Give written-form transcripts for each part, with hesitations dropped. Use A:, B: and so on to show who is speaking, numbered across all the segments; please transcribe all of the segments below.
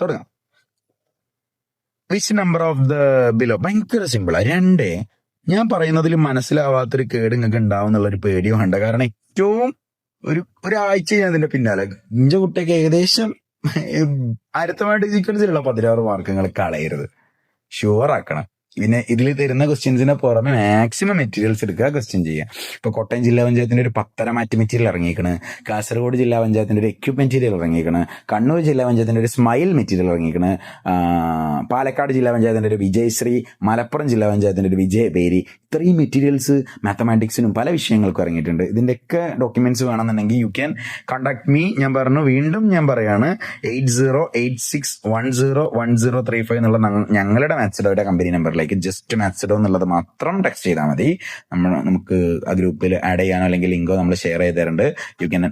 A: തുടങ്ങാം. Which number of the below? ഭയങ്കര സിമ്പിളാ. 2. ഞാൻ പറയുന്നതിൽ മനസ്സിലാവാത്തൊരു കേട് നിങ്ങൾക്ക് ഉണ്ടാവും എന്നുള്ളൊരു പേടിയും വേണ്ട. കാരണം ഏറ്റവും ഒരാഴ്ച ഞാൻ അതിന്റെ പിന്നാലെ ഇഞ്ച കുട്ടിയൊക്കെ ഏകദേശം അരിത്തമാറ്റിക് സീക്വൻസിലുള്ള 16 മാർക്ക് നിങ്ങൾ കളയരുത്, ഷുവർ ആക്കണം. പിന്നെ ഇതിൽ തരുന്ന ക്വസ്റ്റ്യൻസിന് പുറമെ മാക്സിമം മെറ്റീരിയൽസ് എടുക്കുക, ക്വസ്റ്റ്യൻ ചെയ്യുക. ഇപ്പൊ കോട്ടയം ജില്ലാ പഞ്ചായത്തിന്റെ ഒരു 10 മാറ്റ് മെറ്റീരിയൽ ഇറങ്ങിയിരിക്കണ്, കാസർഗോഡ് ജില്ലാ പഞ്ചായത്തിന്റെ ഒരു എക്യുപ്മെന്റ് മെറ്റീരിയൽ ഇറങ്ങിയിരിക്കണ്, കണ്ണൂർ ജില്ലാ പഞ്ചായത്തിന്റെ ഒരു സ്മൈൽ മെറ്റീരിയൽ ഇറങ്ങിയിരിക്കണ്, പാലക്കാട് ജില്ലാ പഞ്ചായത്തിന്റെ ഒരു വിജയശ്രീ, മലപ്പുറം ജില്ലാ പഞ്ചായത്തിന്റെ ഒരു വിജയപേരി. ഇത്രയും മെറ്റീരിയൽസ് മാത്തമാറ്റിക്സിനും പല വിഷയങ്ങൾക്കും ഇറങ്ങിയിട്ടുണ്ട്. ഇതിന്റെയൊക്കെ ഡോക്യുമെന്റ്സ് വേണമെന്നുണ്ടെങ്കിൽ യു ക്യാൻ കോൺടാക്ട് മീ. വീണ്ടും ഞാൻ പറയാണ്, 8086101035 എന്നുള്ള ഞങ്ങളുടെ മാത്സ്ഡോയുടെ കമ്പനി നമ്പറിലേക്ക് ജസ്റ്റ് മാത്സ്ഡോ എന്നുള്ളത് മാത്രം ടെക്സ്റ്റ് ചെയ്താൽ മതി. നമുക്ക് ആ ഗ്രൂപ്പിൽ ആഡ് ചെയ്യാനോ അല്ലെങ്കിൽ ലിങ്കോ നമ്മൾ ഷെയർ ചെയ്ത് തരുന്നുണ്ട്. U can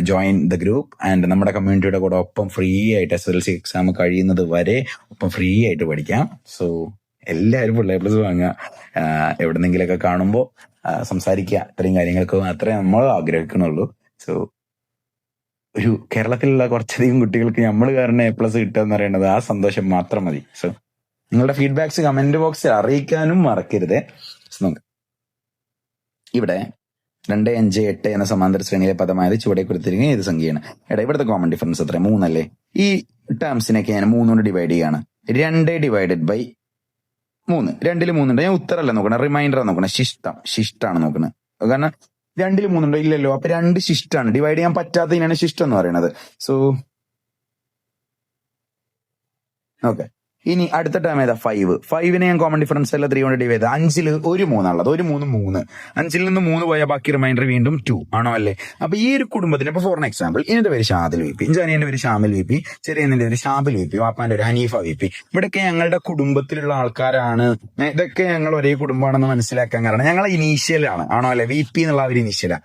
A: join the group and നമ്മുടെ കമ്മ്യൂണിറ്റിയുടെ കൂടെ ഒപ്പം ഫ്രീ ആയിട്ട് SSLC എക്സാം കഴിയുന്നത് വരെ ഒപ്പം ഫ്രീ ആയിട്ട് പഠിക്കാം. സോ എല്ലാവരും ഫുൾ A+ വാങ്ങുക. എവിടെന്നെങ്കിലൊക്കെ കാണുമ്പോൾ സംസാരിക്കുക. ഇത്രയും കാര്യങ്ങൾക്ക് മാത്രമേ നമ്മൾ ആഗ്രഹിക്കുന്നുള്ളൂ. സോ ഒരു കേരളത്തിലുള്ള കുറച്ചധികം കുട്ടികൾക്ക് നമ്മൾ കാരണം A+ കിട്ടുക എന്ന് പറയുന്നത് ആ സന്തോഷം മാത്രം മതി. സോ നിങ്ങളുടെ ഫീഡ്ബാക്സ് കമന്റ് ബോക്സിൽ അറിയിക്കാനും മറക്കരുത്. ഇവിടെ 2, 5, 8 എന്ന സമാന്തര ശ്രേണിയിലെ പദമായത് ചുവടെ കൊടുത്തിരിക്കുന്ന ഏത് സംഖ്യയാണ്? ഇവിടുത്തെ കോമൺ ഡിഫറൻസ് എത്ര? 3 അല്ലേ? ഈ ടേംസിനൊക്കെ ഞാൻ 3 കൊണ്ട് ഡിവൈഡ് ചെയ്യാണ്. 2 ഡിവൈഡഡ് ബൈ 3. 2ൽ 3 ഉണ്ട്. ഞാൻ ഉത്തരമല്ല നോക്കണം, റിമൈൻഡർ നോക്കണം. ശിഷ്ടാണ് നോക്കുന്നത്. കാരണം 2ൽ 3 ഉണ്ടോ? ഇല്ലല്ലോ. അപ്പൊ 2 ശിഷ്ടാണ്. ഡിവൈഡ് ചെയ്യാൻ പറ്റാത്തതിനാണ് ശിഷ്ടം എന്ന് പറയുന്നത്. So okay. ഇനി അടുത്ത ടേം ഏതാ? 5. 5നെ ഞാൻ കോമൺ ഡിഫറൻസ് അല്ല 3 കൊണ്ട് ഡിവൈഡ് ചെയ്ത് 5ൽ ഒരു 3 ആണുള്ളത്. ഒരു 3 3. 5ൽ നിന്ന് 3 പോയാൽ ബാക്കി റിമൈൻഡർ വീണ്ടും 2 ആണോ? അല്ലേ? അപ്പൊ ഈ ഒരു കുടുംബത്തിന് ഇപ്പൊ ഫോർ എക്സാമ്പിൾ, ഇതിന്റെ പേര് ഷാദിൽ VP, ജാനിയന്റെ പേര് ഷാമിൽ VP, ചെറിയന്റെ പേര് ഷാബിൽ VP, വാപ്പാന്റെ ഒരു ഹനീഫ VP. ഇവിടെയൊക്കെ ഞങ്ങളുടെ കുടുംബത്തിലുള്ള ആൾക്കാരാണ്. ഇതൊക്കെ ഞങ്ങൾ ഒരേ കുടുംബമാണെന്ന് മനസ്സിലാക്കാൻ കാരണം ഞങ്ങളെ ഇനീഷ്യലാണ്. ആണോ? അല്ലെ? VP എന്നുള്ള ഒരു ഇനീഷ്യലാ.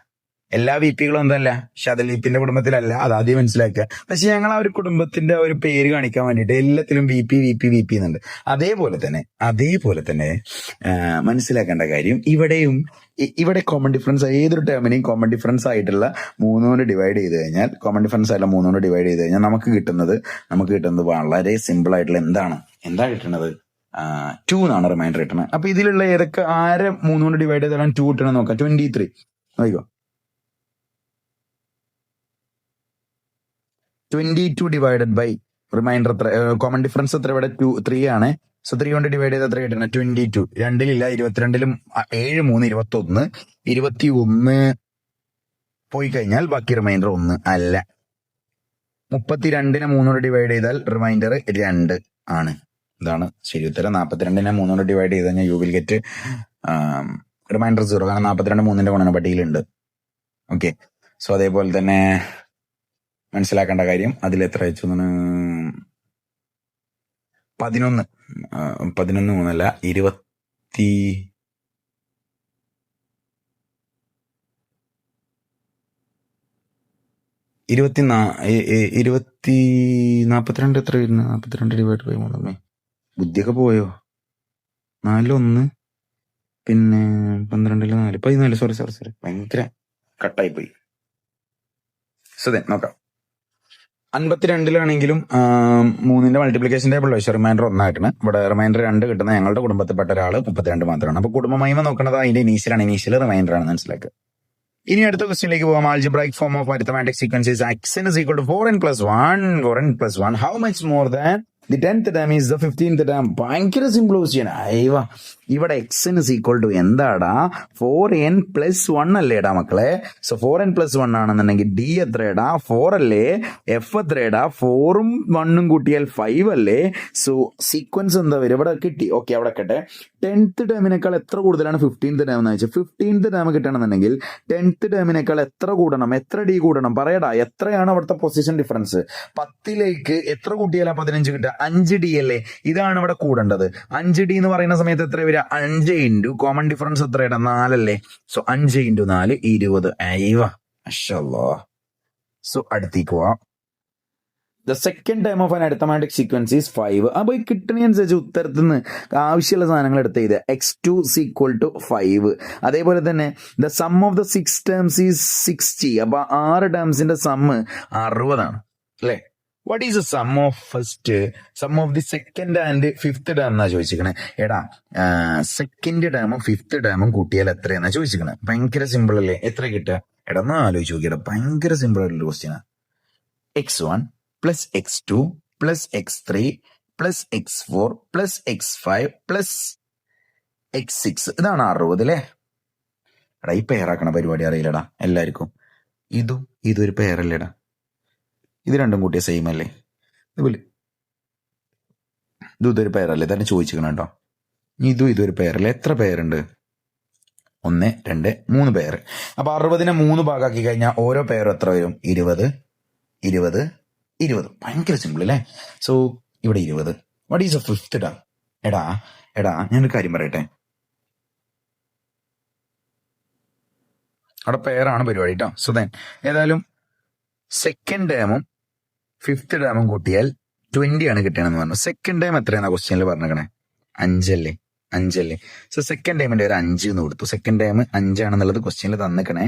A: എല്ലാ VPകളും എന്തല്ല ഷാദിൽ VPന്റെ കുടുംബത്തിലല്ല, അത് ആദ്യം മനസ്സിലാക്കുക. പക്ഷെ ഞങ്ങൾ ആ ഒരു കുടുംബത്തിന്റെ ഒരു പേര് കാണിക്കാൻ വേണ്ടിയിട്ട് എല്ലാത്തിലും VP എന്നുണ്ട്. അതേപോലെ തന്നെ മനസ്സിലാക്കേണ്ട കാര്യം ഇവിടെ കോമൺ ഡിഫറൻസ്, ഏതൊരു ടേമിനെയും കോമൺ ഡിഫറൻസ് ആയിട്ടുള്ള 3 കൊണ്ട് ഡിവൈഡ് ചെയ്ത് കഴിഞ്ഞാൽ, നമുക്ക് കിട്ടുന്നത് വളരെ സിമ്പിൾ ആയിട്ടുള്ള എന്താ കിട്ടുന്നത്? 2 എന്നാണ് റിമൈൻഡർ കിട്ടുന്നത്. അപ്പൊ ഇതിലുള്ള ഏതൊക്കെ 3 കൊണ്ട് ഡിവൈഡ് ചെയ്താലും 2 കിട്ടണം നോക്കാം. 23 നോക്കിക്കോ. 22 ഡിവൈഡഡ് ബൈ റിമൈൻഡർ എത്ര? കോമൺ ഡിഫറൻസ് എത്ര? ഇവിടെ 3 ആണ്. സോ 3 കൊണ്ട് ഡിവൈഡ് ചെയ്ത് എത്ര കിട്ടണം? 22. 2ലില്ല. 22ലും 7 3 21. 21 പോയി കഴിഞ്ഞാൽ ബാക്കി റിമൈൻഡർ 1 അല്ല. 32നെ 3 കൊണ്ട് ഡിവൈഡ് ചെയ്താൽ റിമൈൻഡർ 2 ആണ്. ഇതാണ് ശരി ഉത്തരം. 42നെ 3 കൊണ്ട് ഡിവൈഡ് ചെയ്ത് കഴിഞ്ഞാൽ യു വിൽ ഗെറ്റ് റിമൈൻഡർ 0. കാരണം 42 3ന്റെ ഗുണന പട്ടികയിലുണ്ട്. ഓക്കെ. സോ അതേപോലെ തന്നെ മനസ്സിലാക്കേണ്ട കാര്യം, അതിൽ എത്ര വെച്ചു? 11 3അല്ല 42 എത്ര വരുന്നു? 42 ഡിവൈഡ് ബൈ 3. ബുദ്ധിയൊക്കെ പോയോ? 4 1 പിന്നെ 12 4 14. സോറി ഭയങ്കര കട്ടായി പോയി. സോ നോക്കാം. 52ലാണെങ്കിലും 3ന്റെ മൾട്ടിപ്ലിക്കേഷൻ ടേബിൾ വെച്ച് റിമൈൻഡർ 1 ആയിട്ടാണ്. ഇവിടെ റിമൈൻഡർ 2 കിട്ടുന്ന ഞങ്ങളുടെ കുടുംബത്തിൽപ്പെട്ട ഒരാൾ 32 മാത്രമാണ്. അപ്പൊ കുടുംബമഹിമ നോക്കുന്നത് അതിന്റെ ഇനീഷ്യൽ റിമൈൻഡർ ആണ് മനസ്സിലാക്കുക. ഇനി അടുത്ത ക്വസ്റ്റ്യനിലേക്ക് പോകാം. Algebraic form of arithmetic sequences x is equal to 4n plus 1. How much more than the 10th term is the 15th term? ഭയങ്കര സിമ്പിൾ ക്വസ്റ്റ്യൻ. ഇവിടെ x is equal to എന്താടാ? 4n plus 1 അല്ലേടാ മക്കളെ. സോ 4n plus 1 ആണെന്നുണ്ടെങ്കിൽ d എത്രയടാ? 4 അല്ലേ? f എത്രയടാ? 4ഉം 1ഉം കൂട്ടിയാൽ 5 അല്ലേ? So sequence എന്താ വരും? ഇവിടെ കിട്ടി. ഓക്കെ, അവിടെ കട്ടെ. 10th ടേമിനേക്കാൾ എത്ര കൂടുതലാണ് 15th ടേം എന്ന് വെച്ചാൽ 15th ടേം കിട്ടണമെന്നുണ്ടെങ്കിൽ 10th ടേമിനേക്കാൾ എത്ര കൂടണം? എത്ര d കൂടണം? പറയടാ. എത്രയാണ് അവിടുത്തെ പൊസിഷൻ ഡിഫറൻസ്? 10ലേക്ക് എത്ര കൂട്ടിയാലാ 15 കിട്ടുക? 5d അല്ലേ? ഇതാണ് ഇവിടെ കൂടേണ്ടത്. 5d എന്ന് പറയുന്ന സമയത്ത് എത്ര വരിക? 5 ഇൻറ്റു കോമൺ ഡിഫറൻസ് എത്രയാണ്? 4 അല്ലേ? So 5 into 4 20. സോ അടുത്തേക്ക് പോവാം. The second term of an arithmetic sequence is 5. അപ്പൊ ഈ കിട്ടണനുസരിച്ച് ഉത്തരത്തിൽ നിന്ന് ആവശ്യമുള്ള സാധനങ്ങൾ എടുത്ത് ചെയ്ത് x2 is equal to 5. അതേപോലെ തന്നെ the sum of the 6 terms is 60. അപ്പൊ 6 ടേംസിന്റെ സമ്മ് 60 ആണ് അല്ലെ? What is sum of the second and fifth term എന്നാ ചോദിച്ചിരിക്കണേ. എടാ സെക്കൻഡ് ടേമും ഫിഫ്ത്ത് ടേമും കൂട്ടിയാൽ എത്രയെന്നാ ചോദിച്ചിരിക്കണേ. ഭയങ്കര സിമ്പിൾ അല്ലേ? എത്ര കിട്ടുക? എടാ ഒന്ന് ആലോചിച്ച് നോക്കിയടാ, ഭയങ്കര സിമ്പിൾ ആയിട്ടുള്ള ക്വസ്റ്റ്യനാ. x1 plus x2 plus x3 plus x4 plus x5 plus x6 ഇതാണ് 60 അല്ലേ? എടാ ഈ പെയറാക്കണ പരിപാടി അറിയില്ലടാ എല്ലാവർക്കും. ഇതൊരു പെയറല്ലേടാ, ഇത് രണ്ടും കൂട്ടിയ സെയിം അല്ലേ? ഇതൊരു പെയറല്ലേ തന്നെ ചോദിച്ചിരിക്കണം കേട്ടോ. ഇതൊരു പെയറല്ലേ? എത്ര പെയറുണ്ട്? 1 2 3 പെയർ. അപ്പൊ 60നെ 3 ഭാഗമാക്കി കഴിഞ്ഞാൽ ഓരോ പെയറും എത്ര വരും? 20 20 20. ഭയങ്കര സിമ്പിൾ അല്ലേ? സോ ഇവിടെ 20. What is A fifth term? എടാ ഞാനൊരു കാര്യം പറയട്ടെ, അവിടെ പെയറാണ് പരിപാടി കേട്ടോ. സോ ദെൻ ഏതായാലും സെക്കൻഡ് ടേമും ഫിഫ്ത്ത് ടേമും കൂട്ടിയാൽ 20 ആണ് കിട്ടണമെന്ന് പറഞ്ഞു. സെക്കൻഡ് ടൈം എത്രയാണ് ക്വസ്റ്റ്യനിൽ പറഞ്ഞേക്കണേ? 5 അല്ലേ? സോ സെക്കൻഡ് ടൈമിന്റെ ഒരു 5 എന്ന് കൊടുത്തു. സെക്കൻഡ് ടൈം 5 ആണെന്നുള്ളത് ക്വസ്റ്റ്യനിൽ തന്നിക്കണേ.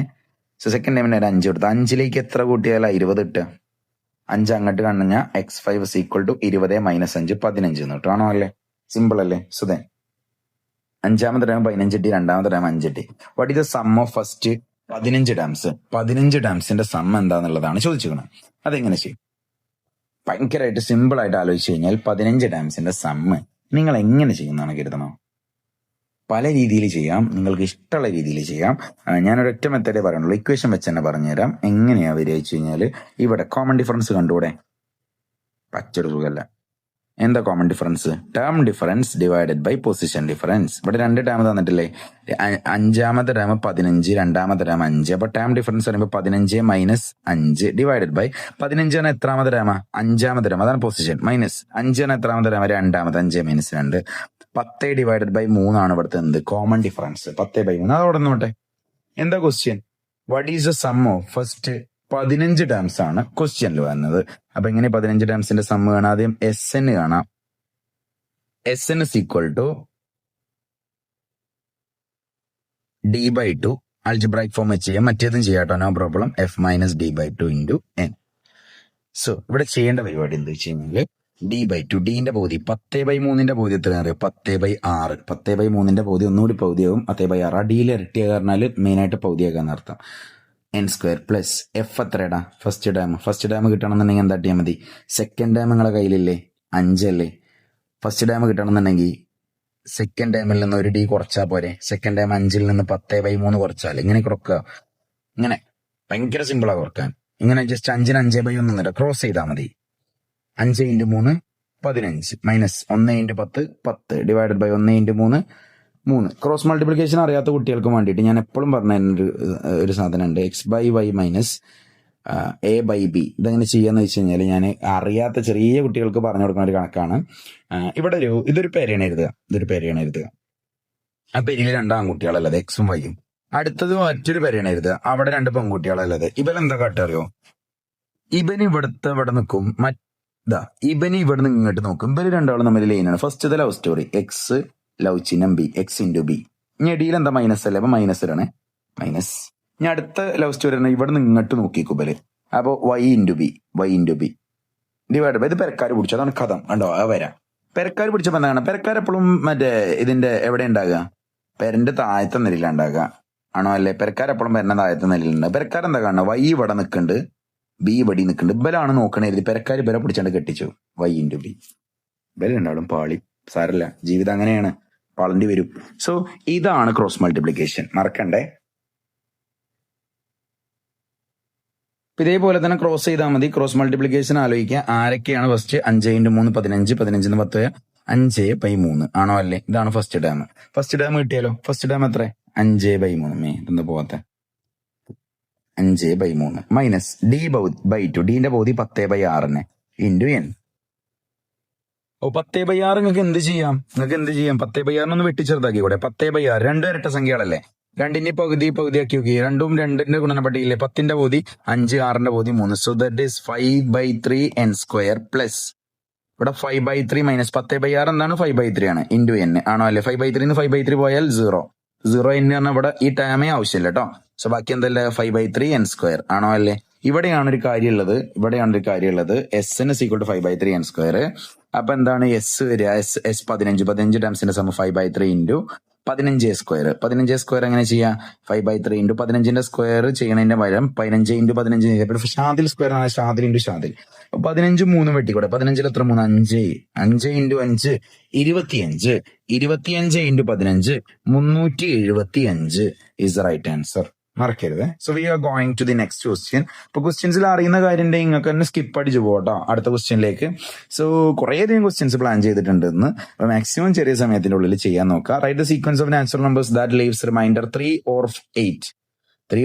A: സോ സെക്കൻഡ് ടൈമിന്റെ ഒരു 5 കൊടുത്തു. 5ലേക്ക് എത്ര കൂട്ടിയാൽ 20 കിട്ടുക? 5 അങ്ങോട്ട് കഴിഞ്ഞാൽ x5 = 20 - 5 15 എന്ന് കിട്ടും. ആണോ അല്ലേ? സിമ്പിൾ അല്ലേ? സോ ദെൻ അഞ്ചാമത്തെ ടൈം 15 കിട്ടി, രണ്ടാമത്തെ ടൈം 5 കിട്ടി. What is the sum of first 15 terms? 15 ടേംസിന്റെ സം എന്താന്നുള്ളതാണ് ചോദിച്ചിരിക്കുന്നത്. അതെങ്ങനെ ചെയ്യും? ഭയങ്കരമായിട്ട് സിമ്പിൾ ആയിട്ട് ആലോചിച്ച് കഴിഞ്ഞാൽ 15 ടേംസിന്റെ സമ്മ് നിങ്ങൾ എങ്ങനെ ചെയ്യുന്നതാണ് കരുതണം. പല രീതിയിൽ ചെയ്യാം, നിങ്ങൾക്ക് ഇഷ്ടമുള്ള രീതിയിൽ ചെയ്യാം. ഞാനൊരൊറ്റ മെത്തേഡേ പറയുള്ളൂ, ഇക്വേഷൻ വെച്ച് തന്നെ പറഞ്ഞുതരാം. എങ്ങനെയാ വരിക വെച്ച് കഴിഞ്ഞാൽ ഇവിടെ കോമൺ ഡിഫറൻസ് കണ്ടുകൂടെ? പച്ചൊരു സുഖമല്ല. എന്താ common difference? Term difference divided by position difference. ഇവിടെ 2 ടേം തന്നിട്ടില്ലേ? അഞ്ചാമത്തെ ടേം 15, രണ്ടാമത്തെ ടേം 5. അപ്പൊ ടേം ഡിഫറൻസ് പറയുമ്പോൾ 15 - 5 ഡിവൈഡഡ് ബൈ 15 ആണ് എത്രാമത്തെ ടേം? 5ാമത്തെ ടേം, അതാണ് പൊസിഷൻ. മൈനസ് 5 ആണ് എത്രാമത്തെ ടേം? 2ാമത്തെ. 5 - 2 10 ഡിവൈഡഡ് ബൈ 3 ആണ് ഇവിടുത്തെ എന്ത്? Common difference. 10/3. അതോടെ നോട്ടെ. എന്താ question? What is the sum of first 15 terms ആണ് ക്വസ്റ്റ്യനിൽ വന്നത്. അപ്പൊ എങ്ങനെ 15 ടേംസിന്റെ സം കാണാം? ആദ്യം SN കാണാം. SN = D/2. ആൽജിബ്രൈക് ഫോം വെച്ച് ചെയ്യാം, മറ്റേതും ചെയ്യാട്ടോ, no problem. F - D/2 × N. So ഇവിടെ ചെയ്യേണ്ട പരിപാടി എന്താ വെച്ച് കഴിഞ്ഞാല് D/2, ഡിന്റെ പകുതി 10/3ന്റെ പകുതി എത്ര അറിയാം? 10/6. 10/3ന്റെ പകുതി ഒന്നുകൂടി പകുതിയാവും, 10/6. ആ ഡിയിൽ ഇരട്ടിയാ പറഞ്ഞാൽ മെയിനായിട്ട് പകുതിയാക്കാന്ന് അർത്ഥം. n² പ്ലസ് F എത്രടാ? ഫസ്റ്റ് ടേം കിട്ടണമെന്നുണ്ടെങ്കിൽ എന്താ ചെയ്യാൻ മതി? സെക്കൻഡ് ടേം നിങ്ങളെ കയ്യിലില്ലേ? 5 അല്ലേ? ഫസ്റ്റ് ടേം കിട്ടണമെന്നുണ്ടെങ്കിൽ സെക്കൻഡ് ടേമിൽ നിന്ന് ഒരു ഡി കുറച്ചാൽ പോരെ? സെക്കൻഡ് ടേം 5ൽ നിന്ന് 10/3 കുറച്ചാൽ ഇങ്ങനെ കുറക്കുക. ഇങ്ങനെ ഭയങ്കര സിമ്പിളാ കുറക്കാൻ. ഇങ്ങനെ ജസ്റ്റ് 5ന് 5/1 ക്രോസ് ചെയ്താൽ മതി. 5 × 3 15 minus 1 × 10 10 divided by 1 × 3 3. Cross multiplication അറിയാത്ത കുട്ടികൾക്ക് വേണ്ടിയിട്ട് ഞാൻ എപ്പോഴും പറഞ്ഞ ഒരു സാധനം ഉണ്ട്, x/y മൈനസ് a/b. ഇതെങ്ങനെ ചെയ്യാന്ന് വെച്ച് കഴിഞ്ഞാൽ ഞാൻ അറിയാത്ത ചെറിയ കുട്ടികൾക്ക് പറഞ്ഞു കൊടുക്കുന്ന ഒരു കണക്കാണ്. ഇവിടെ ഇതൊരു പേരെയാണ് എഴുതുക. ആ പേരിൽ 2 ആൺകുട്ടികളല്ലത്, എക്സും വൈയും. അടുത്തത് മറ്റൊരു പേരെയാണ് എഴുതുക, അവിടെ 2 പെൺകുട്ടികളല്ലത്. ഇവരെന്താ കാട്ടറിയോ? ഇവന് ഇവിടെ നിൽക്കും, ഇവന് ഇവിടെ നിന്ന് ഇങ്ങോട്ട് നോക്കും. ഇവര് രണ്ടാളും തമ്മിൽ ലൈനാണ്. First love story, X love ചിഹ്നം ബി, x × b. ഇനി ഇടയിൽ എന്താ? മൈനസ് അല്ലേ? അപ്പൊ മൈനസിലാണ് മൈനസ്. ഇനി അടുത്ത ലവ് സ്റ്റോറി ആണ് ഇവിടെ നിന്ന് ഇങ്ങോട്ട് നോക്കിക്കുമ്പല്, അപ്പൊ y × b ഡിവൈഡ് ബൈ ഇത് പെരക്കാര് പിടിച്ചു. അതാണ് കഥ കണ്ടോ? ആ വരാം. പെരക്കാര് പിടിച്ചപ്പോ എന്താണ്? പെരക്കാരെപ്പോഴും മറ്റേ ഇതിന്റെ എവിടെ ഉണ്ടാകുക? പെരന്റെ താഴത്തെ നിലയില ഉണ്ടാകുക, ആണോ അല്ലേ? പെരക്കാരെപ്പോഴും പെരന്റെ താഴത്തെ നിലയിലുണ്ട്. പെരക്കാരെന്താ കാണുക? y ഇവിടെ നിൽക്കുന്നുണ്ട്, b ഇവിടെ നിൽക്കുന്നുണ്ട്. ഇബലാണ് നോക്കണേ. പെരക്കാര് ഇവരെ പിടിച്ചാണ്ട് കെട്ടിച്ചു, y × b. ഇവര് രണ്ടാളും പാളി. സാരല്ല, ജീവിതം അങ്ങനെയാണ്, പാളേണ്ടി വരും. സോ ഇതാണ് ക്രോസ് മൾട്ടിപ്ലിക്കേഷൻ, മറക്കണ്ടേ. ഇതേപോലെ തന്നെ ക്രോസ് ചെയ്താൽ മതി. ക്രോസ് മൾട്ടിപ്ലിക്കേഷൻ ആലോചിക്കുക. ആരൊക്കെയാണ് ഫസ്റ്റ്? 5 × 3 15, 15 × 10 5/3, ആണോ അല്ലേ? ഇതാണ് ഫസ്റ്റ് ടേം. ഫസ്റ്റ് ടേം കിട്ടിയാലോ? ഫസ്റ്റ് ടേം എത്ര? 5/3. എന്താ പോവാത്ത? 5/3 മൈനസ് D/2, ഡിന്റെ പകുതി 10/6 × N. 10/6 നിങ്ങൾക്ക് എന്ത് ചെയ്യാം? 10/6 വെട്ടിച്ചെറുതാക്കി കൂടെ? 10/6 2 ഇരട്ട സംഖ്യകളല്ലേ? 2ന്റെ പകുതി പകുതിയാക്കി നോക്കി. 2ഉം 2ന്റെ ഗുണനപ്പട്ടികയില്ലേ? 10ന്റെ പകുതി 5, 6ന്റെ പകുതി 3. So that is 5/3 n² plus ഇവിടെ 5/3 മൈനസ് 10/6 എന്താണ്? 5/3 ആണ് × N, ആണോ അല്ലേ? 5/3 5/3 പോയാൽ 0 N പറഞ്ഞാൽ ഇവിടെ ഈ ടേമേ ആവശ്യമില്ല കേട്ടോ. സോ ബാക്കി എന്തല്ലേ? 5/3 n², ആണോ അല്ലേ? ഇവിടെയാണ് ഒരു കാര്യമുള്ളത് എസ് ഈക്വൽ ടു 5/3 n². അപ്പൊ എന്താണ് എസ് വരിക? എസ് 15 ടേംസിന്റെ സമം 5/3 ഇൻറ്റു 15a². 15a² എങ്ങനെ ചെയ്യാം? 5/3 ഇൻറ്റു 15ന്റെ സ്ക്വയർ ചെയ്യണതിന്റെ പകരം 15 ഇൻറ്റു 15 ഷാദിൽ സ്ക്വയർ ആണ്, ഷാദിൽ ഇൻറ്റു ഷാദിൽ. 15 3 വെട്ടിക്കൂടെ? 15ൽ എത്ര 3? 5. 5 into 5 25. 25 into 15 375 is the right answer. മറക്കരുത്. So we are going to the next question. ഇപ്പൊ ക്വസ്റ്റ്യൻസിൽ അറിയുന്ന കാര്യം നിങ്ങൾക്ക് തന്നെ സ്കിപ്പ് അടിച്ചു പോകട്ടോ അടുത്ത ക്വസ്റ്റ്യനിലേക്ക്. സോ കുറേയധികം ക്വസ്റ്റ്യൻസ് പ്ലാൻ ചെയ്തിട്ടുണ്ട് ഇന്ന്. മാക്സിമം ചെറിയ സമയത്തിന്റെ ഉള്ളിൽ ചെയ്യാൻ നോക്കുക. Write the sequence of natural numbers that leaves reminder 3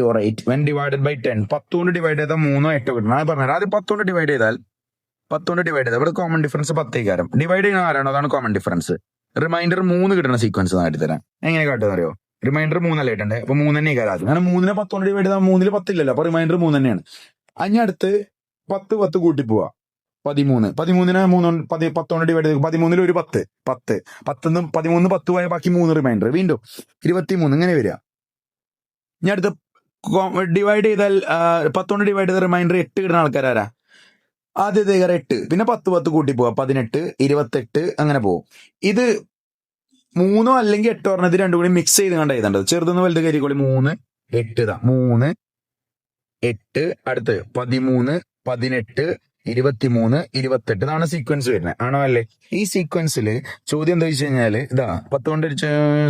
A: or 8 when divided by 10. 10 കൊണ്ട് ഡിവൈഡ് ചെയ്താൽ 3 or 8 കിട്ടണം. അത് പറഞ്ഞാൽ ആദ്യം 10 കൊണ്ട് ഡിവൈഡ് ചെയ്താൽ ഇവിടെ കോമൺ ഡിഫറൻസ് 10 ഡിവൈഡ് ചെയ്യുന്ന ആരാണോ അതാണ് കോമൺ ഡിഫറൻസ്. റിമൈൻഡർ 3 കിട്ടുന്ന സീക്വൻസ് കാട്ടിത്തരാം. എങ്ങനെ കാട്ടുന്നറിയോ? റിമൈൻഡർ 3 അല്ലേ ഇട്ടുണ്ട്, അപ്പൊ 3 തന്നെ കാര്യം. കാരണം 3നെ 10 കൊണ്ട് ഡിവൈഡ് ചെയ്താൽ 3ൽ 10 ഇല്ലല്ലോ, അപ്പൊ റിമൈൻഡർ 3 തന്നെയാണ്. അതിന് അടുത്ത് 10 കൂട്ടി പോവാ 13. 13നെ 10 കൊണ്ട് ഡിവൈഡ് ചെയ്ത് 13ൽ ഒരു 10 13 10 പോയാൽ ബാക്കി 3 റിമൈൻഡർ, വീണ്ടും 23 ഇങ്ങനെ വരിക. ഇനി അടുത്ത് ഡിവൈഡ് ചെയ്താൽ 10 കൊണ്ട് ഡിവൈഡ് ചെയ്ത റിമൈൻഡർ 8 കിട്ടുന്ന ആൾക്കാരാരാ? ആദ്യത്തെ 8, പിന്നെ 10 കൂട്ടി പോവാ 18 28 അങ്ങനെ പോകും. ഇത് 3 അല്ലെങ്കിൽ 8 ഇത് രണ്ടും കൂടി മിക്സ് ചെയ്ത് കണ്ട എഴുതേണ്ടത്. ചെറുതൊന്ന് വലുത് കയറിക്കോളി. 3 8 3 8 അടുത്ത് 13 18 23 28 ഇതാണ് സീക്വൻസ് വരുന്നത്, ആണോ അല്ലേ? ഈ സീക്വൻസിൽ ചോദ്യം എന്താ വെച്ച് കഴിഞ്ഞാല് ഇതാ 10 കൊണ്ട്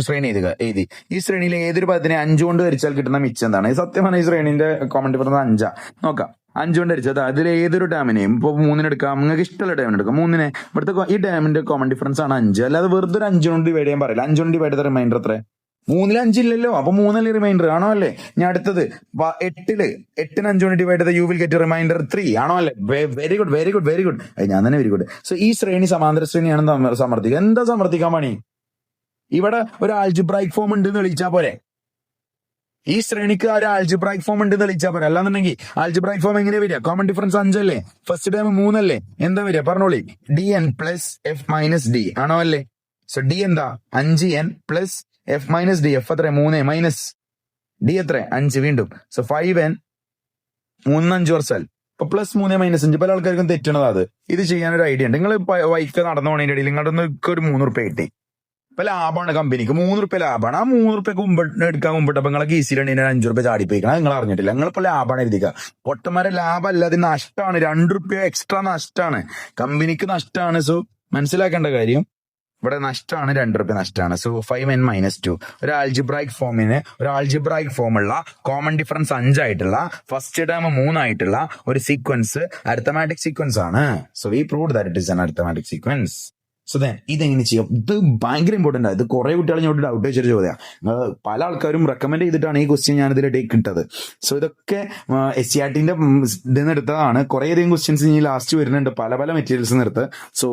A: ശ്രേണി എഴുതി. ഈ ശ്രേണിയിൽ ഏതൊരു പദത്തിനെ 5 കൊണ്ട് ഹരിച്ചാൽ കിട്ടുന്ന മിച്ചം എന്താണ്? സത്യമാണ് ഈ ശ്രേണിന്റെ കോമൺ ഡിഫറൻസ് 5. നോക്കാം. 5 കൊണ്ട് ഹരിച്ചത് അതിൽ ഏതൊരു ടേമിനെയും ഇപ്പൊ 3 എടുക്കാം, നിങ്ങൾക്ക് ഇഷ്ടമുള്ള ടേമിന് എടുക്കാം. 3നെ ഇവിടുത്തെ ഈ ടേമിന്റെ കോമൺ ഡിഫറൻസ് ആണ് 5. അല്ലാതെ വെറുതെ ഒരു 5 കൊണ്ട് ഡിവൈഡ് ചെയ്യാൻ പറയില്ല. 5 കൊണ്ട് ഡിവൈഡ് ചെയ്ത റിമൈൻഡർ എത്ര? 3ൽ 5 ഇല്ലല്ലോ, അപ്പൊ 3 റിമൈൻഡർ, ആണോ അല്ലേ? ഞാൻ അടുത്തത് 8ന് 5 കൊണ്ട് ഡിവൈഡ് ചെയ്ത യു വിൽ ഗെറ്റ് റിമൈൻഡർ 3, ആണോ അല്ലേ? Very good. ഞാൻ തന്നെ വെരി ഗുഡ്. സോ ഈ ശ്രേണി സമാന്തര ശ്രേണിയാണ് സമർത്ഥിക്കുക. എന്താ സമർത്ഥിക്കാൻ പണി? ഇവിടെ ഒരു ആൾജിബ്രായിക് ഫോം ഉണ്ട് എന്ന് തെളിയിച്ചാൽ പോരെ. ഈ ശ്രേണിക്ക് ഒരു ആൾജിബ്രായിക് ഫോം ഉണ്ട് തെളിയിച്ചാൽ പോരെ. അല്ലാന്നുണ്ടെങ്കിൽ ആൾജിബ്രായിക് ഫോം എങ്ങനെ വരിക? കോമൺ ഡിഫറൻസ് 5 അല്ലേ? ഫസ്റ്റ് ടൈം 3 അല്ലേ? എന്താ വരിക പറഞ്ഞോളി? dn plus f minus d, ആണോ അല്ലേ? സോ d എന്താ? 5n plus f minus d. f എത്ര? 3 മൈനസ് d എത്ര? 5 വീണ്ടും. സോ 5n 3 5 വർഷാൽ ഇപ്പൊ പ്ലസ് 3 മൈനസ് 5. പല ആൾക്കാർക്കും തെറ്റണത് അത്. ഇത് ചെയ്യാനൊരു ഐഡിയ ഉണ്ട്. നിങ്ങൾ വൈക്ക് നടന്നു പോണതിന്റെ ഇടയിൽ നിങ്ങളുടെ ഒരു 3 റുപ്യ കിട്ടി. ഇപ്പൊ ലാഭമാണ് കമ്പനിക്ക്, 3 റുപ്യ ലാഭമാണ്. ആ 3 റുപ്യക്ക് എടുക്കാൻ മുമ്പിട്ട് അപ്പൊ നിങ്ങളെ ഈസിലാണ് 5 റുപ്യ ചാടിപ്പോയിക്കണം. നിങ്ങൾ അറിഞ്ഞിട്ടില്ല. നിങ്ങളിപ്പോ ലാഭമാണ് എഴുതിക്കുക. പൊട്ടന്മാരെ ലാഭമല്ല, അത് നഷ്ടമാണ്. 2 റുപ്യ എക്സ്ട്രാ നഷ്ടമാണ്, കമ്പനിക്ക് നഷ്ടമാണ്. സോ മനസ്സിലാക്കേണ്ട കാര്യം ഇവിടെ നഷ്ടമാണ്, 2 റുപ്യ നഷ്ടമാണ്. സോ 5n മൈനസ് 2 ഒരു ആൾജിബ്രായിക് ഫോമുള്ള കോമൺ ഡിഫറൻസ് 5 ആയിട്ടുള്ള ഫസ്റ്റ് ടേം 3 ആയിട്ടുള്ള ഒരു സീക്വൻസ് അരിത്തമാറ്റിക് സീക്വൻസ് ആണ്. So we proved that it is an arithmetic sequence. So ഇതെങ്ങനെ ചെയ്യാം? ഇത് ഭയങ്കര ഇമ്പോർട്ടന്റ് ആണ്. ഇത് കുറെ കുട്ടികൾ ഞാൻ ഡൗട്ട് വെച്ചൊരു ചോദ്യമാണ്. പല ആൾക്കാരും റെക്കമെൻഡ് ചെയ്തിട്ടാണ് ഈ ക്വസ്റ്റ്യൻ ഞാൻ ഇതിലേക്ക് ഇട്ടത്. സോ ഇതൊക്കെ SCERT ഇതിന്ന് എടുത്തതാണ്. കുറേയധികം ക്വസ്റ്റ്യൻസ് ഇനി ലാസ്റ്റ് വരുന്നുണ്ട്, പല മെറ്റീരിയൽസ് എടുത്ത്. സോ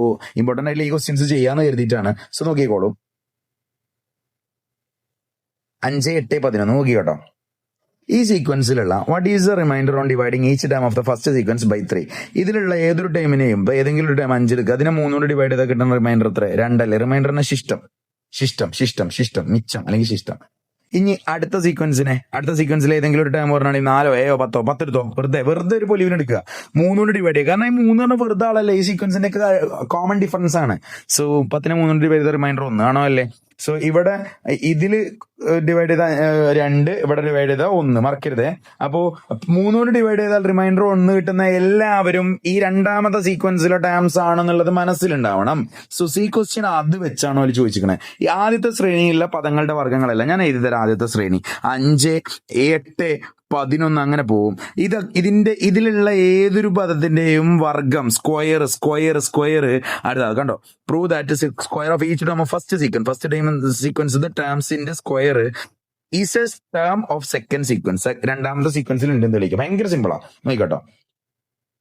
A: ഇമ്പോർട്ടന്റ് ആയിട്ടുള്ള ഈ ക്വസ്റ്റ്യൻസ് ചെയ്യാന്ന് കരുതിയിട്ടാണ്. സോ നോക്കിക്കോളൂ. 5 8 11 നോക്കി കേട്ടോ. ഈ സീക്വൻസിലുള്ള what is the remainder on dividing each time of the first sequence by 3? ഇതിലുള്ള ഏതൊരു ടൈമിനെയും ഏതെങ്കിലും ഒരു ടൈം 5 എടുക്കുക, അതിനെ 3 കൊണ്ട് ഡിവൈഡ് ചെയ്താൽ കിട്ടുന്ന റിമൈൻഡർ എത്ര? 2 അല്ലേ? റിമൈൻഡറിനെ ശിഷ്ടം മിച്ചം അല്ലെങ്കിൽ ശിഷ്ടം. ഇനി അടുത്ത സീക്വൻസിൽ ഏതെങ്കിലും ഒരു ടൈം പറഞ്ഞാണെങ്കിൽ 4 7 10 10 എടുത്തോ. വെറുതെ ഒരു പൊലിവിന് എടുക്കുക, 3 കൊണ്ട് ഡിവൈഡ് ചെയ്യുക. കാരണം ഈ 3 പറഞ്ഞാൽ വെറുതെ ആളല്ലേ, ഈ സീക്വൻസിന്റെ ഒക്കെ കോമൺ ഡിഫറൻസ് ആണ്. സോ 10നെ 3 കൊണ്ട് ഡിവൈഡ് ചെയ്ത റിമൈൻഡർ 1, ആണോ അല്ലേ? സോ ഇവിടെ ഇതില് ഡിവൈഡ് ചെയ്ത 2, ഇവിടെ ഡിവൈഡ് ചെയ്ത 1, മറക്കരുതേ. അപ്പോ 3 കൊണ്ട് ഡിവൈഡ് ചെയ്താൽ റിമൈൻഡർ 1 കിട്ടുന്ന എല്ലാവരും ഈ രണ്ടാമത്തെ സീക്വൻസിലെ ടേംസ് ആണെന്നുള്ളത് മനസ്സിലുണ്ടാവണം. സോ ഈ ക്വസ്റ്റ്യൻ അത് വെച്ചാണോ അവർ ചോദിച്ചിരിക്കണേ? ഈ ആദ്യത്തെ ശ്രേണിയിലുള്ള പദങ്ങളുടെ വർഗ്ഗങ്ങളല്ല ഞാൻ എഴുതി തരാം. ആദ്യത്തെ ശ്രേണി 5 8 11 അങ്ങനെ പോവും. ഇതിലുള്ള ഏതൊരു പദത്തിന്റെയും വർഗം സ്ക്വയർ അടുത്ത കണ്ടോ. Prove that square of each term of first sequence the ടേംസിന്റെ square is a term of second sequence. രണ്ടാമത്തെ സീക്വൻസിൽ ഉണ്ടെന്ന് തെളിയിക്കാം. ഭയങ്കര സിമ്പിളാ, നോക്കിക്കോട്ടോ.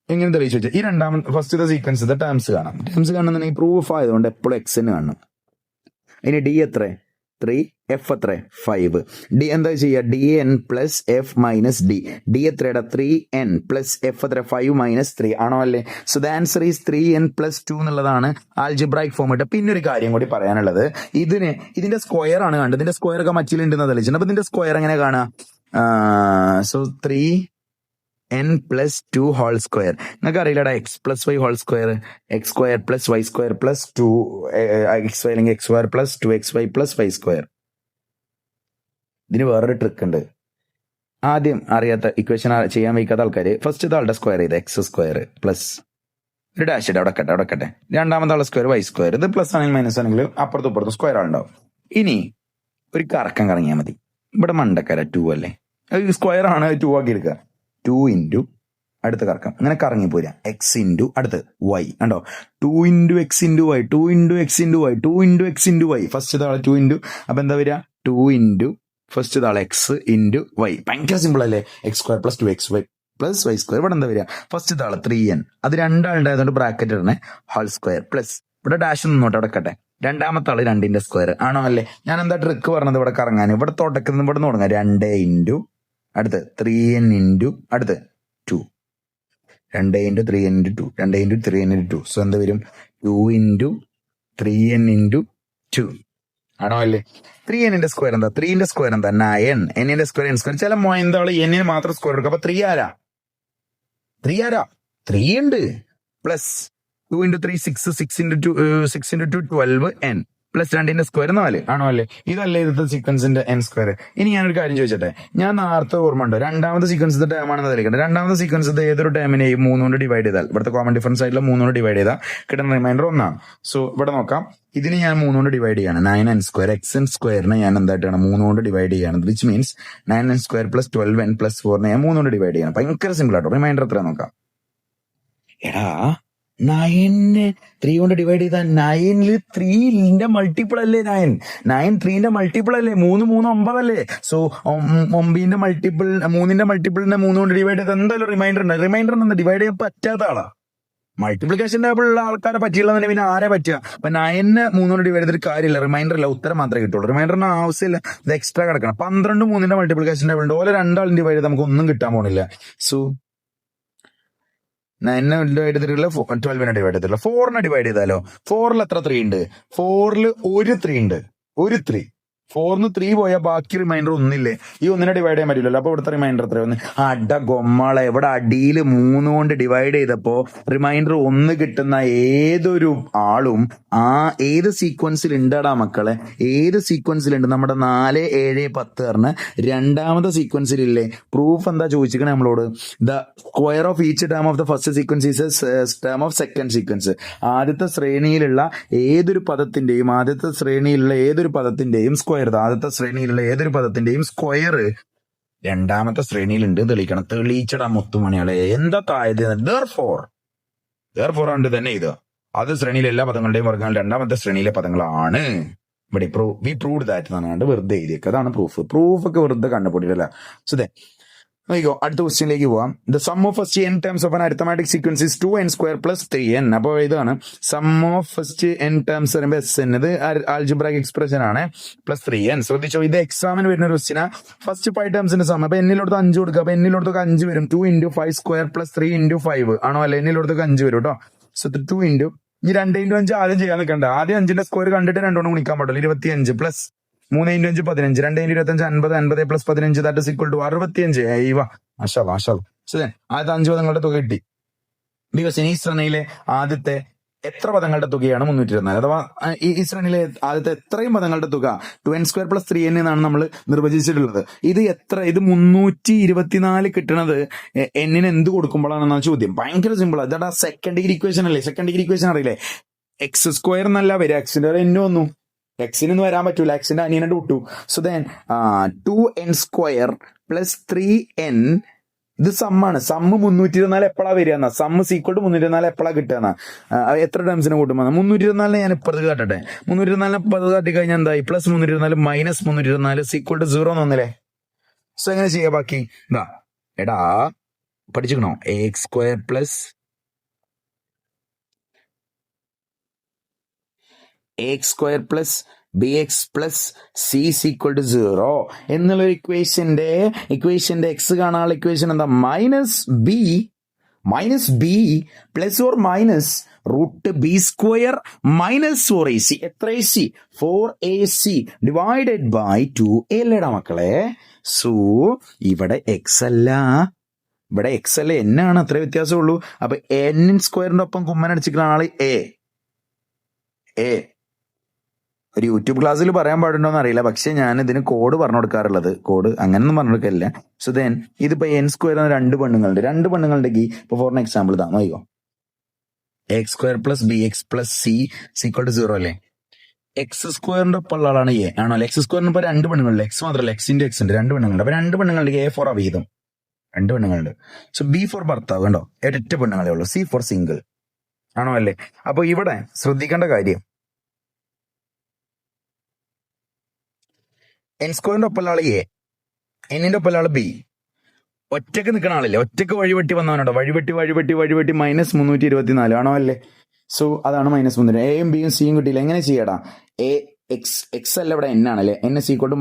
A: എങ്ങനെ തെളിയിച്ചു വെച്ചാൽ ഈ ഫസ്റ്റ് സീക്വൻസ് ടേംസ് കാണുന്നുണ്ടെങ്കിൽ പ്രൂഫ് ആയതുകൊണ്ട് എപ്പോഴും എക്സിന് കാണണം. ഇനി ഡി എത്ര? 3, എഫ് എത്ര? 5. ഡി എന്താ ചെയ്യുക? dn plus F minus D എത്രയുടെ? 3n പ്ലസ് എഫ് എത്ര? 5 മൈനസ് 3, ആണോ അല്ലേ? So the answer is 3n plus 2 എന്നുള്ളതാണ് ആൾജിബ്രായിക് ഫോം ഇട്ട്. പിന്നെ ഒരു കാര്യം കൂടി പറയാനുള്ളത്, ഇതിന്റെ സ്ക്വയർ ആണ് കണ്ടത്. ഇതിന്റെ സ്ക്വയർ ഒക്കെ മച്ചിലുണ്ടെന്ന് തെളിയിച്ചിട്ടുണ്ട്. അപ്പൊ ഇതിന്റെ സ്ക്വയർ എങ്ങനെ കാണുക? So 3 N plus 2 whole square. നിങ്ങൾക്ക് അറിയില്ലടാ x plus y whole square, x square plus y square plus 2 x y അല്ലെങ്കിൽ x square plus 2xy plus y square. ഇതിന് വേറൊരു ട്രിക്ക് ഉണ്ട്. ആദ്യം അറിയാത്ത ഇക്വേഷൻ ചെയ്യാൻ വയ്ക്കാത്ത ആൾക്കാർ ഫസ്റ്റ് ആളുടെ സ്ക്വയർ ചെയ്ത് എക്സ് സ്ക്വയർ പ്ലസ് ഒരു ഡാഷ് ഇട്ട് അവിടെ കട്ടെ. രണ്ടാമത്തെ ആളുടെ സ്ക്വയർ വൈ സ്ക്വയർ. ഇത് പ്ലസ് ആണെങ്കിൽ മൈനസ് ആണെങ്കിൽ അപ്പുറത്തും ഇപ്പുറത്തും സ്ക്വയർ ആളുണ്ടാവും. ഇനി ഒരു കറക്കം കറങ്ങിയാൽ മതി. ഇവിടെ മണ്ടക്കര 2 അല്ലേ, സ്ക്വയർ ആണ് 2 ആക്കി എടുക്കുക. 2 ഇൻറ്റു അടുത്ത കറക്കം ഇങ്ങനെ കറങ്ങി പോരാ, എക്സ് ഇൻറ്റു അടുത്ത് വൈ കണ്ടോ, 2 into x into y, 2 into x into y, 2 into x into y. First താളെ 2 ഇൻറ്റു, അപ്പൊ എന്താ വരിക 2 ഇൻറ്റു ഫസ്റ്റ് താളെ എക്സ് ഇൻറ്റു വൈ. ഭയങ്കര സിമ്പിൾ അല്ലേ, x square plus 2xy plus y square. ഇവിടെ എന്താ വരിക ഫസ്റ്റ് താളെ 3n, അത് രണ്ടാളുണ്ടായതുകൊണ്ട് ബ്രാക്കറ്റ് ഇടണേ, ഹോൾ സ്ക്വയർ പ്ലസ് ഇവിടെ ഡാഷ് നിന്നോട്ട് അടക്കട്ടെ. രണ്ടാമത്തെ ആള് 2ന്റെ സ്ക്വയർ ആണോ അല്ലേ. ഞാൻ എന്താ ട്രിക്ക് പറഞ്ഞത് ഇവിടെ കറങ്ങാൻ, ഇവിടെ തുടക്കുന്നത് ഇവിടെ തുടങ്ങാം. 2 ഇൻറ്റു അടുത്ത് 3n ഇൻറ്റു അടുത്ത് 2, 2 into 3n into 2, 2 into 3n into 2. So എന്ത് വരും 2 ഇൻറ്റു 3n ഇൻറ്റു 2 ആണോ അല്ലേ. 3n സ്ക്വയർ എന്താ, 3ന്റെ സ്ക്വയർ എന്താ 9, n സ്ക്വയർ n സ്ക്വയർ. ചില എന്താള് n മാത്രം സ്ക്വയർ എടുക്കും. അപ്പൊ 3 ആരാ 3 ഉണ്ട് plus 2 into 3 6, 6 into 2 12n plus 2ന്റെ സ്ക്വയർ 4 ആണോ അല്ലേ. ഇതല്ലേ ഇന്നത്തെ സീക്വൻസിന്റെ n സ്ക്വയർ. ഇനി ഞാനൊരു കാര്യം ചോദിച്ചട്ടെ, ഞാൻ നേരത്തെ ഓർമ്മ ഉണ്ടോ രണ്ടാമത്തെ സീക്വൻസിന്റെ ടേം ആണെന്ന് ധരിക്കട്ടെ. രണ്ടാമത്തെ സീക്വൻസിന്റെ ഏതൊരു ടേമിനെയും 3 കൊണ്ട് ഡിവൈഡ് ചെയ്താൽ, ഇവിടുത്തെ കോമൺ ഡിഫറൻസ് ആയിട്ടുള്ള 3 കൊണ്ട് ഡിവൈഡ് ചെയ്താൽ കിട്ടുന്ന റിമൈൻഡർ 1 ആണ്. സോ ഇവിടെ നോക്കാം, ഇതിന് ഞാൻ 3 കൊണ്ട് ഡിവൈഡ് ചെയ്യാണ്. 9n സ്ക്വയർ എക്സ് സ്ക്വയറിനെ ഞാൻ എന്തായിട്ടാണ് 3 കൊണ്ട് ഡിവൈഡ് ചെയ്യാണ്. Which means 9n square plus 12n plus 4 ഞാൻ 3 കൊണ്ട് ഡിവൈഡ് ചെയ്യണം. ഭയങ്കര സിമ്പിൾ ആട്ടോ. റിമൈൻഡർ എത്ര നോക്കാം. എടാ 9 3 കൊണ്ട് ഡിവൈഡ് ചെയ്താൽ 9 3ന്റെ മൾട്ടിപ്പിൾ അല്ലേ 9 3ന്റെ മൾട്ടിപ്പിൾ അല്ലേ, 3 9 അല്ലേ. സോ 9ന്റെ മൾട്ടിപ്പിൾ 3ന്റെ മൾട്ടിപ്പിളിനെ 3 കൊണ്ട് ഡിവൈഡ് ചെയ്താൽ എന്തായാലും റിമൈൻഡർ ഉണ്ട്. റിമൈൻഡർ എന്താ ഡിവൈഡ് ചെയ്യാൻ പറ്റാത്ത ആളാ. മൾട്ടിപ്ലിക്കേഷൻ ടേബിൾ ഉള്ള ആൾക്കാരെ പറ്റിയുള്ളതിന് പിന്നെ ആരെ പറ്റുക. അപ്പൊ 9 3 കൊണ്ട് ഡിവൈഡ് ചെയ്തിട്ട് കാര്യമില്ല, റിമൈൻഡർ ഇല്ല, ഉത്തരം മാത്രമേ കിട്ടുള്ളൂ. റിമൈൻഡറിന് ആവശ്യമില്ല, ഇത് എക്സ്ട്രാ കിടക്കണം. 12 3ന്റെ മൾട്ടിപ്ലിക്കേഷൻ ടേബിൾ ഉണ്ട്, ഓരോ രണ്ടാളും ഡിവൈഡ് ചെയ്ത് നമുക്ക് ഒന്നും കിട്ടാൻ പോണില്ല. സോ 9 ഡിവൈഡ് ചെയ്തിട്ടില്ല, 12 ഡിവൈഡ് ചെയ്തിട്ടില്ല. 4 ഡിവൈഡ് ചെയ്താലോ, 4 എത്ര 3 ഉണ്ട്, 4 ഒരു 3 ഉണ്ട്, ഒരു 3. 4 3 പോയാൽ ബാക്കി റിമൈൻഡർ ഒന്നില്ലേ, ഈ 1 ഡിവൈഡ് ചെയ്യാൻ പറ്റില്ലല്ലോ. അപ്പൊ ഇവിടുത്തെ റിമൈൻഡർ എത്ര വന്ന്, അട ഗൊമ്മളെ ഇവിടെ അടിയിൽ 3 കൊണ്ട് ഡിവൈഡ് ചെയ്തപ്പോ റിമൈൻഡർ 1 കിട്ടുന്ന ഏതൊരു ആളും ആ ഏത് സീക്വൻസിൽ ഉണ്ടാടാ മക്കളെ, ഏത് സീക്വൻസിലുണ്ട് നമ്മുടെ 4 7 10 പറഞ്ഞ രണ്ടാമത്തെ സീക്വൻസിലില്ലേ. പ്രൂഫ് എന്താ ചോദിച്ചിരിക്കണേ നമ്മളോട്, the square of each term of the first sequence is term of second sequence. ആദ്യത്തെ ശ്രേണിയിലുള്ള ഏതൊരു പദത്തിന്റെയും സ്ക്വയർ, ആദ്യത്തെ ശ്രേണിയിലുള്ള ഏതൊരു പദത്തിന്റെയും സ്ക്വയർ രണ്ടാമത്തെ ശ്രേണിയിലുണ്ട് തെളിയിക്കണം. തെളിയിച്ചടാ മുത്തുമണികളെ, എന്താ തായത്. ആണ് തന്നെ ഇത് ആദ്യ ശ്രേണിയിലെ എല്ലാ പദങ്ങളുടെയും വർഗ്ഗങ്ങൾ രണ്ടാമത്തെ ശ്രേണിയിലെ പദങ്ങളാണ്. ഇവിടെ വി പ്രൂവ്ഡ് ദാറ്റ് എന്നാണ് വെറുതെ എഴുതിയൊക്കെ, അതാണ് പ്രൂഫ് ഒക്കെ വെറുതെ കണ്ടുപിടിക്കല്ല. സോ അടുത്ത ക്വസ്റ്റ്യനിലേക്ക് പോവാം. The sum of first n terms of an arithmetic sequence is 2n square plus 3n. അപ്പോൾ ഇതാണ് sum of first n terms പറയുമ്പോൾ SN, ഇത് ആൽജിബ്രായിക് എക്സ്പ്രഷൻ ആണ്, പ്ലസ് 3n. ശ്രദ്ധിച്ചോ, ഇത് എക്സാമിന് വരുന്ന ഒരു ക്വസ്റ്റ്യനാ. ഫസ്റ്റ് 5 ടേംസിന്റെ സം, അപ്പൊ എന്നിലോടത്ത് 5 കൊടുക്കുക. അപ്പൊ എന്നിലോടത്തൊക്കെ 5 വരും. 2 ഇൻറ്റു 5 സ്ക്വയർ പ്ലസ് 3 ഇൻറ്റു 5 ആണോ അല്ലെ. എന്നിലോടത്തൊക്കെ 5 വരും കേട്ടോ. സോ 2 ഇൻറ്റു ഈ 2 ഇൻറ്റു 5 ആദ്യം ചെയ്യാൻ നിൽക്കണ്ട. ആദ്യം 5ന്റെ സ്ക്വയർ കണ്ടിട്ട് 2 കൊണ്ട് ഗുണിക്കാൻ പാടില്ല. 25 plus 3 into 5 15, 2 into 25 50, 50 plus 15 that is equal to 65. ആദ്യത്തെ 5 പദങ്ങളുടെ തുക കിട്ടി. ബിക്കോസ് ഈ ശ്രേണിയിലെ ആദ്യത്തെ എത്ര പദങ്ങളുടെ തുകയാണ് 324, അഥവാ ഈ ശ്രേണിയിലെ ആദ്യത്തെ എത്രയും പദങ്ങളുടെ തുക 2n സ്ക്വയർ പ്ലസ് 3n എന്നാണ് നമ്മൾ നിർവചിച്ചിട്ടുള്ളത്. ഇത് 324 കിട്ടണത് എന്നിന് എന്ത് കൊടുക്കുമ്പോഴാണെന്നാണ് ചോദ്യം. ഭയങ്കര സിമ്പിൾ. അതാ സെക്കൻഡ് ഡിഗ്രി ഇക്വേഷൻ അല്ലേ. സെക്കൻഡ് ഡിഗ്രി ഇക്വേഷൻ അറിയില്ലേ, എക്സ് സ്ക്വയർ എന്നല്ല വരിക, എക്സിന്റെ വരെ എന്നെ വന്നു, എക്സിനൊന്നും വരാൻ പറ്റൂല, എക്സിന്റെ അനിയനായിട്ട് വിട്ടു. So then 2n square plus 3n, ഇത് സമ്മാണ്. സമ്മ് 324 എപ്പോഴാ വരിക എന്നാ, സമ്മ് സീക്വൽ ടു 324 എപ്പോഴാ കിട്ടുക എന്നാ. എത്ര ടേംസിനെ കൂട്ടുമ്പോൾ 324 ഞാൻ ഇപ്പുറത്ത് കാട്ടട്ടെ. 324 ഇപ്പുറത്ത് കാട്ടി കഴിഞ്ഞാൽ എന്തായി, പ്ലസ് 324 മൈനസ് 324 സീക്വൽ ടു 0 എന്നൊന്നില്ലേ. സോ എങ്ങനെ ചെയ്യാ ബാക്കി, ഇതാ എടാ പഠിച്ചിക്കണോ, x square plus x square plus B x plus C equal to 0 എന്നുള്ള ഇക്വേഷന്റെ എക്സ് കാണാനുള്ള ഇക്വേഷൻ എന്താ, minus B plus or minus root B square minus 4ac. എത്ര ac, 4ac divided by 2a അല്ലേടാ മക്കളെ. സോ ഇവിടെ എക്സ് അല്ല, ഇവിടെ എക്സ് അല്ലേ എൻ ആണ്, അത്രേ വ്യത്യാസമുള്ളൂ. അപ്പൊ എൻ സ്ക്വയറിന്റെ ഒപ്പം കുമ്മൻ അടിച്ചിരിക്കുന്ന ആള് എ. ഒരു യൂട്യൂബ് ക്ലാസ്സിൽ പറയാൻ പാടുണ്ടോന്ന് അറിയില്ല, പക്ഷെ ഞാൻ ഇതിന് കോഡ് പറഞ്ഞു കൊടുക്കാറുള്ളത്. കോഡ് അങ്ങനൊന്നും പറഞ്ഞു കൊടുക്കില്ല. സോ ദെൻ ഇതിപ്പോ എൻ സ്ക്വയർ രണ്ട് പെണ്ണുങ്ങളുണ്ടെങ്കിൽ ഇപ്പൊ ഫോർ എക്സാമ്പിൾ ഇതാ നോക്കിക്കോ, x square plus B x plus c equal to 0 അല്ലേ. എക്സ് സ്ക്വയറിന്റെ ഒപ്പം ഉള്ള ആളാണ് എ ആണോ അല്ലെ. എക്സ് സ്ക്വയറിന് ഇപ്പൊ രണ്ട് പെണ്ണുങ്ങളുണ്ട്, എക്സ് മാത്രമല്ല എക്സിന്റെ എക്സ് ഉണ്ട്, രണ്ട് പെണ്ണുങ്ങളുണ്ട്. അപ്പൊ രണ്ട് പെണ്ണുങ്ങളുണ്ട്, എ ഫോർ അവീതം, രണ്ട് പെണ്ണുങ്ങളുണ്ട്. സോ ബി ഫോർ ഭർത്താവ് കണ്ടോ, ഒറ്റ പെണ്ണുങ്ങളെ ഉള്ളൂ, സി ഫോർ സിംഗിൾ ആണോ അല്ലേ. അപ്പൊ ഇവിടെ ശ്രദ്ധിക്കേണ്ട കാര്യം എൻ സ്ക്വയറിന്റെ ഒപ്പം ആള് എ, എന്നിന്റെ ഒപ്പം ആള് ബി. ഒറ്റക്ക് നിൽക്കുന്ന ആളല്ലേ, ഒറ്റക്ക് വഴിവെട്ടി വന്നവനുണ്ടോ, വഴിവെട്ടി -324 ആണോ അല്ലേ. സോ അതാണ് -300. എയും ബിയും സിയും കിട്ടിയില്ല, എങ്ങനെ ചെയ്യടാ. എ എക്സ് അല്ല ഇവിടെ എൻ ആണല്ലേ, N is equal to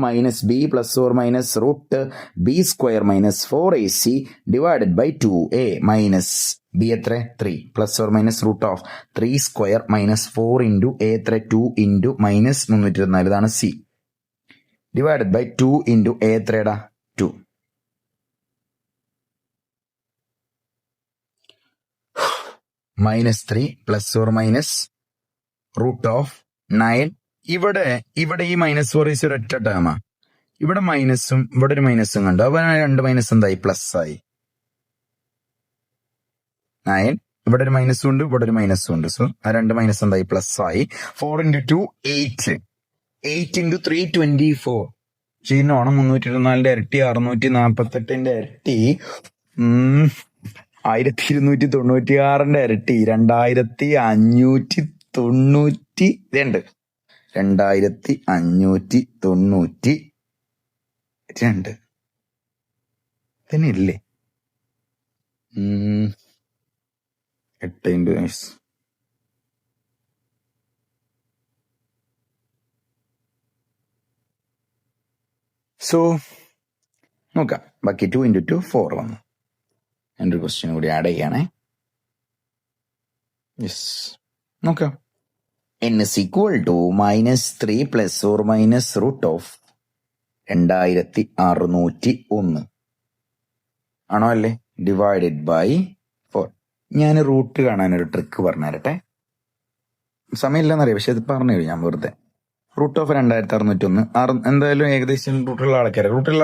A: -b plus or minus root B square minus 4ac divided by 2a minus B എത്ര 3 plus or minus root of 3 square minus 4 into A എത്ര 2 ഇൻറ്റു -324, ഇതാണ് C, divided by 2 into A എത്രടാ 2. -3 plus or minus root of 9. ഇവിടെ ഈ -4 is ഒരൊറ്റ ടേമാ, ഇവിടെ മൈനസും ഇവിടെ ഒരു മൈനസും കണ്ടു, അപ്പൊ രണ്ട് മൈനസ് എന്തായി പ്ലസ് ആയി. 9 ഇവിടെ ഒരു മൈനസും ഉണ്ട്, ഇവിടെ ഒരു മൈനസും ഉണ്ട്. സോ ആ രണ്ട് മൈനസ് എന്തായി പ്ലസ് ആയി. 4 × 2 8, 8 × 3 24. ചെയ്യുന്നോണം 324 ഇരട്ടി 648 ഇരട്ടി 1296 ഇരട്ടി 2592, 2592 തന്നെ ഇല്ലേ. 8 × സോ നോക്കാം, ബാക്കി 2 × 2 4 വന്നു. എൻ്റെ ഒരു ക്വസ്റ്റ്യൻ കൂടി ആഡ് ചെയ്യണേ. യെസ്, നോക്കാം. n is equal to -3 plus or minus root of 2601 ആണോ അല്ലേ, ഡിവൈഡഡ് ബൈ 4. ഞാൻ റൂട്ട് കാണാനൊരു ട്രിക്ക് പറഞ്ഞു തരട്ടെ. സമയമില്ലെന്നറിയാം, പക്ഷെ ഇത് പറഞ്ഞു ഞാൻ വെറുതെ. റൂട്ട് ഓഫ് 2601 എന്തായാലും ഏകദേശം റൂട്ടുള്ള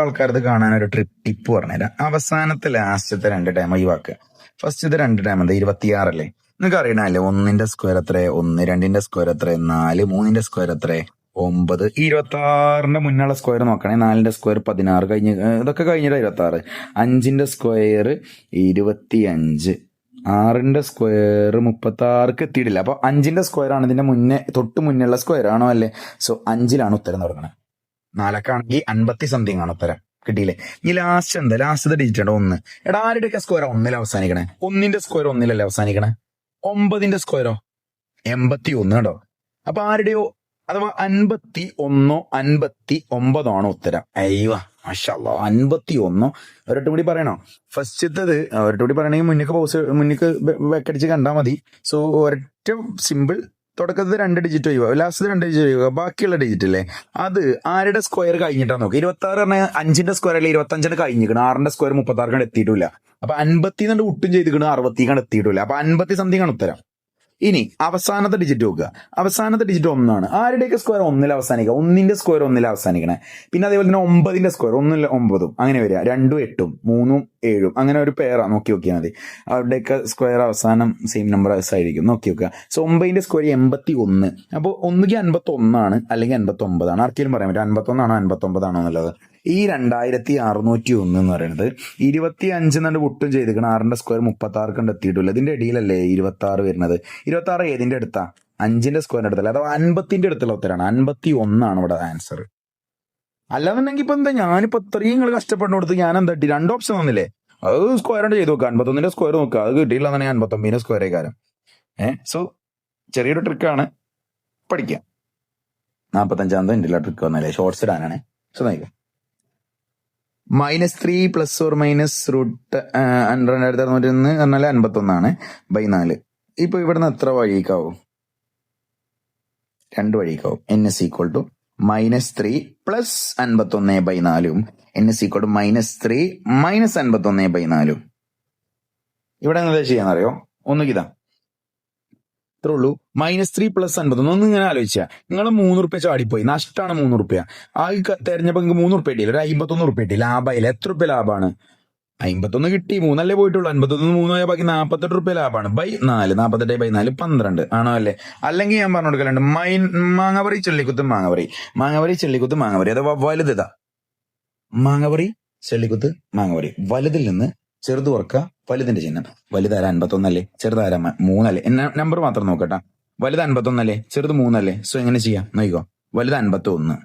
A: ആൾക്കാരത് കാണാനൊരു ടിപ്പ് പറഞ്ഞുതരാം. അവസാനത്തെ ലാസ്റ്റത്തെ 2 ടൈം ഒഴിവാക്കുക. ഫസ്റ്റത്തെ 2 ടൈം എന്താ 26 അല്ലേ. നിങ്ങൾക്ക് അറിയണല്ലേ 1ന്റെ സ്ക്വയർ എത്ര 1, 2ന്റെ സ്ക്വയർ എത്ര 4, 3ന്റെ സ്ക്വയർ എത്ര 9. 26ന്റെ മുന്നുള്ള സ്ക്വയർ നോക്കണേ. 4ന്റെ സ്ക്വയർ 16 കഴിഞ്ഞ്, ഇതൊക്കെ കഴിഞ്ഞിട്ട് 26. 5ന്റെ സ്ക്വയർ 25, 6ന്റെ സ്ക്വയർ 36 എത്തിയിട്ടില്ല. അപ്പൊ 5ന്റെ സ്ക്വയർ ആണ് ഇതിന്റെ തൊട്ട് മുന്നുള്ള സ്ക്വയർ ആണോ അല്ലേ. സോ 5ലാണ് ഉത്തരം തുടങ്ങണേ. 4ക്കാണെങ്കിൽ 50 സംതിങ് ആണ് ഉത്തരം. കിട്ടിയില്ലേ. ഇനി ലാസ്റ്റത്തെ ഡിജിറ്റ് ഉണ്ട് 1. എടാ ആരുടെയൊക്കെ സ്ക്വയർ 1 അവസാനിക്കണേ. 1ന്റെ സ്ക്വയർ 1 അവസാനിക്കണേ. 9ന്റെ സ്ക്വയറോ 81 കേട്ടോ. അപ്പൊ ആരുടെയോ അഥവാ 51 59 ആണോ ഉത്തരം. അയ്യോ മാഷാല്ലാ 51. ഒരൊട്ടും കൂടി പറയണോ. ഫസ്റ്റത്തത് ഒരൊട്ടും കൂടി പറയണമെങ്കിൽ മുന്നിക്ക് വെക്കടിച്ച് കണ്ടാൽ മതി. സോ ഒരൊറ്റ സിമ്പിൾ തുടക്കത്തിൽ 2 ഡിജിറ്റ് ഒഴിവാ, ലാസ്റ്റ് 2 ഡിജിറ്റ് ഒഴിവാ, ബാക്കിയുള്ള ഡിജിറ്റ് അല്ലേ അത് ആരുടെ സ്ക്വയർ കഴിഞ്ഞിട്ടാ നോക്കുക. 26 പറഞ്ഞാൽ 5ന്റെ സ്ക്വയർ അല്ലെ 25 കഴിഞ്ഞിരിക്കണം. 6ന്റെ സ്ക്വയർ 36 എത്തിയിട്ടില്ല. അപ്പൊ 50 ഒട്ടും ചെയ്തിരിക്കണം, 60 എത്തിയിട്ടില്ല. അപ്പൊ 50 സംതിങ് ആണ് ഉത്തരം. ഇനി അവസാനത്തെ ഡിജിറ്റ് നോക്കുക. അവസാനത്തെ ഡിജിറ്റ് 1 ആണ്. ആരുടെയൊക്കെ സ്ക്വയർ 1 അവസാനിക്കുക. 1ന്റെ സ്ക്വയർ 1 അവസാനിക്കണേ. പിന്നെ അതേപോലെ തന്നെ 9ന്റെ സ്ക്വയർ 1 9 അങ്ങനെ വരിക. 2 8 3 7 അങ്ങനെ ഒരു പേരാ നോക്കി നോക്കിയാൽ മതി. അവരുടെയൊക്കെ സ്ക്വയർ അവസാനം സെയിം നമ്പർ ആയിരിക്കും. നോക്കി നോക്കുക. സോ 9ന്റെ സ്ക്വയർ 81. അപ്പോൾ ഒന്നുകിൽ 51 ആണ് അല്ലെങ്കിൽ 59 ആണ്. ആർക്കെങ്കിലും പറയാൻ പറ്റും 51 ആണോ 59 ആണോ എന്നുള്ളത്. ഈ 2601 എന്ന് പറയുന്നത് 25 ഒട്ടും ചെയ്തിരിക്കണം. 6ന്റെ സ്ക്വയർ 36 എത്തിയിട്ടില്ല. ഇതിന്റെ ഇടയിലല്ലേ 26 വരുന്നത്. 26 ഏതിന്റെ അടുത്താ 5ന്റെ സ്ക്വയറിന്റെ അടുത്തല്ല, അഥവാ 50ന്റെ അടുത്തുള്ള ഉത്തരാണ്. 51 ആണ് ഇവിടെ ആൻസർ. അല്ലാന്നുണ്ടെങ്കിൽ ഇപ്പൊ എന്താ ഞാനിപ്പോ ഇത്രയും നിങ്ങൾ കഷ്ടപ്പെടുന്ന കൊടുത്ത് ഞാൻ എന്താ 2 ഓപ്ഷൻ തന്നില്ലേ, അത് സ്ക്വയർ ആയിട്ട് ചെയ്ത് നോക്കുക. 51ന്റെ സ്ക്വയർ നോക്കുക, അത് കിട്ടിയില്ല എന്നുണ്ടെങ്കിൽ 59ന്റെ സ്ക്വയർ കാര്യം. സോ ചെറിയൊരു ട്രിക്കാണ്, പഠിക്കാം. 45 ഇന്ത്യയിലെ ട്രിക്ക് വന്നല്ലേ, ഷോർട്സ് ഇടാനാണ്. സോ നോക്കാം. -3 പ്ലസ് ഓർ മൈനസ് റൂട്ട് 2601 പറഞ്ഞാൽ 51 ബൈ 4. ഇപ്പൊ ഇവിടുന്ന് എത്ര വഴിക്കാവും? 2 വഴിക്കാവും. n is equal to -3 പ്ലസ് 51 by 4 n is equal to -3 മൈനസ് 51 ബൈ 4. ഇവിടെ എന്താ ചെയ്യാന്നറിയോ? ഒന്നുകിൽ ഇതാ ഇത്രേ ഉള്ളൂ. -3 + 51. ഒന്ന് ഇങ്ങനെ ആലോചിച്ചാ നിങ്ങൾ 3 റുപ്യ ചാടിപ്പോയി, നഷ്ടമാണ് 3 റുപ്യ. ആ തെരഞ്ഞപ്പോ നിങ്ങൾക്ക് 3 റുപ്യ കിട്ടിയില്ല, ഒരു 51 റുപ്യ കിട്ടി, ലാഭമായില്ല. എത്ര റുപ്യ ലാഭമാണ്? 51 കിട്ടി, 3 പോയിട്ടുള്ളൂ. 51 3 പോയാൽ ബാക്കി 48 റുപ്യ ലാഭമാണ്. ബൈ 4, 48/4 12 ആണോ അല്ലേ? അല്ലെങ്കിൽ ഞാൻ പറഞ്ഞു കൊടുക്കലുണ്ട്, മാങ്ങവറി ചെള്ളിക്കുത്ത് മാങ്ങവറി, മാങ്ങവറി ചെള്ളിക്കുത്ത് മാങ്ങവറി, അഥവാ വലുതാ മാങ്ങവറി ചെള്ളിക്കുത്ത് മാങ്ങവറി. വലുതിൽ നിന്ന് ചെറുത് കുറക്കുക, വലുതിന്റെ ചിഹ്നം. വലുതാര 51 അല്ലേ, ചെറുതാര 3 അല്ലേ? നമ്പർ മാത്രം നോക്കട്ടെ. വലുത് 51 അല്ലേ, ചെറുത് 3 അല്ലേ? സോ എങ്ങനെ ചെയ്യാം നോക്കിക്കോ. വലുത് 51,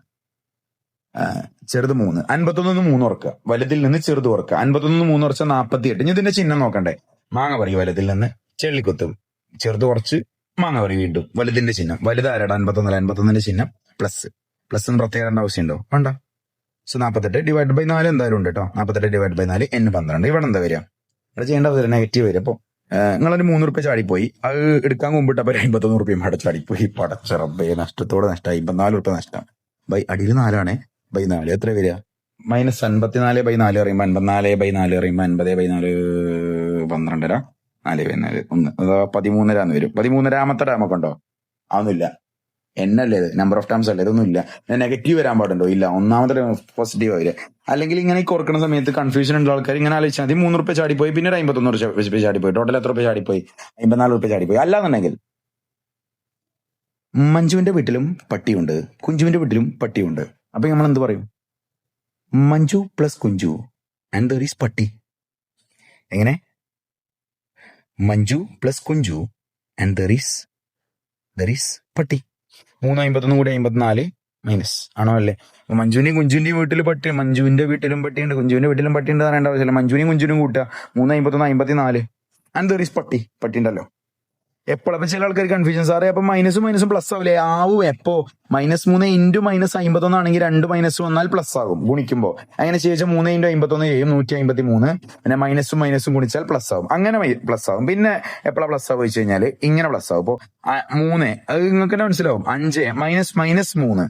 A: ചെറുത് 3. 51 3 ഉറക്കുക, വലുതിൽ നിന്ന് ചെറുത് ഉറക്കുക. 51 3 ഉറച്ച 48. ഇനി ഇതിന്റെ ചിഹ്നം നോക്കണ്ടേ? മാങ്ങ പറി, വലുതിൽ നിന്ന് ചെള്ളിക്കുത്തും, ചെറുത് കുറച്ച് മാങ്ങ പറി, വീണ്ടും വലുതിന്റെ ചിഹ്നം. വലുതാരടാ 51, 51ന്റെ ചിഹ്നം പ്ലസ്. പ്ലസ് പ്രത്യേക ആവശ്യമുണ്ടോ? വേണ്ട. സോ 48/4 എന്തായാലും ഉണ്ട് കേട്ടോ. 48/4 n 12. ഇവിടെ എന്താ വരിക? ഇവിടെ ചെയ്യേണ്ട നെഗറ്റീവ് വരും. അപ്പൊ നിങ്ങളൊരു 3 റുപ്യ ചാടിപ്പോയി, അത് എടുക്കാൻ മുമ്പിട്ട് അപ്പൊ 51 റുപ്യ അവിടെ ചാടിപ്പോയി. പടച്ചറബേ, നഷ്ടത്തോടെ നഷ്ടമായി. 54 റുപ്യ നഷ്ടം. ബൈ അടിയിൽ 4 ബൈ 4 എത്ര വരിക? -54/4 പറയുമ്പോ 54/4 പറയുമ്പോ 50/4 12.5 4/4 1, അതാ 13 വരും. 13 ടേമൊക്കെ ഉണ്ടോ? അതൊന്നുമില്ല. എന്നല്ലേ ഇത്? നമ്പർ ഓഫ് ടേംസ് അല്ലേ? ഇതൊന്നും ഇല്ല. നെഗറ്റീവ് വരാൻ പാടുണ്ടോ? ഇല്ല. ഒന്നാമത്തെ പോസിറ്റീവ് വരിക. അല്ലെങ്കിൽ ഇങ്ങനെ കുറക്കുന്ന സമയത്ത് കൺഫ്യൂഷൻ ഉള്ള ആൾക്കാർ ഇങ്ങനെ ആലോചിച്ചാൽ മതി. 3 റുപ്യ ചാടിപ്പോയി, പിന്നെ 51 റുപ്യ ചാടിപ്പോയി, ടോട്ടൽ എത്ര റുപ്യ ചാടിപ്പോയി? 54 റുപ്യ ചാടിപ്പോയി. അല്ലാന്നുണ്ടെങ്കിൽ മഞ്ജുവിന്റെ വീട്ടിലും പട്ടിയുണ്ട്, കുഞ്ചുവിന്റെ വീട്ടിലും പട്ടിയുണ്ട്. അപ്പൊ നമ്മൾ എന്ത് പറയും? Manju plus Kunchu and there is പട്ടി. എങ്ങനെ? Manju plus Kunchu and there is പട്ടി. 351 കൂടി 54 മൈനസ് ആണോ അല്ലേ? മഞ്ജുവിന്റെയും കുഞ്ചുവിന്റെയും വീട്ടിൽ പട്ടി, മഞ്ജുവിന്റെ വീട്ടിലും പട്ടിയുണ്ട്, കുഞ്ചുവിന്റെ വീട്ടിലും പട്ടിയുണ്ട് പറയേണ്ട ആവശ്യമില്ല. മഞ്ജുവിനെയും കുഞ്ചുവിനും കൂട്ടുക, 351 54 ആൻഡ് ദർ ഈസ് പട്ടി ഉണ്ടല്ലോ. എപ്പോഴപ്പോ ചില ആൾക്കാർ കൺഫ്യൂഷൻ, സാറേ അപ്പൊ മൈനസും പ്ലസ് ആവില്ലേ? ആവും. എപ്പോ? -3 ഇൻറ്റു -51 ആണെങ്കിൽ 2 മൈനസ് വന്നാൽ പ്ലസ് ആകും ഗുണിക്കുമ്പോ. അങ്ങനെ ചോദിച്ചാൽ 3 × 51 ചെയ്യും, 153. പിന്നെ മൈനസും ഗുണിച്ചാൽ പ്ലസ് ആവും. അങ്ങനെ പ്ലസ് ആവും. പിന്നെ എപ്പോഴാ പ്ലസ് ആവുക വെച്ച് കഴിഞ്ഞാൽ ഇങ്ങനെ പ്ലസ് ആവും. ഇപ്പൊ 3 അത് നിങ്ങൾക്ക് തന്നെ മനസ്സിലാവും. 5 -3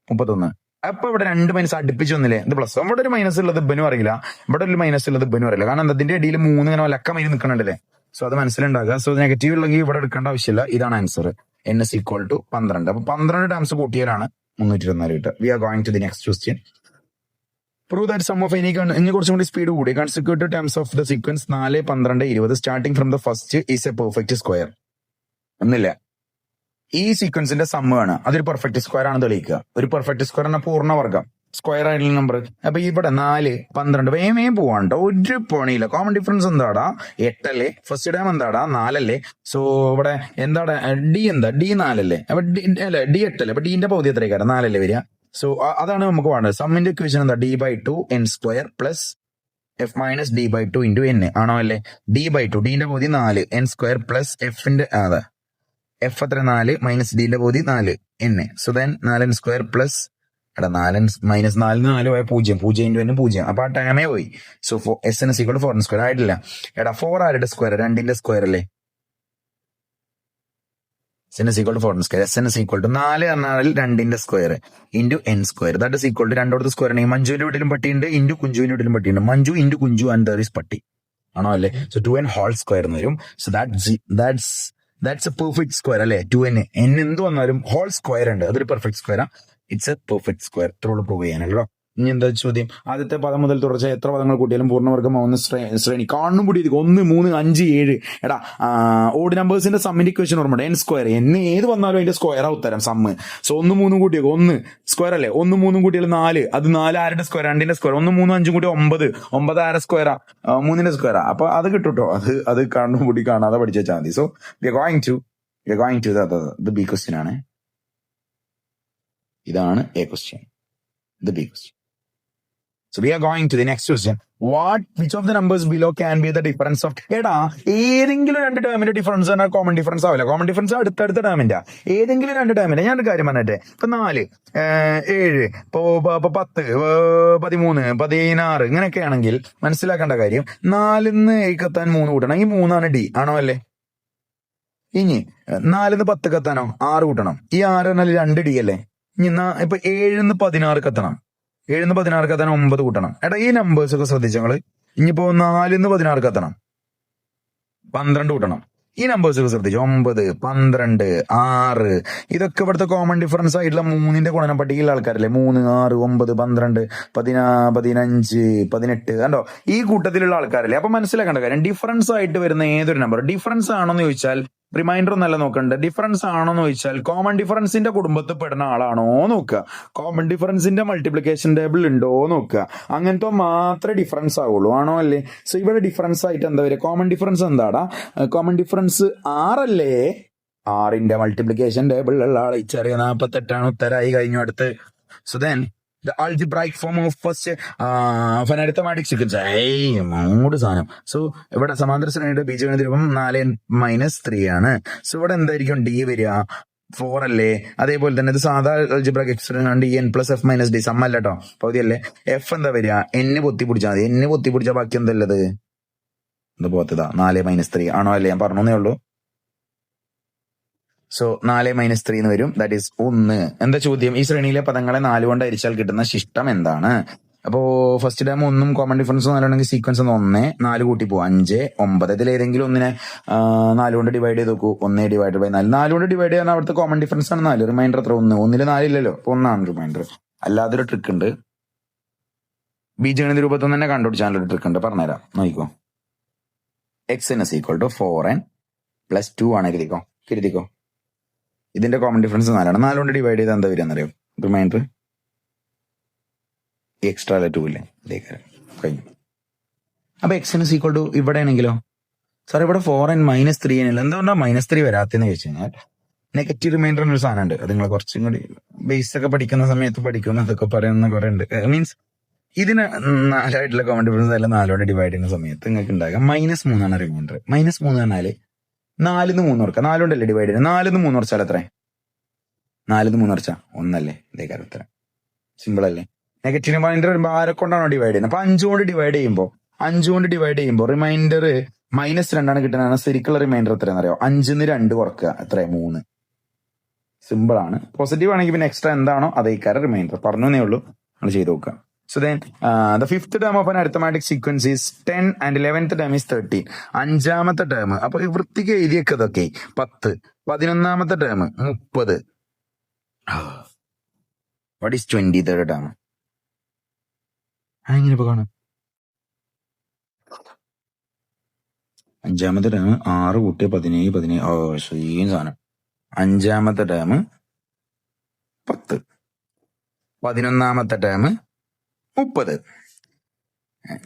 A: 31. അപ്പൊ ഇവിടെ 2 മൈനസ് അടുപ്പിച്ച് വന്നില്ലേ? ഇത് പ്ലസ്. ഇവിടെ ഒരു മൈനസ് ഉള്ളത് ഇബനും അറിയില്ല, ഇവിടെ ഒരു മൈനസ് ഉള്ളത് ഇബനും അറിയില്ല. കാരണം അതിന്റെ ഇടയിൽ 3 ഇങ്ങനെ ലക്കം വരി നിൽക്കണുണ്ടല്ലേ? സോ അത് മനസ്സിലുണ്ടാകുക. സോ നെഗറ്റീവ് ഉള്ളെങ്കിൽ ഇവിടെ എടുക്കേണ്ട ആവശ്യമില്ല. ഇതാണ് ആൻസർ. n = 12. അപ്പൊ 12 ടേംസ് കൂട്ടിയാലാണ് 324 കിട്ടുക. We are going to the next question. Prove that sum of any ഇനി കുറച്ചും കൂടി സ്പീഡ് കൂടി. Consecutive terms of the sequence 4, 12, 20 starting from the first is a perfect square. ഒന്നില്ല, ഈ സീക്വൻസിന്റെ സമ്മ് ആണ്, അതൊരു പെർഫെക്റ്റ് സ്ക്വയർ ആണ് തെളിയിക്കുക. ഒരു പെർഫെക്റ്റ് സ്ക്വയർ എന്ന പൂർണ്ണവർഗം, സ്ക്വയർ ആയിട്ടുള്ള നമ്പർ. അപ്പൊ ഇവിടെ 4, 12 വേഗം പോവാണ്ടോ? ഒരു പണിയില്ല. കോമൺ ഡിഫറൻസ് എന്താടാ? 8 അല്ലേ? ഫസ്റ്റ് ടൈം എന്താടാ? 4 അല്ലേ? സോ ഇവിടെ എന്താടാ? ഡി എന്താ? D 4 അല്ലേ? അപ്പൊ D 8 അല്ലേ? അപ്പൊ ഡിന്റെ പകുതി എത്രയായിരിക്കും? 4 അല്ലേ വരിക? സോ അതാണ് നമുക്ക് വേണ്ടത്. സമ്മിന്റെ ഇക്വേഷൻ എന്താ? D/2 n² plus f - D/2 into n ആണോ അല്ലേ? D/2, ഡിന്റെ പകുതി 4, n² പ്ലസ് എഫിന്റെ അതാ എഫ് എത്ര? 4 മൈനസ് ഡിന്റെ പകുതി 4 n. So then 4n² plus 4 -4 4 പോയ 0, 0 ഇൻറ്റു n 0. അപ്പൊ ആ ടൈമേ പോയി. സോ SN = 4n² ആയിട്ടില്ല. 4 ആരുടെ സ്ക്വയർ? 2ന്റെ സ്ക്വയർ അല്ലേ? SN = 4n². SN = 4 എന്നാൽ 2ന്റെ square into n². That is equal to 2 square ആണെങ്കിൽ മഞ്ജുവിന്റെ വീട്ടിലും പട്ടിയുണ്ട്, ഇൻറ്റു കുഞ്ചുവിന്റെ വീട്ടിലും പട്ടിയുണ്ട്. Manju into Kunju and there is പട്ടി ആണോ അല്ലേ? സോ 2n ഹോൾ സ്ക്വയർ എന്ന് വരും. So that's a perfect square അല്ലേ? 2n എന്ത് വന്നാലും ഹോൾ സ്ക്വയർ ഉണ്ട്, അതൊരു പെർഫെക്റ്റ് സ്ക്വയറാ. It's a perfect square. ഇത്രയോട് പ്രൂവ് ചെയ്യാനല്ലോ. ഇനി എന്താ ചോദ്യം? ആദ്യത്തെ പദം മുതൽ തുടർച്ച എത്ര പദങ്ങൾ കൂട്ടിയാലും പൂർണ്ണവർഗം ശ്രേണി കാണും കൂടി 1, 3, 5, 7. എടാ ഓഡ് നമ്പേഴ്സിന്റെ സമ്മിന്റെ ഇക്വേഷൻ ഓർമ്മ? n². n ഏത് വന്നാലും അതിന്റെ സ്ക്വയറാ ഉത്തരം, സമ്മ്. സോ 1, 3 കൂട്ടിയോ 1 സ്ക്വയർ അല്ലേ? 1, 3 കൂട്ടിയാൽ 4, അത് 4 ആരുടെ സ്ക്വയർ? 2ന്റെ സ്ക്വയർ. 1, 3, 5 കൂട്ടി 9, 9 ആരുടെ സ്ക്വയറാ? 3ന്റെ സ്ക്വയറാ. അപ്പൊ അത് കിട്ടുട്ടോ. അത് കാണും കൂടി കാണാതെ പഠിച്ചു വെച്ചാൽ മതി. So we are going to the B question ആണ്. ഇതാണ് A question, the B question. So we are going to the next question. Which of the numbers below can be the difference of? എടാ ഏതെങ്കിലും 2 ടേമിന്റെ difference ആണ് common difference ആവില്ല. Common difference അടുത്തടുത്ത ടേമിന്റെ ഏതെങ്കിലും 2 ടേമിന്റെ. ഞാനൊരു കാര്യം പറഞ്ഞിട്ടെ. ഇപ്പൊ 4, 7, ഇപ്പൊ 10, 13, 16 ഇങ്ങനെയൊക്കെ ആണെങ്കിൽ മനസ്സിലാക്കേണ്ട കാര്യം 4ന്ന് 7 എത്താൻ 3 കൂട്ടണം. ഈ 3 D ആണോ അല്ലേ? ഇനി 4ന്ന് 10 എത്താനോ 6 കൂട്ടണം. ഈ 6 എന്നാൽ 2 D അല്ലേ? ഇനി ഇപ്പൊ 7ന്ന് 16 എത്തണം. 7ന്ന് 16 എത്താൻ 9 കൂട്ടണം. എടാ ഈ നമ്പേഴ്സ് ഒക്കെ ശ്രദ്ധിച്ചങ്ങള്. ഇനിയിപ്പോ 4ന്ന് 16 എത്തണം. 12 കൂട്ടണം. ഈ നമ്പേഴ്സ് ശ്രദ്ധിച്ചു, 9, 12, 6, ഇതൊക്കെ ഇവിടുത്തെ കോമൺ ഡിഫറൻസ് ആയിട്ടുള്ള 3ന്റെ ഗുണന പട്ടികയിലുള്ള ആൾക്കാരല്ലേ. 3, 6, 9, 12, 15, 18 കണ്ടോ, ഈ കൂട്ടത്തിലുള്ള ആൾക്കാരല്ലേ. അപ്പൊ മനസ്സിലാക്കേണ്ട കാര്യം, ഡിഫറൻസ് ആയിട്ട് വരുന്ന ഏതൊരു നമ്പർ ഡിഫറൻസ് ആണോന്ന് ചോദിച്ചാൽ റിമൈൻഡർ ഒന്നല്ല നോക്കണ്ടത്. ഡിഫറൻസ് ആണോന്ന് ചോദിച്ചാൽ കോമൺ ഡിഫറൻസിന്റെ കുടുംബത്തിൽ പെടുന്ന ആളാണോ നോക്കുക, കോമൺ ഡിഫറൻസിന്റെ മൾട്ടിപ്ലിക്കേഷൻ ടേബിൾ ഉണ്ടോ നോക്കുക. അങ്ങനത്തെ മാത്രമേ ഡിഫറൻസ് ആവുള്ളൂ, ആണോ അല്ലേ. സോ ഇവിടെ ഡിഫറൻസ് ആയിട്ട് എന്താ വരിക, കോമൺ ഡിഫറൻസ് എന്താടാ, കോമൺ ഡിഫറൻസ് 6 അല്ലേ. 6ന്റെ മൾട്ടിപ്ലിക്കേഷൻ ടേബിളിലുള്ള ആൾ ചെറിയ 48 ഉത്തരായി കഴിഞ്ഞു അടുത്ത്. So then the algebraic form of first of an arithmetic sequence. മൂട് സാധനം. സോ ഇവിടെ സമാന്തര ശ്രേണിയുടെ ബീജഗണിത രൂപം 4n-3 ആണ്. സോ ഇവിടെ എന്തായിരിക്കും ഡി വരിക, 4 അല്ലേ. അതേപോലെ തന്നെ ഇത് സാധാ algebraic expression ആണ്, n+f-d സമ്മല്ല കേട്ടോ, പകുതിയല്ലേ. എഫ് എന്താ വരിക, n പൊത്തി പിടിച്ചാൽ മതി. n പൊത്തി പിടിച്ചാൽ ബാക്കി എന്തല്ലത്, എന്താ പോത്തതാ, 4-3 ആണോ അല്ലേ, ഞാൻ പറഞ്ഞേ ഉള്ളൂ. സോ 4-3 എന്ന് വരും, ദാറ്റ് ഈസ് 1. എന്താ ചോദ്യം, ഈ ശ്രേണിയിലെ പദങ്ങളെ 4 കൊണ്ട് ഹരിച്ചാൽ കിട്ടുന്ന ശിഷ്ടം എന്താണ്. അപ്പോ ഫസ്റ്റ് ടൈം 1ഉം കോമൺ ഡിഫറൻസ് 4 സീക്വൻസ് 1, 4 കൂട്ടി പോകും 5, 9. ഇതിൽ ഏതെങ്കിലും ഒന്നിനെ 4 കൊണ്ട് ഡിവൈഡ് ചെയ്ത് നോക്കൂ. 1/4. 4 കൊണ്ട് ഡിവൈഡ് ചെയ്യാൻ അവിടുത്തെ കോമൺ ഡിഫറൻസ് ആണ് 4. റിമൈൻഡർ എത്ര, 1. 1ൽ 4 ഇല്ലല്ലോ, അപ്പൊ 1 റിമൈൻഡർ. അല്ലാതൊരു ട്രിക്ക് ഉണ്ട്, ബീജഗണിത രൂപത്തിൽ തന്നെ കണ്ടുപിടിച്ചാലൊരു ട്രിക്ക് ഉണ്ട്, പറഞ്ഞുതരാം, നോക്കിക്കോ. x is equal to 4n + 2 ആണ്, കരുതിക്കോ. ഇതിന്റെ കോമൺ ഡിഫറൻസ് 4 ആണ്. 4 കൊണ്ട് ഡിവൈഡ് ചെയ്താൽ എന്താ വരിക എന്നറിയോ, റിമൈൻഡർ എക്സ്ട്രാ 2 ഇല്ലേ, കഴിഞ്ഞു. അപ്പൊ x is equal to ഇവിടെ ആണെങ്കിലോ, സാർ ഇവിടെ 4n -3 ആണല്ലോ, എന്തുകൊണ്ടാണ് -3 വരാത്തെന്ന് ചോദിച്ചു കഴിഞ്ഞാൽ നെഗറ്റീവ് റിമൈൻഡർ എന്നൊരു സാധനം ഉണ്ട്. അത് നിങ്ങൾ കുറച്ചും കൂടി ബേസ് ഒക്കെ പഠിക്കുന്ന സമയത്ത് പഠിക്കുന്ന അതൊക്കെ പറയുന്ന കുറെ ഉണ്ട്. മീൻസ് ഇതിന് 4 കോമൺ ഡിഫറൻസ് അല്ല 4 കൊണ്ട് ഡിവൈഡ് ചെയ്യുന്ന സമയത്ത് നിങ്ങൾക്ക് ഉണ്ടാകാം -3 ആണ് റിമൈൻഡർ. -3 പറഞ്ഞാല് 4-ന്ന് 3 കുറക്കാം, 4 കൊണ്ടല്ലേ ഡിവൈഡ് ചെയ്യുന്നത്. 4-ന്ന് 3 കുറച്ചാൽ എത്ര, 4-ന്ന് 3 കുറച്ചാ 1 അല്ലേ, ഇതേ കാര്യം ഉത്തരം. സിമ്പിൾ അല്ലേ. നെഗറ്റീവ് റിമൈൻഡർ വരുമ്പോൾ ആരെ കൊണ്ടാണോ ഡിവൈഡ് ചെയ്യുന്നത്, അപ്പൊ 5 കൊണ്ട് ഡിവൈഡ് ചെയ്യുമ്പോൾ റിമൈൻഡർ -2 ആണ് കിട്ടുന്നതാണ്. ശരിക്കുള്ള റിമൈൻഡർ എത്രയാണെന്ന് അറിയോ, 5-ന്ന് 2 കുറക്കുക, എത്ര, 3. സിമ്പിൾ ആണ്. പോസിറ്റീവ് ആണെങ്കിൽ പിന്നെ എക്സ്ട്രാ എന്താണോ അതേ കാര്യം റിമൈൻഡർ, പറഞ്ഞേ ഉള്ളൂ, നമ്മൾ ചെയ്ത് നോക്കുക. So then, the fifth term of an arithmetic sequence is 10 and 11th term is 13. 5ാമത്തെ term, അപ്പൊ വൃത്തിക്ക് എഴുതിയൊക്കെ 10. 11ാമത്തെ term 30. What is 23rd term? അങ്ങനെ ഇപ്പൊ കാണാം. 5ാമത്തെ ടേം 6 കൂട്ടിയ 17. സെയിം സാധനം. 5ാമത്തെ ടേം 10. 11ാമത്തെ ടേം 30.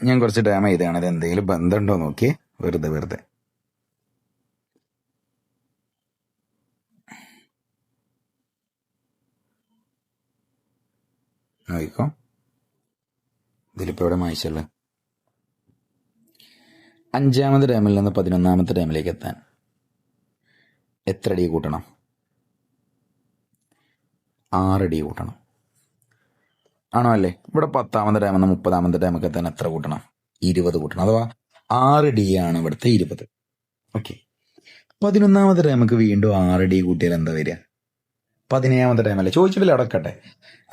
A: ഞാൻ കുറച്ച് ടേം ചെയ്താണ്, ഇത് എന്തെങ്കിലും ബന്ധമുണ്ടോ നോക്കി, വെറുതെ നോക്കിക്കോ. ഇതിലിപ്പോ ഇവിടെ മായ്ച്ചുള്ള 5ാമത്തെ ടേമിൽ നിന്ന് 11ാമത്തെ ടേമിലേക്ക് എത്താൻ എത്ര ഡി കൂട്ടണം, 6 ഡി കൂട്ടണം, ആണോ അല്ലേ. ഇവിടെ 10ാമത്തെ ടൈം 30ാമത്തെ ടൈമൊക്കെ തന്നെ എത്ര കൂട്ടണം, 20 കൂട്ടണം. അഥവാ 6 ഡി ആണ് ഇവിടുത്തെ 20. ഓക്കെ. 11ാമത്തെ ടൈമൊക്കെ വീണ്ടും 6 ഡി കൂട്ടിയാൽ എന്താ വരിക, 17ാമത്തെ ടൈം അല്ലേ, ചോദിച്ചിട്ടില്ല അവിടെ വെക്കട്ടെ.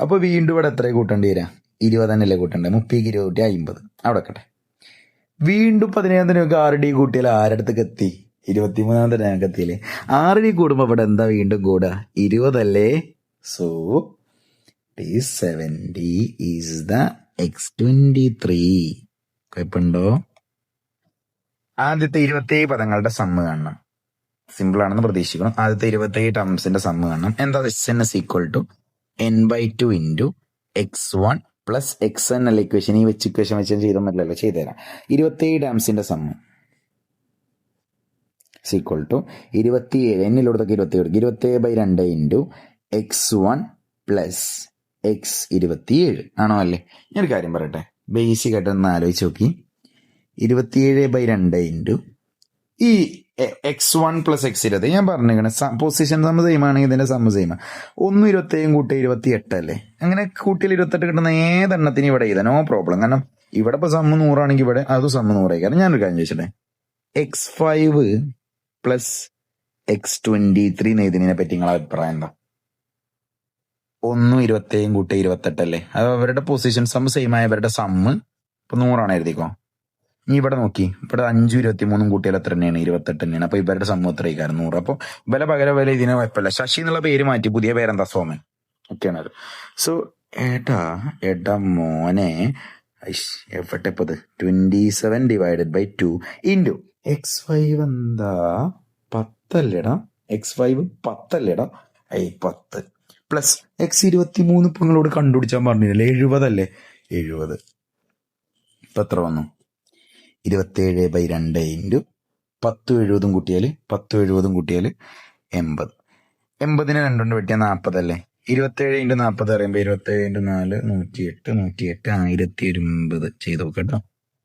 A: അപ്പൊ വീണ്ടും ഇവിടെ എത്ര കൂട്ടേണ്ടി വരിക, 20 തന്നെയല്ലേ കൂട്ടണ്ടേ, 30 20 കൂട്ടി 50, അവിടെ വെക്കട്ടെ. വീണ്ടും 17ാമത്തെ ടൈമൊക്കെ 6 ഡി കൂട്ടിയാൽ ആരടുത്തേക്ക് എത്തി, 23ാമത്തെ ടൈമൊക്കെ എത്തിയില്ലേ. 6 ഡി കൂടുമ്പോ ഇവിടെ എന്താ വീണ്ടും കൂടുക, 20 അല്ലേ. So 70 is the x23. കുഴപ്പമുണ്ടോ. ആദ്യത്തെ 27 പദങ്ങളുടെ സമ്മ് കാണണം. സിമ്പിൾ ആണെന്ന് പ്രതീക്ഷിക്കണം. ആദ്യത്തെ 27 ടേംസിന്റെ സമ്മ് കാണണം. എന്താ, n is equal to n/2 into x1 plus xn അല്ല ഇക്വേഷൻ. ഈ ഇക്വേഷൻ വെച്ച് ചെയ്താൽ പറ്റില്ലല്ലോ, ചെയ്തുതരാം. 27 ടേംസിന്റെ സമ്മ് is equal to 27, എന്നിലോടത്തൊക്കെ 27/2 into x1 plus x27 ആണോ അല്ലേ. ഞാനൊരു കാര്യം പറയട്ടെ, ബേസിക് ആയിട്ട് ഒന്ന് ആലോചിച്ച് നോക്കി. 27/2 ഇൻറ്റു ഈ x1 + x20. ഞാൻ പറഞ്ഞിരിക്കണേ പൊസിഷൻ സമ്മ് സെയിം ആണെങ്കിൽ ഇതിന്റെ സമ്മ് സെയിം. 1 27 കൂട്ടി 28 അല്ലേ. അങ്ങനെ കൂട്ടിയിൽ 28 കിട്ടുന്ന ഏതെണ്ണത്തിന് ഇവിടെ ചെയ്താൽ നോ പ്രോബ്ലം. കാരണം ഇവിടെ ഇപ്പൊ സമ്മ് 100 ആണെങ്കിൽ ഇവിടെ അത് സമ്മ് 100 ആയി. കാരണം ഞാനൊരു കാര്യം ചോദിച്ചിട്ടെ, x5 + x23 എഴുതുന്നതിനെ പറ്റി നിങ്ങളെ അഭിപ്രായം എന്താ? 1 27 കൂട്ടി 28 അല്ലേ. അത് അവരുടെ പൊസിഷൻ സമ്മ് സെയിം ആയ അവരുടെ സമ്മ് ഇപ്പൊ 100 ആണ് എഴുതിക്കോ. നീ ഇവിടെ നോക്കി, ഇവിടെ 5 23 കൂട്ടിയാൽ എത്ര തന്നെയാണ്? 28 തന്നെയാണ്. അപ്പൊ ഇവരുടെ സമൂഹം എത്ര 100. അപ്പൊ വില പകരം വില ഇതിന് കുഴപ്പമില്ല. ശശി എന്നുള്ള പേര് മാറ്റി പുതിയ പേരെന്താ? സോമൻ. ഒക്കെയാണ്. സോ ഏട്ടാ മോനെ എവിടെ ഇപ്പത് 27 ഡിവൈഡഡ് ബൈ 2 ഇൻറ്റു x5 എന്താ 10 x5 10 10 പ്ലസ് x23 ഇപ്പൊ നിങ്ങളോട് കണ്ടുപിടിച്ചാൻ പറഞ്ഞില്ലേ 70 അല്ലേ? 70 ഇപ്പൊ എത്ര വന്നു? 27/2 ഇൻറ്റു 10 കൂട്ടിയാൽ 80. 80നെ 2 കൊണ്ട് വെട്ടിയാൽ 40 അല്ലേ? 27 × 40 പറയുമ്പോ 27 × 4 108 1080 ചെയ്ത് നോക്കട്ടോ.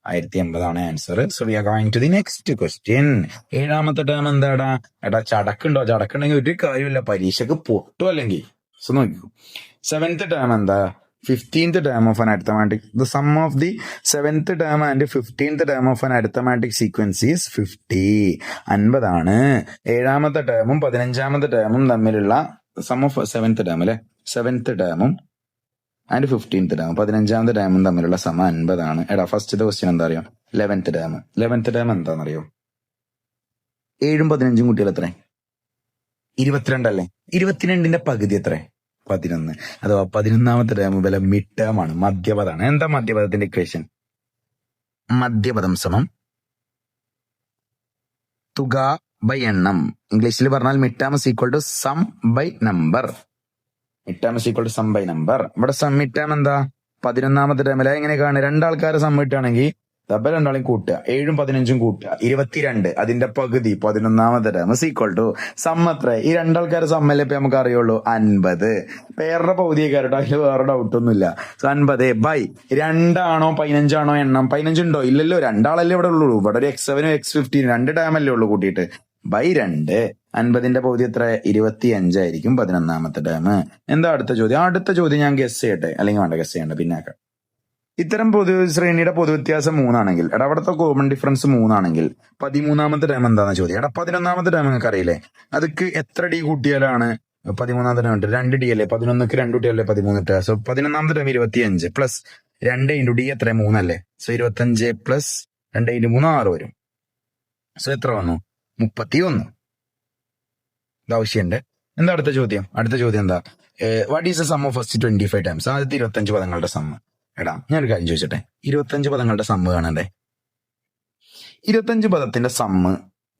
A: 1080 ആണ് answer. So we are going to the next question. 7ാമത്തെ ടേം എന്താടാ? ചടക്കുണ്ടോ? ചടക്കുണ്ടെങ്കിൽ ഒരു കാര്യമില്ല, പരീക്ഷക്ക് പൊട്ടും അല്ലെങ്കിൽ. സോ നോക്കൂ, 7th ടേം എന്താ? 15th term of an arithmetic. The sum of the 7th term and 15th term of an arithmetic sequence is 50. 50 ആണ്. 7ാമത്തെ ടേമും 15ാമത്തെ ടേമും തമ്മിലുള്ള സം ഓഫ് 7th ടേം അല്ലെ? 7th ടേമും ആൻഡ് 15th ടേമും 15ാമത്തെ ടേമും തമ്മിലുള്ള സമ 50 ആണ്. ഫസ്റ്റ് ക്വസ്റ്റ്യൻ എന്താ അറിയോ? 11th term. 11th ടേം എന്താണെന്നറിയോ? 7ഉം 15ഉം കുട്ടികൾ എത്ര? 22 അല്ലേ? 22ന്റെ പകുതി എത്ര? 11. അഥവാ 11ാമത്തെ ടേം വില മിഡ് ടേം ആണ്, മധ്യപദമാണ്. എന്താ മധ്യപദത്തിന്റെ ഇക്വേഷൻ? മധ്യപദം സമം തുക ബൈ എണ്ണം. ഇംഗ്ലീഷിൽ പറഞ്ഞാൽ mid term is equal to sum by number. Mid term is equal to sum by number. ഇവിടെ മിഡ് ടേം എന്താ? 11ാമത്തെ ടേമിൽ എങ്ങനെയൊക്കെയാണ്? രണ്ടാൾക്കാരെ സം കിട്ടുകയാണെങ്കിൽ തപ്പ രണ്ടാളെയും കൂട്ടുക, 7ഉം 15ഉം കൂട്ടുക, 22. അതിന്റെ പകുതി 11ാമത്തെ term is equal to sum എത്ര? ഈ രണ്ടാൾക്കാരെ സമ്മല്ലേ ഇപ്പൊ നമുക്ക് അറിയുള്ളൂ 50. പേരുടെ പകുതിയൊക്കെ അതിൽ വേറെ ഡൗട്ടൊന്നുമില്ല. സോ 50 ബൈ 2 15 എണ്ണം? 15 ഉണ്ടോ? ഇല്ലല്ലോ, രണ്ടാളല്ലേ ഇവിടെ ഉള്ളൂ. ഇവിടെ ഒരു x7 x15 2 ടേമല്ലേ ഉള്ളൂ കൂട്ടിയിട്ട്. ബൈ 2. 50ന്റെ പകുതി എത്ര? 25 ആയിരിക്കും 11ാമത്തെ ടേം. എന്താ അടുത്ത ചോദ്യം? അടുത്ത ചോദ്യം ഞാൻ ഗസ് ചെയ്യട്ടെ, അല്ലെങ്കിൽ വേണ്ട ഗസ് ചെയ്യണ്ട, പിന്നാക്കാം. ഇത്തരം ശ്രേണിയുടെ പൊതുവ്യത്യാസം 3 ആണെങ്കിൽ, അവിടുത്തെ കോമൺ ഡിഫറൻസ് 3 ആണെങ്കിൽ 13ാമത്തെ ടേം എന്താണെന്ന് ചോദ്യം. 11ാമത്തെ ടേം നിങ്ങൾക്ക് അറിയില്ലേ? അതൊക്കെ എത്ര ഡി കൂട്ടിയാലാണ് 13ാമത്തെ ടേം? 2 ഡി അല്ലേ? 11ക്ക് 2 കൂട്ടിയല്ലേ 13. സോ 11ാമത്തെ ടേം 25 പ്ലസ് 2 × ഡി എത്ര? 3 അല്ലേ? സോ 25 പ്ലസ് 2 × 3 6 വരും. സോ എത്ര വന്നു? 31. ഇത് ആവശ്യമുണ്ട്. എന്താ അടുത്ത ചോദ്യം? അടുത്ത ചോദ്യം എന്താ? What is the sum of first 25 times? ആദ്യത്തെ 25 പദങ്ങളുടെ സമ്മ്. ഞാനൊരു കാര്യം ചോദിച്ചോട്ടെ, 25 പദങ്ങളുടെ സമ്മ് കാണണ്ടേ? 25 പദത്തിന്റെ സമ്മ്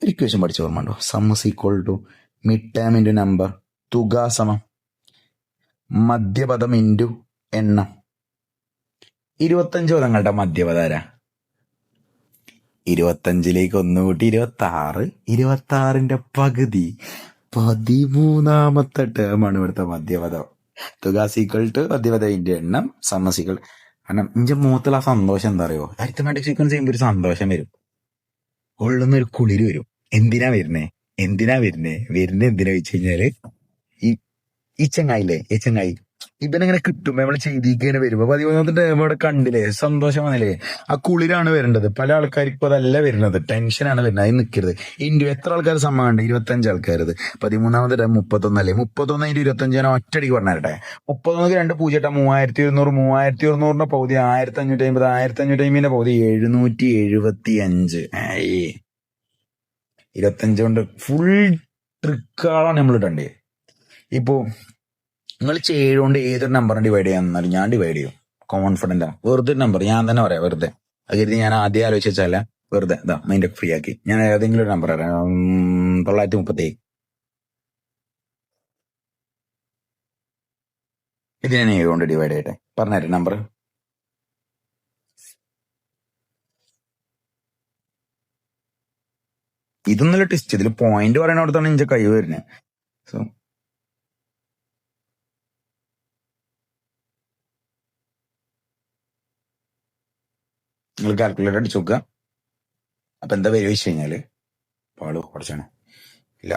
A: ഒരു ഇക്വേഷൻ പഠിച്ച ഓർമ്മ ഉണ്ടോ? Sum is equal to mid term into number, തുക സമം മധ്യപദം ഇൻറ്റു എണ്ണം. 25 പദങ്ങളുടെ മധ്യപദം ആരാ? 25ലേക്ക് 1 കൂട്ടി 26. 26ന്റെ പകുതി 13ാമത്തെ ടേമാണ് ഇവിടുത്തെ മധ്യപദം. തുക ഈക്വൽ ടു മധ്യപദം ഇൻറ്റു എണ്ണം സം ഈക്വൽ. കാരണം ഇഞ്ചെ മുഖത്തുള്ള ആ സന്തോഷം എന്താ അറിയോ? അരിത്തമാറ്റിക് സീക്വൻസ് ചെയ്യുമ്പോൾ ഒരു സന്തോഷം വരും, ഉള്ളുന്നൊരു കുളിര് വരും. എന്തിനാ വരുന്നേ എന്തിനാ വെച്ച് കഴിഞ്ഞാല് ഈ ചങ്ങായി ഇവനെങ്ങനെ കിട്ടുമ്പോ നമ്മള് ചെയ്തിങ്ങനെ വരുമ്പോ 13ാമത്തെ ടൈം ഇവിടെ കണ്ടില്ലേ, സന്തോഷം വന്നില്ലേ? ആ കുളിരാണ് വരേണ്ടത്. പല ആൾക്കാർക്കും അതല്ല വരുന്നത്, ടെൻഷനാണ് വരുന്നത്. അതിന് നിൽക്കരുത്. ഇന്ത്യ എത്ര ആൾക്കാർ സമ്മതമുണ്ട്? 25 ആൾക്കാരത്. 13ാമത്തെ ടൈം 31 അല്ലേ? 31 × 25 ഞാൻ ഒറ്റടിക്ക് പറഞ്ഞേ. 31 2 പൂജ്യം 3200. 3200ന്റെ പകുതി 1550. 1550ന്റെ പകുതി 775. 25 കൊണ്ട് ഫുൾ ട്രിക്കുകളാണ് നമ്മൾ ഇടണ്ടേ. ഇപ്പോ നിങ്ങൾ 7 കൊണ്ട് ഏതൊരു നമ്പറിനെ ഡിവൈഡ് ചെയ്യാന്നാലും ഞാൻ ഡിവൈഡ് ചെയ്യും, കോൺഫിഡന്റ് ആണ്. വെറുതെ നമ്പർ ഞാൻ തന്നെ പറയാം, വെറുതെ. അത് കരുതി ഞാൻ ആദ്യം ആലോചിച്ചാല വെറുതെ മൈൻഡ് ഫ്രീ ആക്കി ഞാൻ ഏതെങ്കിലും ഒരു നമ്പർ പറയാം. 937. ഇത് ഞാൻ 7 കൊണ്ട് ഡിവൈഡ് ചെയ്യട്ടെ, പറഞ്ഞുതരാം നമ്പർ. ഇതൊന്നല്ല ടെസ്റ്റ്, ഇതിൽ പോയിന്റ് പറയണോടത്താണ് ഇഞ്ച കൈ വരുന്നത്. സോ നിങ്ങൾ കാൽക്കുലേറ്റർ അടിച്ചു നോക്കുക. അപ്പൊ എന്താ വരിക വെച്ച് കഴിഞ്ഞാല് പാളു കുറച്ചാണ് ഇല്ല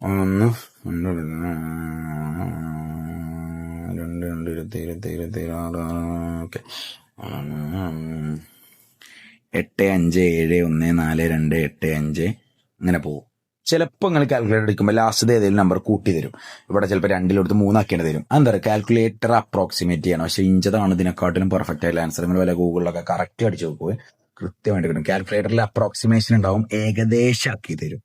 A: 1 2 27 ഓക്കെ 8 5 7 1 4 2 8 5 ഇങ്ങനെ പോവും. ചിലപ്പോൾ നിങ്ങൾ കാൽക്കുലേറ്റർ എടുക്കുമ്പോൾ ലാസ്റ്റ് ഏതെങ്കിലും നമ്പർ കൂട്ടി തരും. ഇവിടെ ചിലപ്പോൾ 2 3 തരും. എന്താ പറയുക, കാൽക്കുലേറ്റർ അപ്രോക്സിമേറ്റ് ചെയ്യണം. പക്ഷെ ഇഞ്ചതാണ് ഇതിനെക്കാട്ടിലും പെർഫെക്റ്റ് ആയിട്ടുള്ള ആൻസർ. നിങ്ങൾ വല്ല ഗൂഗിളിലൊക്കെ കറക്റ്റ് അടിച്ചു നോക്കുക, കൃത്യമായിട്ട് കിട്ടും. കാൽക്കുലേറ്ററിൽ അപ്രോക്സിമേഷൻ ഉണ്ടാവും, ഏകദേശം ആക്കി തരും.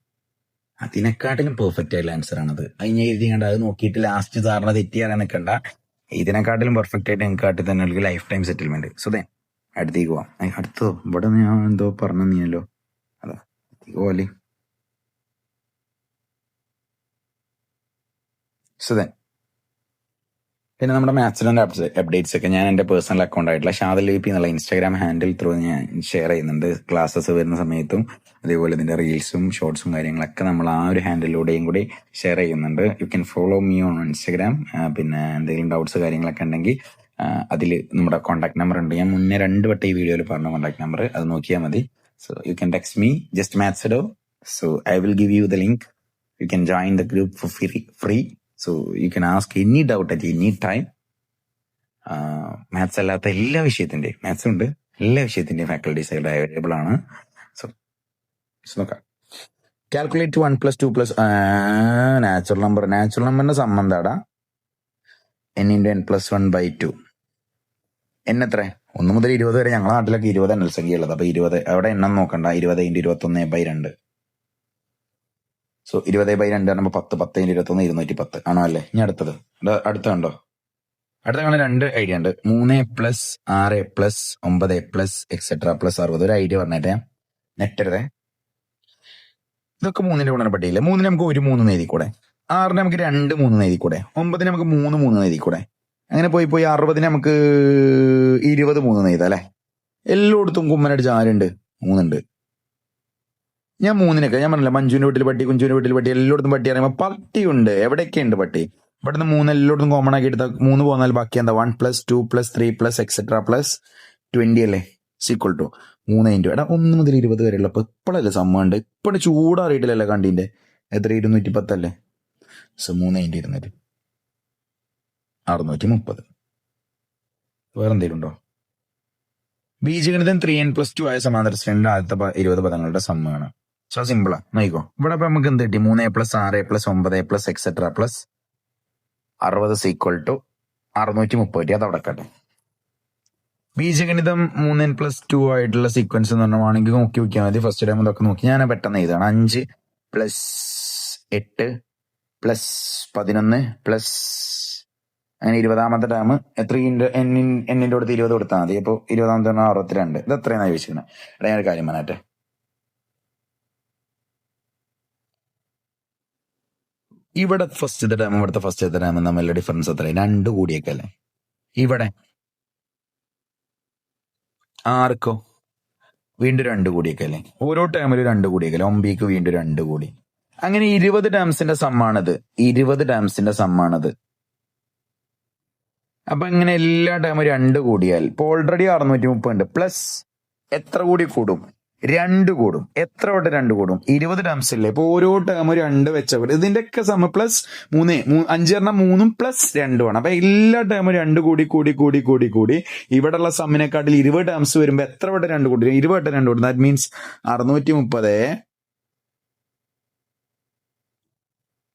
A: അതിനെക്കാട്ടിലും പെർഫെക്റ്റ് ആയിട്ടുള്ള ആൻസർ ആണത്. അതിന് എഴുതി കണ്ട അത് നോക്കിയിട്ട് ലാസ്റ്റ് സാറിന് തെറ്റിയാൽ നിൽക്കണ്ട. ഇതിനെക്കാട്ടിലും പെർഫെക്റ്റ് ആയിട്ട് എനിക്ക് കാട്ടി തന്നെ ഒരു ലൈഫ് ടൈം സെറ്റിൽമെന്റ്. സുധേ, അടുത്തേക്ക് പോവാം. അടുത്തോ ഇവിടെ ഞാൻ എന്തോ പറഞ്ഞു നീയല്ലോ, അതാ പോലെ സുധൻ. പിന്നെ നമ്മുടെ മാത്സിലെ അപ്ഡേറ്റ്സ് ഒക്കെ ഞാൻ എൻ്റെ പേഴ്സണൽ അക്കൗണ്ട് ആയിട്ടുള്ള ഷാദൽ വി പി എന്നുള്ള ഇൻസ്റ്റാഗ്രാം ഹാൻഡിൽ ത്രൂ ഞാൻ ഷെയർ ചെയ്യുന്നുണ്ട്. ക്ലാസ്സസ് വരുന്ന സമയത്തും അതേപോലെ ഇതിന്റെ റീൽസും ഷോർട്സും കാര്യങ്ങളൊക്കെ നമ്മൾ ആ ഒരു ഹാൻഡിലൂടെയും കൂടി ഷെയർ ചെയ്യുന്നുണ്ട്. You can follow me on Instagram. പിന്നെ എന്തെങ്കിലും ഡൗട്ട്സ് കാര്യങ്ങളൊക്കെ ഉണ്ടെങ്കിൽ അതിൽ നമ്മുടെ കോൺടാക്ട് നമ്പർ ഉണ്ട്. ഞാൻ മുന്നേ 2 വട്ടം ഈ വീഡിയോയിൽ പറഞ്ഞ കോൺടാക്ട് നമ്പർ, അത് നോക്കിയാൽ മതി. So you can text me just മാത്സഡോ. So I will give you the link. You can join the group for free. So you can ask any doubt at any time. Maths അല്ലാത്ത എല്ലാ വിഷയത്തിന്റെയും, maths ഉണ്ട്, എല്ലാ വിഷയത്തിന്റെയും faculties available ആണ്. So നോക്കാം. Calculate 1 + 2 + natural നമ്പറിന്റെ സംബന്ധാടാ n × n + 1/2. n എത്ര? 1 മുതൽ 20 വരെ. ഞങ്ങളുടെ നാട്ടിലൊക്കെ 20 എണ്ണൽ സംഖ്യ ഉള്ളത്. അപ്പൊ 20 അവിടെ എണ്ണം നോക്കണ്ട. 20 × 21/2. സോ 20/2 ആകുമ്പോൾ 10, 10 × 21 210 ആണോ അല്ലേ? ഇനി അടുത്തത് കണ്ടോ? അടുത്ത കാണാൻ 2 ഐഡിയ ഉണ്ട്. 3 + 6 + 9 + etc + 60. ഒരു ഐഡിയ പറഞ്ഞിട്ടേ നെറ്റരുതേ. ഇതൊക്കെ 3ന്റെ ഗുണനപ്പട്ടികയില്ല. 3 നമുക്ക് 1 3 എഴുതി കൂടെ, 6 നമുക്ക് 2 3 എഴുതി കൂടെ, 9 നമുക്ക് 3 3 എഴുതി കൂടെ. അങ്ങനെ പോയി 60 നമുക്ക് 20 3 എഴുതാം അല്ലെ? എല്ലായിടത്തും കുമ്മനടിച്ച് ആരുണ്ട്? 3 ഉണ്ട്. ഞാൻ 3നൊക്കെ ഞാൻ പറഞ്ഞില്ല, മഞ്ജുവിന്റെ വീട്ടിൽ പട്ടി, കുഞ്ചുവിന്റെ വീട്ടിൽ പട്ടി, എല്ലായിടത്തും പട്ടി അറിയുമ്പോൾ പട്ടിയുണ്ട്. എവിടെയൊക്കെ ഉണ്ട് പട്ടി? ഇവിടുന്ന് 3 എല്ലായിടത്തും കോമൺ ആക്കി എടുത്താൽ 3 പോന്നാൽ ബാക്കി എന്താ? 1 + 2 + 3 + etc + 20 അല്ലേ? = 3 × എടാ 1 മുതൽ 20 വരെയുള്ള ഇപ്പോഴല്ലേ സമ്മണ്ട്? ഇപ്പോഴും ചൂടാറിയിട്ടില്ലല്ലേ കണ്ടിന്റെ? എത്ര? 210 അല്ലേ? സോ 3 × 200 630. വേറെന്തെങ്കിലും ഉണ്ടോ? ബീജഗണിതം 3n + 2 ആയ സമാന്തര ശ്രേണിയുടെ ആദ്യത്തെ 20 പദങ്ങളുടെ സമ്മാണ്. സോ സിമ്പിളാ, നോക്കിക്കോ. ഇവിടെ ഇപ്പൊ നമുക്ക് എന്ത് കിട്ടി? 3 + 6 + 9 + etc + 60 = 630. അത് അവിടെ കട്ടെ. ബീജഗണിതം 3n + 2 ആയിട്ടുള്ള സീക്വൻസ് എന്ന് പറഞ്ഞാണെങ്കിൽ നോക്കി നോക്കിയാൽ മതി. ഫസ്റ്റ് ടൈം ഇതൊക്കെ നോക്കി ഞാൻ പെട്ടെന്ന് എഴുതാണ്. 5 + 8 + 11 അങ്ങനെ 20ാമത്തെ ടേം എത്ര? എന്നിന്റെ അടുത്ത് 20 കൊടുത്താൽ മതി. അപ്പൊ 20ാമത്തെ 62. ഇത് എത്രയാണ് ചോദിച്ചിരിക്കുന്നത്? ഇവിടെ ഞാനൊരു കാര്യം പറഞ്ഞാട്ടെ. ഇവിടെ ഫസ്റ്റത്തെ ടേം ഇവിടുത്തെ ഫസ്റ്റത്തെ ടേം തമ്മിലുള്ള ഡിഫറൻസ് എത്ര? 2 കൂടിയൊക്കെ അല്ലേ? ഇവിടെ 6 വീണ്ടും 2 കൂടിയൊക്കെ അല്ലേ? ഓരോ ടേമിലും 2 കൂടിയൊക്കെ അല്ലേ? 9 വീണ്ടും 2 കൂടി. അങ്ങനെ 20 ടേംസിന്റെ സമ്മാണത്. 20 ടേംസിന്റെ സമ്മാണത്. അപ്പൊ ഇങ്ങനെ എല്ലാ ടേമും 2 കൂടിയാൽ ഇപ്പൊ ഓൾറെഡി 630 ഉണ്ട്. പ്ലസ് എത്ര കൂടി കൂടും? 2 കൂടും. എത്ര വട്ടം 2 കൂടും? 20 ടേംസ് അല്ലേ? ഇപ്പൊ ഓരോ ടേമും 2 വെച്ചപ്പോൾ ഇതിന്റെ ഒക്കെ സമ പ്ലസ് 3 5 3 + 2 ആണ്. അപ്പൊ എല്ലാ ടേമും 2 കൂടി കൂടി കൂടി കൂടി കൂടി ഇവിടെയുള്ള സമ്മിനെക്കാട്ടിൽ 20 ടേംസ് വരുമ്പോ എത്ര വട്ടം 2 കൂടി? 20 വട്ടം 2 കൂടും. That means 630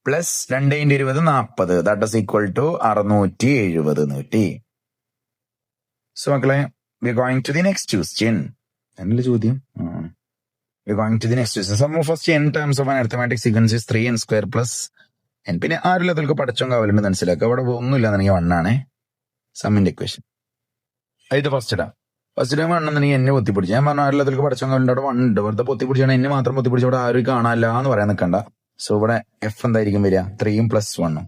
A: plus 2 × 20 40. That is equal to 670 so മക്കളെ, we are going to the next question. എന്നല്ലേ ചോദ്യം? We are going to the next question. Sum of first n terms of an arithmetic sequence is 3n² + n. പിന്നെ ആരുമില്ല അതിൽക്ക് പഠിച്ചോ കാവലുണ്ട് മനസ്സിലാക്കുക. അവിടെ ഒന്നുമില്ല എന്നുണ്ടെങ്കിൽ 1 ആണ് സമ്മിന്റെ ഇക്വേഷൻ. ഇത് ഫസ്റ്റ് ടേം 1 എന്നുണ്ടെങ്കിൽ എന്നെ പൊത്തിപ്പിടിച്ചു. ഞാൻ പറഞ്ഞ ആരുമില്ല അതിൽക്ക് പഠിച്ചോ കാവലുണ്ട്. അവിടെ 1 ഉണ്ട്. വെറുതെ പൊത്തിപ്പിടിച്ചാണ് എന്നെ മാത്രം പൊത്തിപ്പിടിച്ച് അവിടെ ആരും കാണാനില്ല എന്ന് പറയാൻ നിൽക്കണ്ട. സോ ഇവിടെ എഫ് എന്തായിരിക്കും വരിക? 3 + 1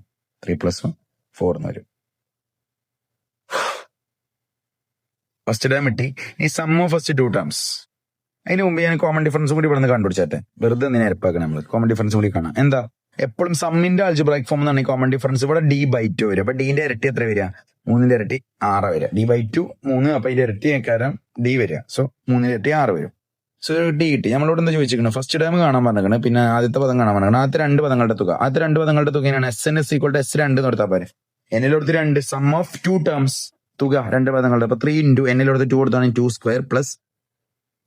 A: 3 + 1 4 എന്ന് വരും. ഫസ്റ്റ് ടേം കിട്ടി. ഈ സം ഓഫ് ഫസ്റ്റ് 2 ടേംസ്. അതിന് മുമ്പ് ഞാൻ കോമൺ ഡിഫറൻസ് കൂടി ഇവിടെ നിന്ന് കണ്ടുപിടിച്ചാട്ടെ. വെറുതെ നിന്നെ ഇരപ്പാക്കണം. നമ്മൾ കോമൺ ഡിഫറൻസ് കൂടി കാണാം. എന്താ? എപ്പോഴും സമ്മിന്റെ ആൾജിബ്രായിക് ഫോം എന്നാണ് ഈ കോമൺ ഡിഫറൻസ്. ഇവിടെ d/2 വരും. അപ്പൊ ഡിന്റെ ഇരട്ടി എത്ര വരിക? 3ന്റെ ഇരട്ടി 6 വരിക. d/2 3. അപ്പൊ ഇതിന്റെ ഇരട്ടി കാരണം d വരിക. സോ 3ന്റെ ഇരട്ടി 6 വരും. സോ d കിട്ടി. നമ്മളോട് എന്താ ചോദിച്ചിരിക്കണം? ഫസ്റ്റ് ടേം കാണാൻ പറഞ്ഞിരിക്കണം. പിന്നെ ആദ്യത്തെ പദം കാണാൻ പറഞ്ഞിരിക്കണം. ആദ്യത്തെ 2 പദങ്ങളുടെ തുക. ആദ്യത്തെ 2 പദങ്ങളുടെ തുകയാണ് Sn = S2 എന്ന് കൊടുത്താൽ പോരെ. എന്നിലോടത്ത് 2 സം ഓഫ് 2 ടേംസ് തുക 2 പദങ്ങളുടെ. അപ്പൊ 3 × എന്നിലോടത്ത് 2 കൊടുത്താണ് 2² പ്ലസ്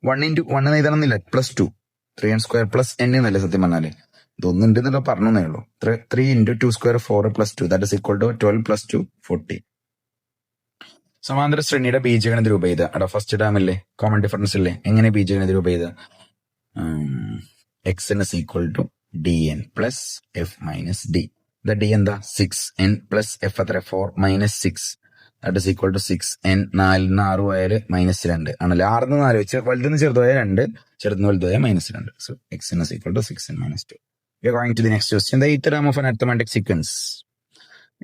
A: 1 × 1 എഴുതണമെന്നില്ല +2 3n² + n എന്നല്ലേ സത്യം പറഞ്ഞാല്. ഇതൊന്നും ഉണ്ടെന്നല്ലോ പറഞ്ഞേ ഉള്ളൂ. 3 into 2 square 4 plus 2 that is equal to 12 plus 2 40. സമാന്തര ശ്രേണിയുടെ ബീജഗണിത രൂപം ചെയ്ത് അവിടെ ഫസ്റ്റ് ടേം ഇല്ലേ, കോമൺ ഡിഫറൻസ് ഇല്ലേ, എങ്ങനെ ബീജഗണിത രൂപം ചെയ്ത് x n is equal to d n plus F minus d. D എന്താ 6n പ്ലസ് എഫ് എത്ര 4 minus 6 that is equal to 6n. 4 6 പോയാൽ -2 ആണല്ലോ. 6 4 വെച്ച് വലുതെന്ന് ചെറുതായ 2, ചെറുതെന്ന് വലുതായ -2. So x n is equal to 6n minus 2. We are going to the next question. The eighth term of an arithmetic sequence.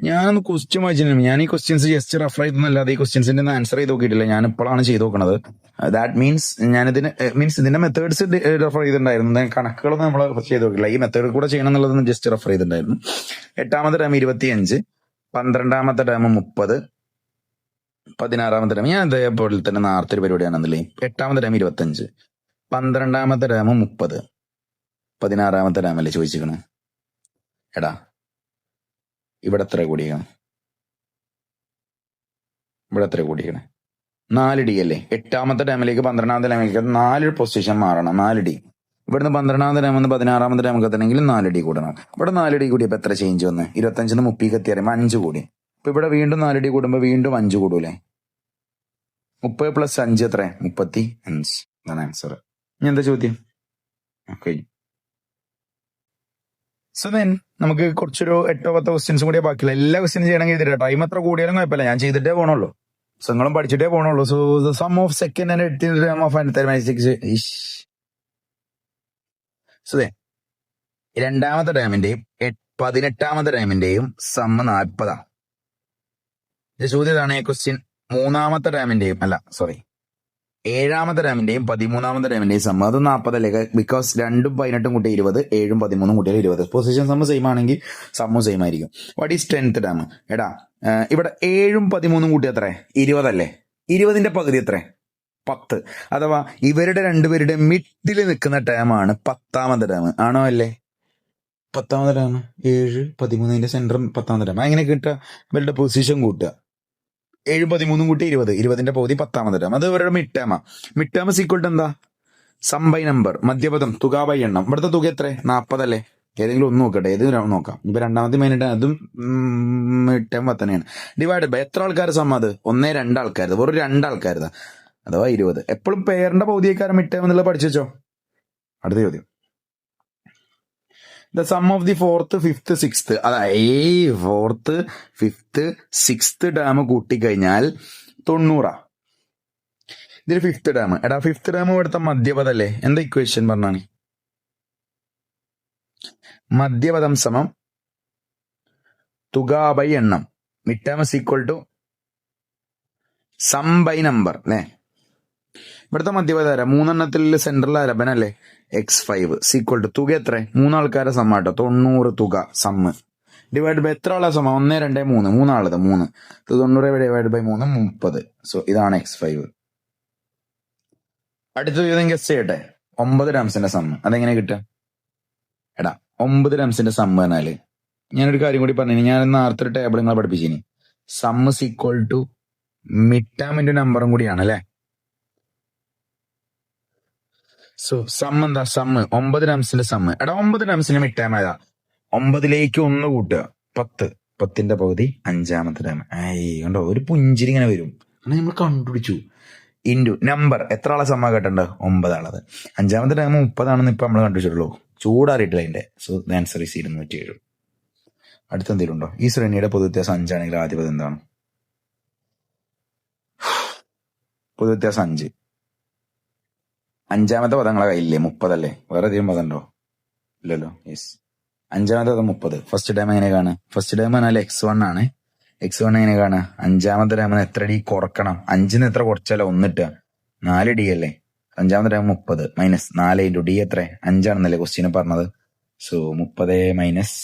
A: ഞാനൊന്ന് question വായിച്ചിരുന്നു. ഞാൻ ഈ ക്വസ്റ്റ്യൻസ് ജസ്റ്റ് റെഫർ ചെയ്തെന്നല്ലാതെ ഈ ക്വസ്റ്റ്യൻസിന്റെ ആൻസർ ചെയ്ത് നോക്കിയിട്ടില്ല. ഞാൻ ഇപ്പോഴാണ് ചെയ്ത് നോക്കണത്. ദാറ്റ് മീൻസ് ഞാനിതിന് ഇതിന്റെ മെത്തേഡ്സ് റെഫർ ചെയ്തിട്ടുണ്ടായിരുന്നു. കണക്കുകളൊന്നും നമ്മൾ ചെയ്ത് നോക്കില്ല. ഈ മെത്തേഡ് കൂടെ ചെയ്യണം എന്നുള്ളതൊന്ന് ജസ്റ്റ് റെഫർ ചെയ്തിട്ടുണ്ടായിരുന്നു. 8ാമത്തെ ടേം 25, 12ാമത്തെ ടേം 30, 16ാമത്തെ ടേം ഞാൻ അതേപോലെ തന്നെ നേരത്തെ ഒരു പരിപാടിയാണെന്നില്ലേ. 8ാമത്തെ ടേം 25, 12ാമത്തെ ടേം 30, 16ാമത്തെ ടേമല്ലേ ചോദിച്ചിരിക്കണേ. എടാ ഇവിടെ എത്ര കൂടിയാണ്? ഇവിടെ എത്ര കൂടിയാണ്? 4D അല്ലേ. 8ാമത്തെ ടേമിലേക്ക് 12ാമത്തെ ടേമിലേക്ക് 4 പൊസിഷൻ മാറണം. 4D. ഇവിടുന്ന് 12ാമത്തെ ടേമെന്ന് 16ാമത്തെ ടേമൊക്കെ എത്തണമെങ്കിൽ 4D കൂടണം. ഇവിടെ 4D കൂടിയപ്പോ എത്ര ചേഞ്ച് വന്ന്? 25 30 എത്തിയറിയുമ്പോ 5 കൂടി. അപ്പൊ ഇവിടെ വീണ്ടും 4D കൂടുമ്പോ വീണ്ടും 5 കൂടൂലേ. 30 + 5 എത്ര? 35. അതാണ് ആൻസർ. ഇനി എന്താ ചോദ്യം? ഓക്കെ. സോ ദെൻ നമുക്ക് കുറച്ചൊരു 8 10 ക്വസ്റ്റ്യൻസും കൂടിയേ ബാക്കിയുള്ള. എല്ലാ ക്വസ്റ്റ്യൻസ് ചെയ്യണമെങ്കിൽ ചെയ്തിട്ട് ടൈം എത്ര കൂടിയാലും കുഴപ്പമില്ല, ഞാൻ ചെയ്തിട്ടേ പോകണുള്ളൂ. സോ നിങ്ങളും പഠിച്ചിട്ടേ പോകണുള്ളൂ. So the sum of second and eighth term of mathematics. So then 2ാമത്തെ ടേമിന്റെയും 18ാമത്തെ ടേമിന്റെയും സമ്മ് 40. ചോദ്യം ഇതാണ്. ക്വസ്റ്റ്യൻ 3ാമത്തെ ടേമിന്റെയും 7ാമത്തെ ടേമിന്റെയും 13ാമത്തെ ടേമിന്റെയും സമ്മ് അത് 40 അല്ലേ. ബിക്കോസ് 2ഉം 18ഉം കൂട്ടി 20, 7ഉം 13ഉം കൂട്ടിയാൽ 20. പൊസിഷൻ സമ്മ് സെയിം ആണെങ്കിൽ സമ്മും സെയിം ആയിരിക്കും. What is 10th term? എടാ ഇവിടെ 7ഉം 13ഉം കൂട്ടി എത്ര? 20 അല്ലേ. 20ന്റെ പകുതി എത്ര? 10. അഥവാ ഇവരുടെ രണ്ടുപേരുടെ മിഡിൽ നിൽക്കുന്ന ടേമാണ് 10ാമത്തെ ടേം. ആണോ അല്ലേ? 10ാമത്തെ ടേം 7 13ന്റെ സെന്ററും 10ാമത്തെ ടേം. അങ്ങനെ കിട്ടുക ഇവരുടെ പൊസിഷൻ കൂട്ടുക. 7 13 കൂട്ടി 20, 20ന്റെ പകുതി 10ാമത്തെ ടേം. അത് ഇവരുടെ മിഡ് ടേമാ. മിഡ് ടേം ഈക്വൽ ടു എന്താ? സം ബൈ നമ്പർ, മധ്യപദം, തുക ബൈ എണ്ണം. ഇവിടുത്തെ തുക എത്ര? 40 അല്ലേ. ഏതെങ്കിലും ഒന്ന് നോക്കട്ടെ, ഏത് നോക്കാം. ഇപ്പൊ 2ാമത്തെ മൈനറ്റ് അതും മിഡ് ടേം 10 തന്നെയാണ്. ഡിവൈഡ് ബൈ എത്ര ആൾക്കാർ സം? അത് 1 2 ആൾക്കാർ, വെറും 2 ആൾക്കാർ, അഥവാ 20. എപ്പോഴും പേരിന്റെ പകുതിയേക്കാരം മിഡ് ടേം എന്നുള്ളത് പഠിച്ചു വെച്ചോ. അടുത്ത ചോദ്യം. The sum of the 4th 5th 6th, അതായത് 4th 5th 6th ടേം കൂട്ടിക്കഴിഞ്ഞാൽ 90. ഇതിൽ 5th ടേം. എടാ 5th ടേം എടുത്ത മധ്യപദല്ലേ. എന്താ ഇക്വേഷൻ പറഞ്ഞാണ്? മധ്യപദം സമം തുക ബൈ എണ്ണം. Mid term is equal to sum by number അല്ലേ. ഇവിടുത്തെ മധ്യപദം ആരാ? 3 സെൻട്രൽ അരബനല്ലേ. x5 ഈക്വൽ ടു തുക എത്ര? 3 ആൾക്കാരെ സമ്മാട്ടോ 90 തുക സമ്മ്. ഡിവൈഡ് ബൈ എത്ര ആളെ സമ്മ? 1 2 3 3 ആളത് 3. 90 ഡിവൈഡ് ബൈ 3 30. സോ ഇതാണ് x5. അടുത്ത ചോദ്യം ഗസ് ചെയ്യട്ടെ. 9 ടേംസിന്റെ സമ്മ് അതെങ്ങനെ കിട്ടുക? എടാ 9 ടേംസിന്റെ സമ്മ് പറഞ്ഞാല് ഞാനൊരു കാര്യം കൂടി പറഞ്ഞു. ഞാൻ നേരത്തെ ഒരു ടേബിൾ നിങ്ങളെ പഠിപ്പിച്ചിനി. സമ്മ് ഈക്വൽ ടു മിഡ് ടേമിന്റെ നമ്പറും കൂടിയാണ് അല്ലെ. സോ സം എന്താ? സമ്മ് 9 ടേംസിന്റെ സമ്മ്. എടാ 9 ടേംസിന്റെ മിഡ് ടേം ഏതാ? 9ലേക്ക് 1 കൂട്ടുക 10. 10ന്റെ പകുതി 5ാമത്തെ ടേം. കണ്ടോ ഒരു പുഞ്ചിരി ഇങ്ങനെ വരും. അങ്ങനെ നമ്മൾ കണ്ടുപിടിച്ചു. ഇൻറ്റു നമ്പർ എത്ര ആളെ സമ്മ കേട്ടുണ്ട്? 9 ആളത്. 5ാമത്തെ ടേം 30 ആണെന്ന് ഇപ്പൊ നമ്മൾ കണ്ടുപിടിച്ചിട്ടുള്ളൂ. ചൂടാറിയിട്ടില്ല അതിന്റെ. So answer is 207. അടുത്ത എന്തെങ്കിലും ഉണ്ടോ? ഈ ശ്രേണിയുടെ പൊതുവ്യത്യാസം 5 ആണെങ്കിൽ ആദ്യ പദം എന്താണ്? പൊതുവ്യത്യാസം 5. 5ാമത്തെ പദങ്ങളെ കയ്യില്ലേ? 30 അല്ലേ. വേറെ അധികം പദം ഉണ്ടോ? ഇല്ലല്ലോ. യെസ്. 5ാമത്തെ പദം 30. ഫസ്റ്റ് ടൈം എങ്ങനെ കാണുക? ഫസ്റ്റ് ടൈം പറഞ്ഞാൽ x1 ആണ്. x1 എങ്ങനെ കാണുക? 5ാമത്തെ ടൈമിന് എത്ര ഡി കുറക്കണം? 5ന് എത്ര കുറച്ചാലോ 1 ഇട്ടുക? 4D അല്ലേ. 5ാമത്തെ ടൈം 30 മൈനസ് 4 ഇൻറ്റു ഡി എത്ര? 5 ആണെന്നല്ലേ ക്വസ്റ്റ്യന് പറഞ്ഞത്. So 30 minus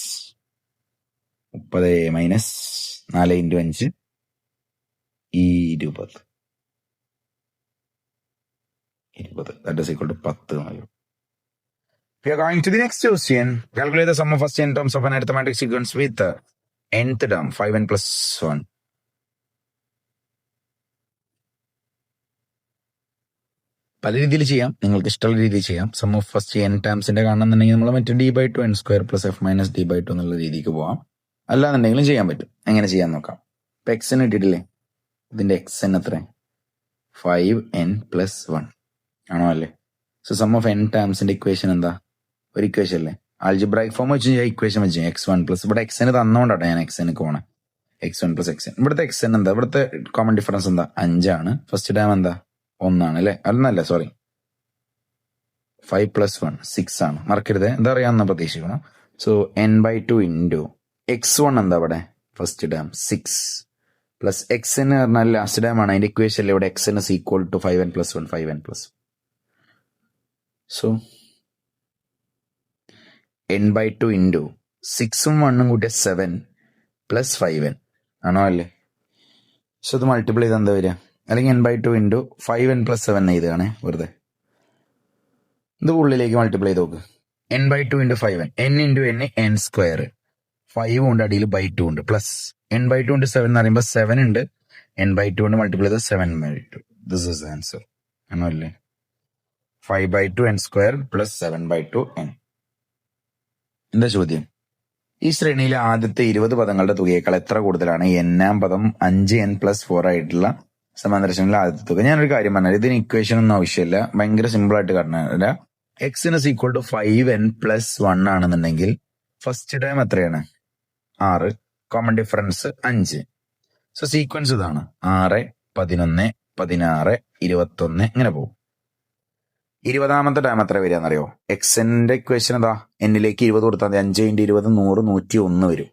A: 4 into 5 20. That is equal to 10. We are going to the next question. Calculate the sum of first n terms of an arithmetic sequence with the nth term 5n plus 1. പല രീതിയിൽ ചെയ്യാം, നിങ്ങൾക്ക് ഇഷ്ടമുള്ള രീതിയിൽ ചെയ്യാം. Some of first n ടേംസിന്റെ കാണണമെന്നുണ്ടെങ്കിൽ നമ്മൾ മറ്റേ d/2 n² plus f minus d/2 എന്നുള്ള രീതിക്ക് പോവാം. അല്ലാന്നുണ്ടെങ്കിലും ചെയ്യാൻ പറ്റും. എങ്ങനെ ചെയ്യാൻ നോക്കാം. ഇപ്പൊ x കിട്ടിയിട്ടില്ലേ, ഇതിന്റെ xn എത്ര 5n പ്ലസ് 1 ആണോ അല്ലേ? സോ സം ഓഫ് n ടേംസിന്റെ ഇക്വേഷൻ എന്താ, ഒരു ഇക്വേഷൻ അല്ലേ. ആൽജിബ്രായിക് ഫോം വെച്ച് ചെയ്യാം, ഇക്വേഷൻ വെച്ച് ചെയ്യാം. x1 പ്ലസ് ഇവിടെ xn തന്നോണ്ടാട്ടോ ഞാൻ xn പോണേ. x1 പ്ലസ് xn, ഇവിടുത്തെ xn എന്താ, ഇവിടുത്തെ കോമൺ ഡിഫറൻസ് എന്താ 5 ആണ്. ഫസ്റ്റ് ടേം എന്താ 1 ആണ് അല്ലെ, അല്ലല്ല സോറി 5 പ്ലസ് 1 6 ആണ്. മറക്കരുത്, എന്താ അറിയാമെന്ന് പ്രതീക്ഷിക്കണം. സോ n/2 ഇൻറ്റു x1 എന്താ ഇവിടെ ഫസ്റ്റ് ടേം 6 പ്ലസ് xn പറഞ്ഞാൽ ലാസ്റ്റ് ടേം ആണ്. അതിന്റെ ഇക്വേഷൻ ഇവിടെ xn is equal to 5n plus 1 5n plus 1. So n/2 into 6ഉം 1ഉം കൂട്ടിയ 7 പ്ലസ് 5n ആണോ അല്ലേ? സോ ഇത് മൾട്ടിപ്പിൾ ചെയ്ത് എന്താ വരിക, അല്ലെങ്കിൽ n/2 ഇൻറ്റു 5n പ്ലസ് 7 എഴുതുകയാണേ വെറുതെ. ഇത് ഉള്ളിലേക്ക് മൾട്ടിപ്ലൈ ചെയ്ത് നോക്ക്. n/2 into 5n, n into n n², 5 ഉണ്ട് അടിയിൽ /2 ഉണ്ട്, പ്ലസ് n/2 ഇൻറ്റു 7 എന്ന് പറയുമ്പോൾ 7 ഉണ്ട്, n/2 കൊണ്ട് മൾട്ടിപ്ലൈ ചെയ്ത് 7/2. ദിസ് ഇസ് ആൻസർ ആണോ അല്ലേ? 5/2 n² പ്ലസ് 7/2 n. എന്താ ചോദ്യം, ഈ ശ്രേണിയിലെ ആദ്യത്തെ 20 പദങ്ങളുടെ തുകയേക്കാൾ എത്ര കൂടുതലാണ് n-ാം പദം 5n പ്ലസ് 4 ആയിട്ടുള്ള സമാന്തര ശ്രേണിയിലെ ആദ്യത്തെ തുക? ഞാനൊരു കാര്യം പറഞ്ഞാൽ ഇതിന് ഇക്വേഷൻ ഒന്നും ആവശ്യമില്ല, ഭയങ്കര സിമ്പിൾ ആയിട്ട് പറഞ്ഞില്ല. x is equal to 5n plus 1 ആണെന്നുണ്ടെങ്കിൽ ഫസ്റ്റ് ടൈം എത്രയാണ് 6, കോമൺ ഡിഫറൻസ് 5. സോ സീക്വൻസ് ഇതാണ് 6 11 16 21 ഇങ്ങനെ പോകും. 20ാമത്തെ ടൈം എത്ര വരികയെന്നറിയോ? എക്സിന്റെ ഇക്വേഷൻ എന്താ, എന്നിലേക്ക് 20 കൊടുത്താൽ മതി. 5 × 20 100 101 വരും.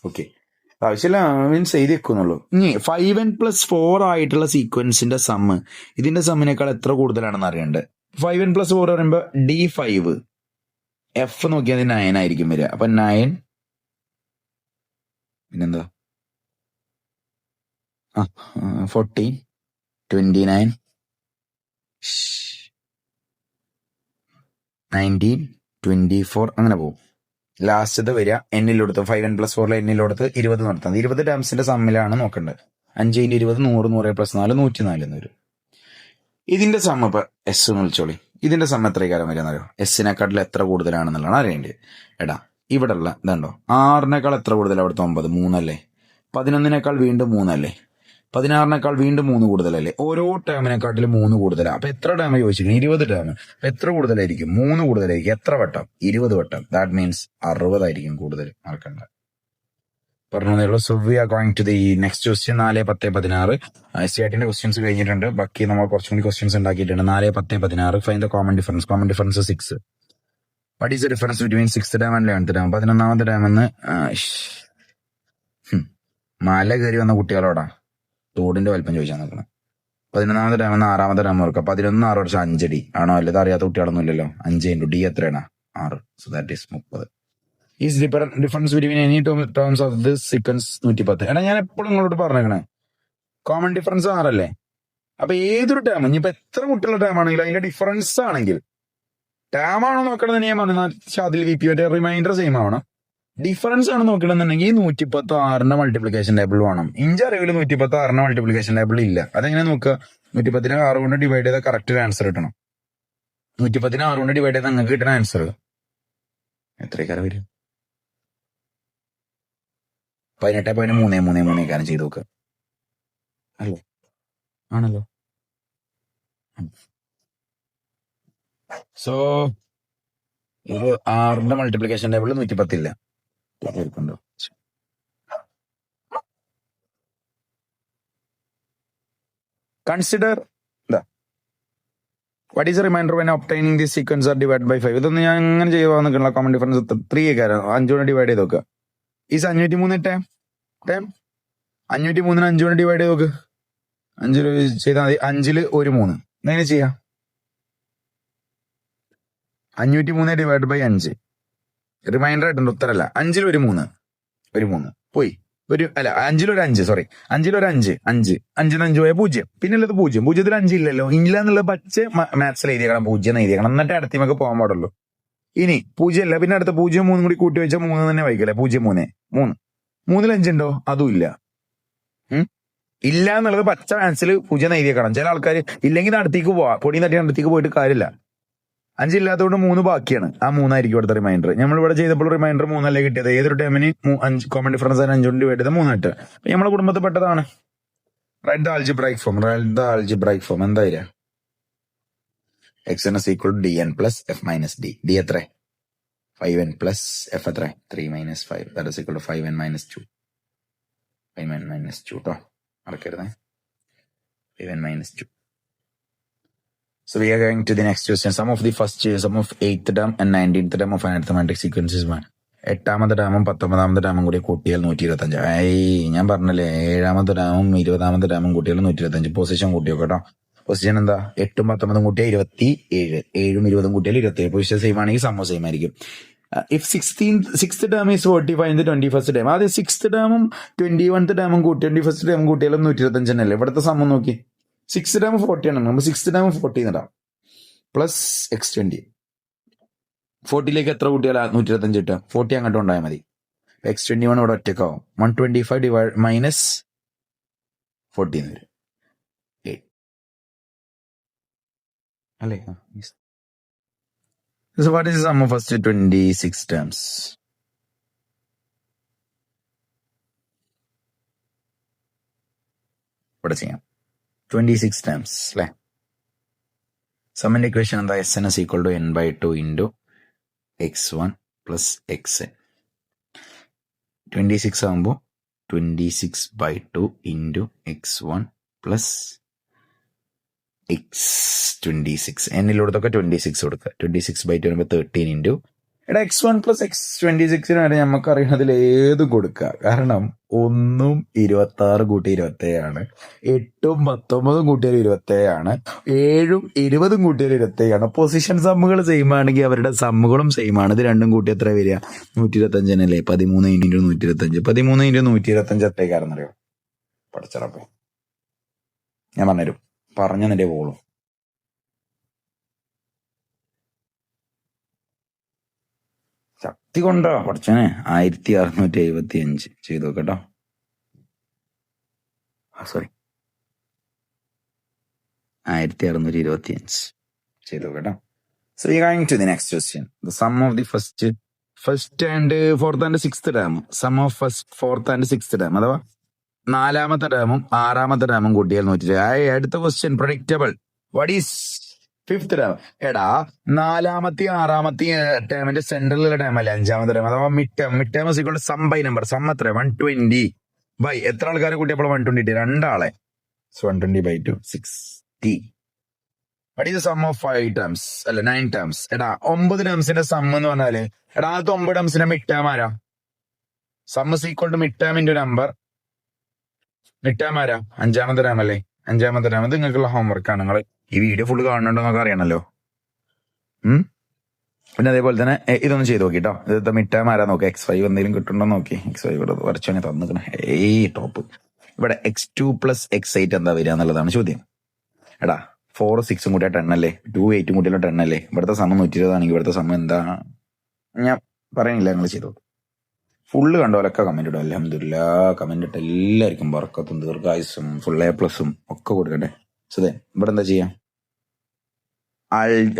A: ഓക്കെ, ആവശ്യമില്ല മീൻസ് എഴുതി വെക്കുന്നുള്ളൂ. ഇനി 5n പ്ലസ് 4 ആയിട്ടുള്ള സീക്വൻസിന്റെ സമ്മ് ഇതിന്റെ സമ്മിനേക്കാൾ എത്ര കൂടുതലാണെന്ന് അറിയണ്ടേ. 5n പ്ലസ് 4 പറയുമ്പോ D5 f നോക്കിയാൽ 9 ആയിരിക്കും വരിക. അപ്പൊ 9 പിന്നെന്താ 40 29 19 24 അങ്ങനെ പോകും. ലാസ്റ്റത്തെ വരിക എന്നിലോടുത്ത് 5n പ്ലസ് 4 എന്നിലോടുത്ത് 20 നടത്താം. 20 ടേംസിന്റെ സമ്മിലാണ് നോക്കേണ്ടത്. 5 × 20 100 100 പ്ലസ് 4 104 എന്ന് വരും. ഇതിന്റെ സമ്മ ഇപ്പൊ എസ് എന്ന് വിളിച്ചോളി. ഇതിന്റെ സമ്മ എത്ര കാലം വരിക എന്നറിയോ? എസ്സിനെക്കാട്ടിൽ എത്ര കൂടുതലാണെന്നുള്ളതാണ് അറിയേണ്ടത്. എടാ ഇവിടെ ഉള്ള ഇതുണ്ടോ, 6നേക്കാൾ എത്ര കൂടുതൽ അവിടുത്തെ 9 3 അല്ലേ, 11നേക്കാൾ വീണ്ടും 3 അല്ലേ, 16നേക്കാൾ വീണ്ടും 3 കൂടുതലല്ലേ, ഓരോ ടേമിനെക്കാട്ടിലും 3 കൂടുതലാണ്. അപ്പൊ എത്ര ടേം ചോദിച്ചിരിക്കും? 20 ടേം. എത്ര കൂടുതലായിരിക്കും? 3 കൂടുതലായിരിക്കും. എത്ര വട്ടം? 20 വട്ടം. ദാറ്റ് മീൻസ് 60 ആയിരിക്കും കൂടുതൽ. മറക്കണ്ട, പറഞ്ഞതേ. So we are going to the next question. 4 10 16 SCRT questions കഴിഞ്ഞിട്ടുണ്ട്. ബാക്കി നമ്മൾ കുറച്ചും കൂടി ക്വസ്റ്റ്യൻസ് ഉണ്ടാക്കിയിട്ടുണ്ട്. 4 10 16 find the common difference. Common difference 6. What is the difference between 6th term and 11th term? 11ാമത്തെ ടേം എന്ന് മല കയറി വന്ന കുട്ടികളോടാ തോടിന്റെ വലിപ്പം ചോദിച്ചാൽ നോക്കണം. 11ാമത്തെ ടൈം 6ാമത്തെ ടൈം ഓർക്കുക. 11 6 വർഷം 5 D ആണോ അല്ലേ? ഇത് അറിയാത്ത കുട്ടികളൊന്നും ഇല്ലല്ലോ. 5 × D എത്രയാണ്? 6. So that is 30. Is difference between any terms of this sequence 110. എടാ ഞാൻ എപ്പോഴും നിങ്ങളോട് പറഞ്ഞേക്കണേ, കോമൺ ഡിഫറൻസ് 6 അല്ലേ? അപ്പൊ ഏതൊരു ടേം, ഇനിയിപ്പോ എത്ര കുട്ടികളുടെ ടേം ആണെങ്കിലും അതിന്റെ ഡിഫറൻസ് ആണെങ്കിൽ ടേം ആണോ നോക്കണമെന്ന് ഞാൻ പറഞ്ഞാൽ അതിൽ VP റിമൈൻഡർ സെയിം ആവണം. ഡിഫറൻസ് ആണ് നോക്കണമെന്നുണ്ടെങ്കിൽ 110 6ന്റെ മൾട്ടിപ്ലിക്കേഷൻ ടേബിൾ വേണം. ഇഞ്ച അറിവിൽ 110 6ന്റെ മൾട്ടിപ്ലിക്കേഷൻ ടേബിൾ ഇല്ല. അതെങ്ങനെ നോക്കുക? 110നെ 6 കൊണ്ട് ഡിവൈഡ് ചെയ്താൽ കറക്റ്റ് ആൻസർ കിട്ടണം. 110നെ 6 കൊണ്ട് ഡിവൈഡ് ചെയ്താൽ നിങ്ങൾക്ക് കിട്ടുന്ന ആൻസർ എത്രക്കാരം വരും? 18.333 കാരം ചെയ്ത് നോക്കുക അല്ലേ? ആണല്ലോ. സോ ഇത് 6ന്റെ മൾട്ടിപ്ലിക്കേഷൻ ടേബിൾ 110 ഇല്ല. Consider what is remainder when obtaining this sequence are divide by 5. ഇതൊന്നും ഞാൻ അങ്ങനെ ചെയ്യുക നിൽക്കുന്ന കോമൺ ഡിഫറൻസ് 3 കാരം 5 കൊണ്ട് ഡിവൈഡ് ചെയ്ത് നോക്കുക. ഈസ് 503 ടൈം 503 5 കൊണ്ട് ഡിവൈഡ് ചെയ്ത് നോക്ക്. 5 ചെയ്താൽ മതി. 5ൽ ഒരു 3 എങ്ങനെ ചെയ്യാം? 503 ഡിവൈഡ് ബൈ 5 റിമൈൻഡർ ആയിട്ടുണ്ട്, ഉത്തരല്ല. 5ൽ ഒരു 3 പോയി. ഒരു അല്ല 5ൽ ഒരു 5 സോറി 5ൽ ഒരു 5 5 5 5 പോയ 0. പിന്നെ ഉള്ളത് 0. 0ത്തിൽ 5 ഇല്ലല്ലോ. ഇല്ല എന്നുള്ള പച്ച മാത്സിൽ എഴുതിയേക്കണം. 0 എന്ന് എഴുതിയേക്കണം. എന്നിട്ട് അടുത്തേക്ക് പോകാൻ പാടുള്ളൂ. ഇനി 0 അല്ല, പിന്നെ അടുത്ത 0 3 കൂടി കൂട്ടി വെച്ചാൽ 3 തന്നെ വായിക്കല്ലേ. 0 3 3 3ൽ 5 ഉണ്ടോ? അതും ഇല്ല. ഇല്ല എന്നുള്ളത് പച്ച മാത്സിൽ 0 എഴുതിയേക്കണം. ചില ആൾക്കാർ ഇല്ലെങ്കിൽ അടുത്തേക്ക് പോവാ, പൊടി തട്ടി അടുത്തേക്ക് പോയിട്ട് കാര്യമില്ല. 5 ഇല്ലാത്തതുകൊണ്ട് 3 ബാക്കിയാണ്. ആ 3 ഇവിടുത്തെ റിമൈൻഡർ. നമ്മൾ ഇവിടെ ചെയ്തപ്പോൾ റിമൈൻഡർ 3 കിട്ടിയത്. ഏതൊരു ടൈമിന് 5 കോമൺ ഡിഫറൻസ് 5 കൊണ്ട് ഡിവൈഡ് ചെയ്ത് 3 കിട്ടുക. നമ്മളെ കുടുംബത്തിൽ പെട്ടതാണ്. റൈറ്റ് ദ ആൽജിബ്രൈക് ഫോം എന്താ x n is equal dn plus F minus d. D എത്ര? 5n പ്ലസ് എഫ് എത്ര? 3 minus 5 that is equal to 5n minus 2. 5n minus 2 കേട്ടോ, മറക്കരുത്. 5n minus 2. So we are going to the next question. Sum of 8th term and 19th term of an arithmetic sequence is 1. 8ാമത്തെ ടേമും 19ാമത്തെ ടേമും കൂടി കൂട്ടിയാൽ 125. ഞാൻ പറഞ്ഞല്ലേ 7ാമത്തെ ടേമും 20ാമത്തെ ടേമും കൂട്ടിയാൽ 125. Position കൂട്ടിയോ കേട്ടോ. Position എന്താ? 8ഉം 19ഉം കൂട്ടിയാൽ 27. 7ഉം 20ഉം കൂട്ടിയാൽ 27. പൊസിഷൻ സെയിം ആണെങ്കിൽ സമ്മ സെയിം ആയിരിക്കും. If 6th term is 45 in the 21st term, ആദ്യം 6th ടേമും 21th ടേമും കൂട്ടി 21st ടേമും കൂട്ടിയാലും 125 തന്നെയല്ലേ. ഇവിടുത്തെ സമ്മ നോക്കി. 6th ടേം 40 ആണ്. നമ്മൾ 6th ടേം 40 ഇടാം. Plus x20. 40ലേക്ക് എത്ര കൂട്ടിയാൽ 125 കിട്ടുക? 40 അങ്ങോട്ട് ഉണ്ടായാൽ മതി. x21 ഇവിടെ ഒറ്റക്കാവും. 125 ഡിവൈഡ് മൈനസ് 40 എന്ന് വരും. 8 അല്ലേ? So what is the sum of first 26 terms? ഇവിടെ ചെയ്യാം. 26 terms അല്ലേ? സമ്മിന്റെ ഇക്വേഷൻ എന്താ? S n is equal to n/2 into x1 plus xn. 26 ആകുമ്പോൾ 26/2 ഇൻറ്റു x1 പ്ലസ് x26. എന്നിലൂടത്തൊക്കെ 26 കൊടുക്കുക. 26/2 വരുമ്പോൾ 13 ഇൻറ്റു x1 പ്ലസ് x26 വരെ നമുക്ക് അറിയണതിൽ ഏതും കൊടുക്കുക. കാരണം 1ഉം 26 കൂട്ടി 27 ആണ്. 8ഉം 19ഉം കൂട്ടിയാൽ 27 ആണ്. 7ഉം 20ഉം കൂട്ടിയാൽ 27 ആണ്. പൊസിഷൻ സമ്മുകൾ സെയിം ആണെങ്കിൽ അവരുടെ സമ്മുകളും സെയിം ആണ്. ഇത് രണ്ടും കൂട്ടി എത്ര വരിക? 125 തന്നെയല്ലേ? 13 ഇൻറ്റു 125. 13 ഇൻറ്റു 125 എത്രയാണെന്നറിയോ? പഠിച്ചറപ്പോ ഞാൻ പറഞ്ഞുതരും. പറഞ്ഞതിന്റെ പോളും ശക്തി കൊണ്ടോ പഠിച്ചനെ. 1675 ചെയ്തു നോക്കട്ടോ. സോറി, 1625 ചെയ്തു നോക്കട്ടോ. So we are going to the next question. The sum of the first and fourth and sixth term. Sum of first, fourth and sixth term. അഥവാ 4ാമത്തെ ടേമും 6ാമത്തെ ടേമും കൂട്ടിയാൽ 125. അടുത്ത question predictable. What is fifth term? എടാ 4ാമത്തെയും 6ാമത്തെയും ടേമിന്റെ സെൻട്രലിലെ term അല്ലേ 5ാമത്തെ ടേം, അഥവാ mid term. Mid term equal sum by number. Sum എത്ര? 120 ബൈ എത്ര ആൾക്കാരെ കൂട്ടിയപ്പോൾ 120? 2 ആളെ. 120/2 60. What is sum of 5 terms അല്ല 9 ടേംസ്? എടാ 9 ടേംസിന്റെ സം എന്ന് പറഞ്ഞാല് എടാ 9 ടേംസിന്റെ മിഡ് ടേം ആരാ? Sum is equal to mid term into number. Mid term ആരാ? 5ാമത്തെ ടേം അല്ലേ? 5ാമത്തെ ടേം. ഇത് നിങ്ങൾക്കുള്ള ഹോംവർക്കാണ്. നിങ്ങൾ ഈ വീഡിയോ ഫുള്ള് കാണുന്നുണ്ടോന്നൊക്കെ അറിയണല്ലോ. പിന്നെ അതേപോലെ തന്നെ ഇതൊന്നും ചെയ്ത് നോക്കിട്ടോ. ഇത് മിഡ് ടേം ആരാ നോക്കി. x5 എന്തെങ്കിലും കിട്ടുന്നുണ്ടോ നോക്കി. x5 ഇവിടെ വരച്ചോനെ തന്നിക്കണേ. ടോപ്പ്. ഇവിടെ x2 പ്ലസ് x8 എന്താ വരിക എന്നുള്ളതാണ് ചോദ്യം. എടാ 4 6 കൂട്ടിയാൽ 10 അല്ലേ? 2 8 കൂട്ടിയാൽ 10 അല്ലേ? ഇവിടുത്തെ സമം 120 ആണെങ്കിൽ ഇവിടുത്തെ സമം എന്താ? ഞാൻ പറയണില്ല, നിങ്ങൾ ചെയ്തോ. ഫുള്ള് കണ്ടോലൊക്കെ കമന്റ് ഇടും. അൽഹംദുലില്ലാ കമന്റ് ഇട്ട് എല്ലാവർക്കും ബർക്കത്തും ദീർഘായുസും ഫുൾ A+ ഒക്കെ കൊടുക്കട്ടെ. സുധേ ഇവിടെ എന്താ ചെയ്യാം?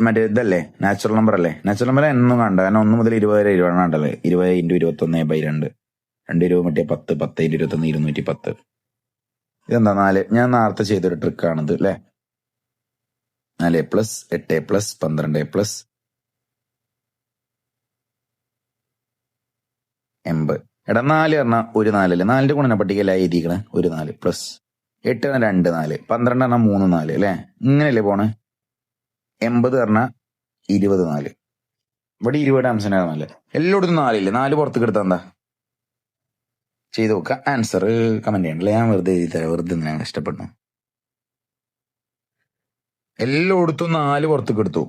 A: മറ്റേ ഇതല്ലേ നാച്ചുറൽ നമ്പർ അല്ലേ? നാച്ചുറൽ നമ്പർ എന്നും കണ്ട. കാരണം 1 മുതൽ 20 വരെ 20 കണ്ടല്ലേ? 20 × 21/2. 2 20 മറ്റേ 10. 10 × 21 210. ഇതെന്താ 4? ഞാൻ നേരത്തെ ചെയ്തൊരു ട്രിക്കാണിത് അല്ലേ? 4A+, 8A+, 12A+, 80. എടാ 4 പറഞ്ഞാൽ ഒരു 4 അല്ലേ? 4ന്റെ ഗുണന പട്ടികയില എഴുതിക്കണേ. ഒരു 4 പ്ലസ് 8 പറഞ്ഞാൽ 2 4, 12 പറഞ്ഞാൽ 3 4 അല്ലേ? ഇങ്ങനെയല്ലേ പോണേ? 80 പറഞ്ഞാൽ 20 4. ഇവിടെ 20 ടേംസിനായിരുന്നല്ലേ? എല്ലായിടത്തും 4 ഇല്ലേ? 4 പുറത്തേക്ക് എടുത്താൽ എന്താ? ചെയ്ത് നോക്കുക. ആൻസർ കമന്റ് ചെയ്യണ്ടല്ലേ? ഞാൻ വെറുതെ എഴുതി തരാം. വെറുതെ ഞാൻ ഇഷ്ടപ്പെടുന്നു. എല്ലായിടത്തും 4 പുറത്തേക്ക് എടുത്തു,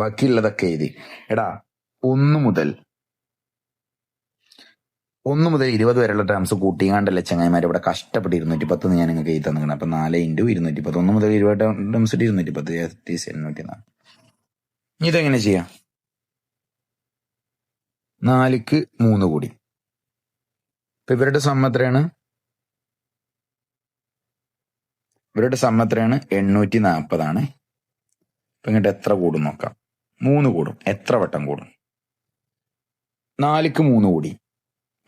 A: ബാക്കിയുള്ളതൊക്കെ എഴുതി. എടാ 1 മുതൽ 20 വരെയുള്ള ടേംസ് കൂട്ടിയാണ്ടല്ലേ ചങ്ങായിമാരെ ഇവിടെ കഷ്ടപ്പെട്ട് 210 ഞാൻ നിങ്ങൾക്ക് എഴുതി തന്നിക്കണം. അപ്പൊ 4 × 210. 1 മുതൽ 20 ടേംസ് 210 804. ഇതെങ്ങനെ ചെയ്യാം? 4ക്ക് 3 കൂടി. ഇപ്പൊ ഇവരുടെ സം എത്രയാണ്? ഇവരുടെ സം എത്രയാണ്? 840. ഇപ്പൊ ഇങ്ങോട്ട് എത്ര കൂടും നോക്കാം. 3 കൂടും. എത്ര വട്ടം കൂടും? 4ക്ക് 3 കൂടി,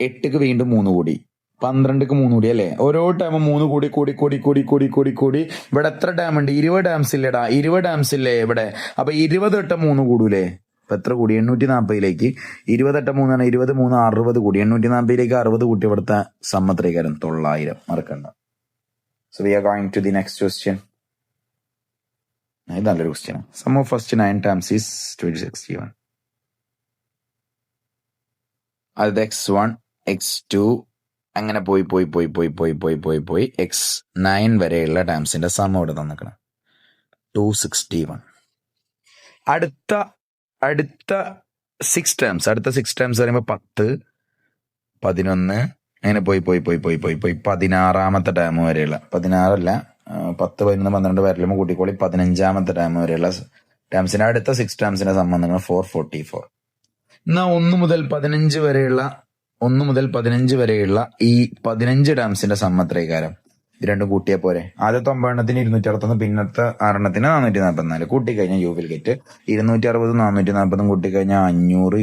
A: 8ക്ക് വീണ്ടും 3 കൂടി, 12ക്ക് 3 കൂടി അല്ലേ? ഓരോ ടൈമും 3 കൂടി കൂടി കൂടി കൂടി കൂടി കൂടി കൂടി ഇവിടെ എത്ര ഡാം ഉണ്ട്? 20 ഡാംസ് ഇല്ലേടാ, 20 ഡാംസ് ഇല്ലേ ഇവിടെ? അപ്പൊ 20 വട്ടം 3 കൂടൂലേ? അപ്പൊ എത്ര കൂടി? 840ലേക്ക് 20 വട്ടം 3 ആണ് 20, 3 60 കൂടി. 840ലേക്ക് 60 കൂട്ടി ഇവിടുത്തെ സമ്മത്രേക്കാരം 900. മറക്കണ്ട. So we are going to the next question. ഇത് നല്ലൊരു question. Sum of first 9 times is 261. അത് x1 x2 അങ്ങനെ പോയി പോയി പോയി പോയി പോയി പോയി പോയി പോയി x9 വരെയുള്ള ടൈംസിന്റെ സം ഇവിടെ തന്നിക്കണം 261. അടുത്ത 6 ടൈംസ് പറയുമ്പോ 10, 11 അങ്ങനെ പോയി പോയി പോയി പോയി പോയി പോയി 16ാമത്തെ ടൈം വരെയുള്ള 16 10, 11, 12 വരെയുള്ള കൂട്ടിക്കോളി 15ാമത്തെ ടൈം വരെയുള്ള ടൈംസിന്റെ അടുത്ത 6 ടൈംസിന്റെ സം വന്നിക്കണം 444. എന്നാ 1 മുതൽ 15 വരെയുള്ള ഈ 15 ടൈംസിന്റെ സം എത്രയ്ക്കാരം? ഇത് രണ്ടും കൂട്ടിയാൽ പോരെ? ആദ്യത്തെ 9 261, പിന്നത്തെ 6 444. കൂട്ടിക്കഴിഞ്ഞാൽ യു വിൽ ഗെറ്റ് 260 440 കൂട്ടിക്കഴിഞ്ഞാൽ 500